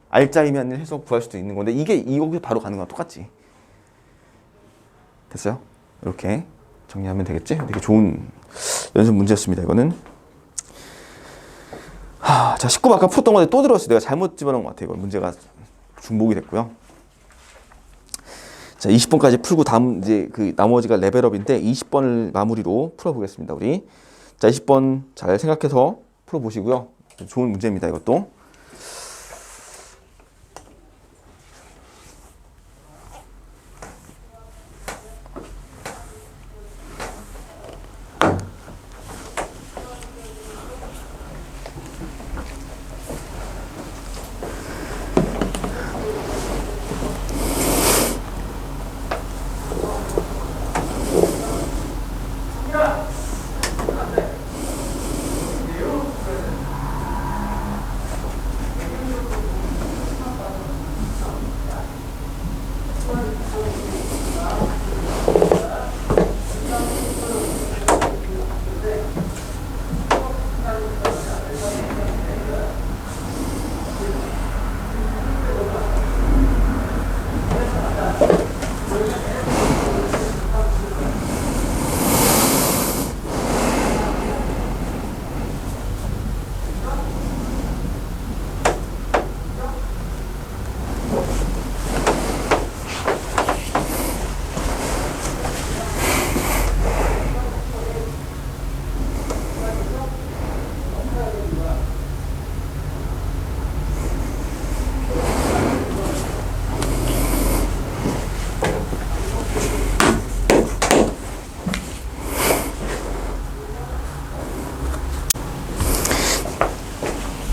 알짜이면 해서 구할 수도 있는 건데 이거 바로 가는 거랑 똑같지. 됐어요? 이렇게 정리하면 되겠지? 되게 좋은 연습 문제였습니다. 이거는. 자, 19번 아까 풀었던 건데 또 들었어. 내가 잘못 집어넣은 것 같아. 이거 문제가 중복이 됐고요. 자, 20번까지 풀고 다음 이제 그 나머지가 레벨업인데 20번을 마무리로 풀어보겠습니다. 우리. 자, 20번 잘 생각해서 풀어보시고요. 좋은 문제입니다. 이것도.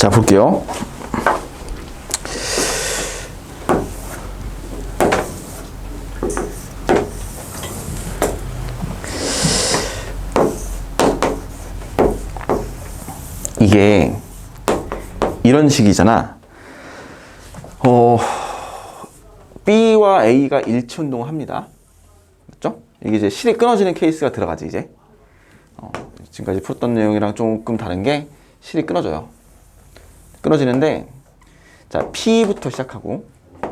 자, 볼게요. 이게 이런 식이잖아. B와 A가 일치 운동을 합니다. 맞죠? 이게 이제 실이 끊어지는 케이스가 들어가지, 이제. 지금까지 풀었던 내용이랑 조금 다른 게 실이 끊어져요. 끊어지는데, 자, P부터 시작하고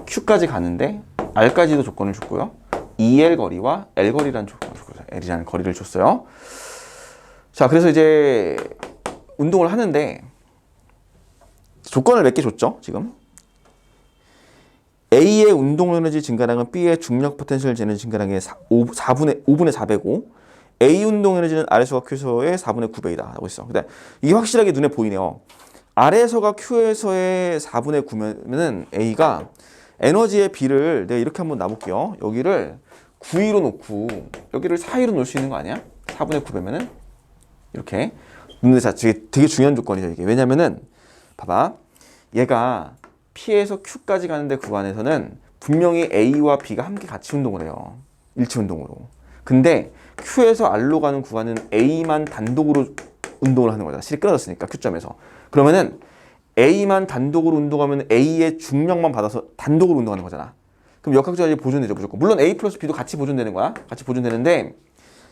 Q까지 가는데 R까지도 조건을 줬고요. EL 거리와 L 거리라는 조건을 줬고요. L이라는 거리를 줬어요. 자, 그래서 이제 운동을 하는데 조건을 몇 개 줬죠, 지금. A의 운동 에너지 증가량은 B의 중력 포텐셜 에너지 증가량의 5분의 4배고 A 운동 에너지는 R에서가 Q에서의 4분의 9배이다 하고 있어. 근데 이게 확실하게 눈에 보이네요. R에서가 Q에서의 4분의 9면은 A가 에너지의 B를 내가 이렇게 한번 놔볼게요. 여기를 9위로 놓고 여기를 4위로 놓을 수 있는 거 아니야? 4분의 9배면은 이렇게. 근데 자, 되게 중요한 조건이죠, 이게. 왜냐면은 봐봐. 얘가 P에서 Q까지 가는데 구간에서는 분명히 A와 B가 함께 같이 운동을 해요. 일치 운동으로. 근데 Q에서 R로 가는 구간은 A만 단독으로 운동을 하는 거잖아. 실이 끊어졌으니까 Q점에서. 그러면은 A만 단독으로 운동하면 A의 중력만 받아서 단독으로 운동하는 거잖아. 그럼 역학적 에너지 보존되죠, 무조건. 물론 A 플러스 B도 같이 보존되는 거야. 같이 보존되는데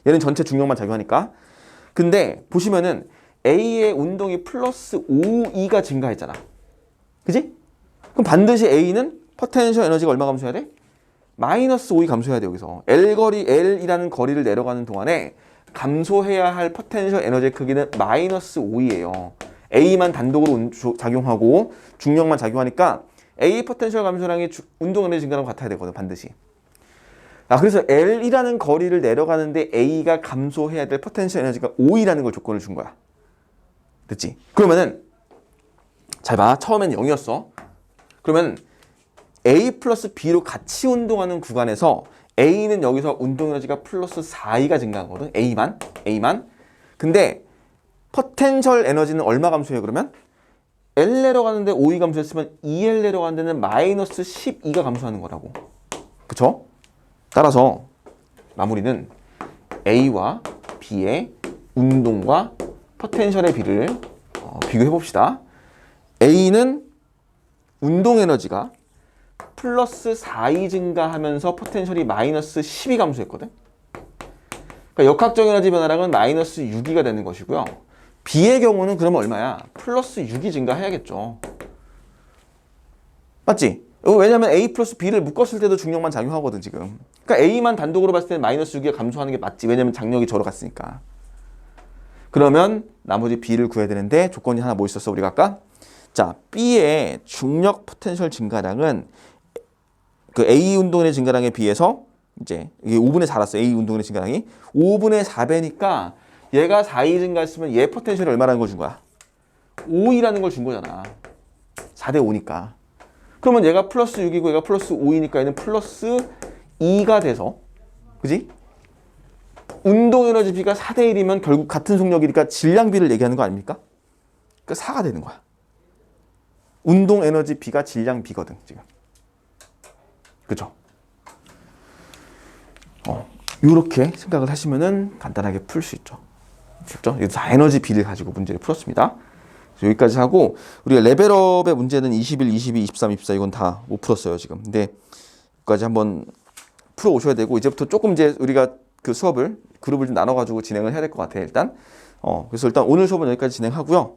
얘는 전체 중력만 작용하니까. 근데 보시면은 A의 운동이 플러스 5E가 증가했잖아. 그지? 그럼 반드시 A는 포텐셜 에너지가 얼마 감소해야 돼? 마이너스 5E 감소해야 돼, 여기서. L이라는 거리를 내려가는 동안에 감소해야 할 포텐셜 에너지의 크기는 마이너스 5E예요. A만 단독으로 작용하고 중력만 작용하니까 A 포텐셜 감소량이 운동 에너지 증가랑 같아야 되거든, 반드시. 그래서 L이라는 거리를 내려가는데 A가 감소해야 될 포텐셜 에너지가 5E라는 걸 조건을 준 거야. 됐지? 그러면은 잘 봐. 처음엔 0이었어. 그러면 A 플러스 B로 같이 운동하는 구간에서 A는 여기서 운동 에너지가 플러스 4E가 증가하거든. A만. 근데 포텐셜 에너지는 얼마 감소해요, 그러면? L 내려가는데 5E 감소했으면 EL 내려가는 데는 마이너스 12가 감소하는 거라고. 그쵸? 따라서 마무리는 A와 B의 운동과 포텐셜의 비를 비교해 봅시다. A는 운동 에너지가 플러스 4E 증가하면서 포텐셜이 마이너스 12 감소했거든. 그러니까 역학적 에너지 변화량은 마이너스 6E가 되는 것이고요. B의 경우는 그러면 얼마야? 플러스 6이 증가해야겠죠. 맞지? 왜냐면 A 플러스 B를 묶었을 때도 중력만 작용하거든, 지금. 그러니까 A만 단독으로 봤을 때는 마이너스 6이 감소하는 게 맞지. 왜냐면 장력이 저로 갔으니까. 그러면 나머지 B를 구해야 되는데 조건이 하나 뭐 있었어, 우리가 아까? 자, B의 중력 포텐셜 증가량은 그 A 운동의 증가량에 비해서 이제 이게 5분의 4랐어. A 운동의 증가량이 5분의 4배니까 얘가 4E 증가했으면 얘 포텐셜이 얼마라는 걸 준 거야? 5E라는 걸 준 거잖아. 4대 5니까. 그러면 얘가 플러스 6이고 얘가 플러스 5이니까 얘는 플러스 2가 돼서, 그지? 운동 에너지 B가 4대 1이면 결국 같은 속력이니까 질량 B를 얘기하는 거 아닙니까? 그러니까 4가 되는 거야. 운동 에너지 B가 질량 B거든, 지금. 그죠? 요렇게 생각을 하시면은 간단하게 풀 수 있죠. 그죠? 여기서 다 에너지 B를 가지고 문제를 풀었습니다. 여기까지 하고, 우리가 레벨업의 문제는 21, 22, 23, 24 이건 다 못 풀었어요, 지금. 근데 여기까지 한번 풀어 오셔야 되고, 이제부터 조금 이제 우리가 그 수업을 그룹을 좀 나눠가지고 진행을 해야 될 것 같아요, 일단. 그래서 일단 오늘 수업은 여기까지 진행하고요.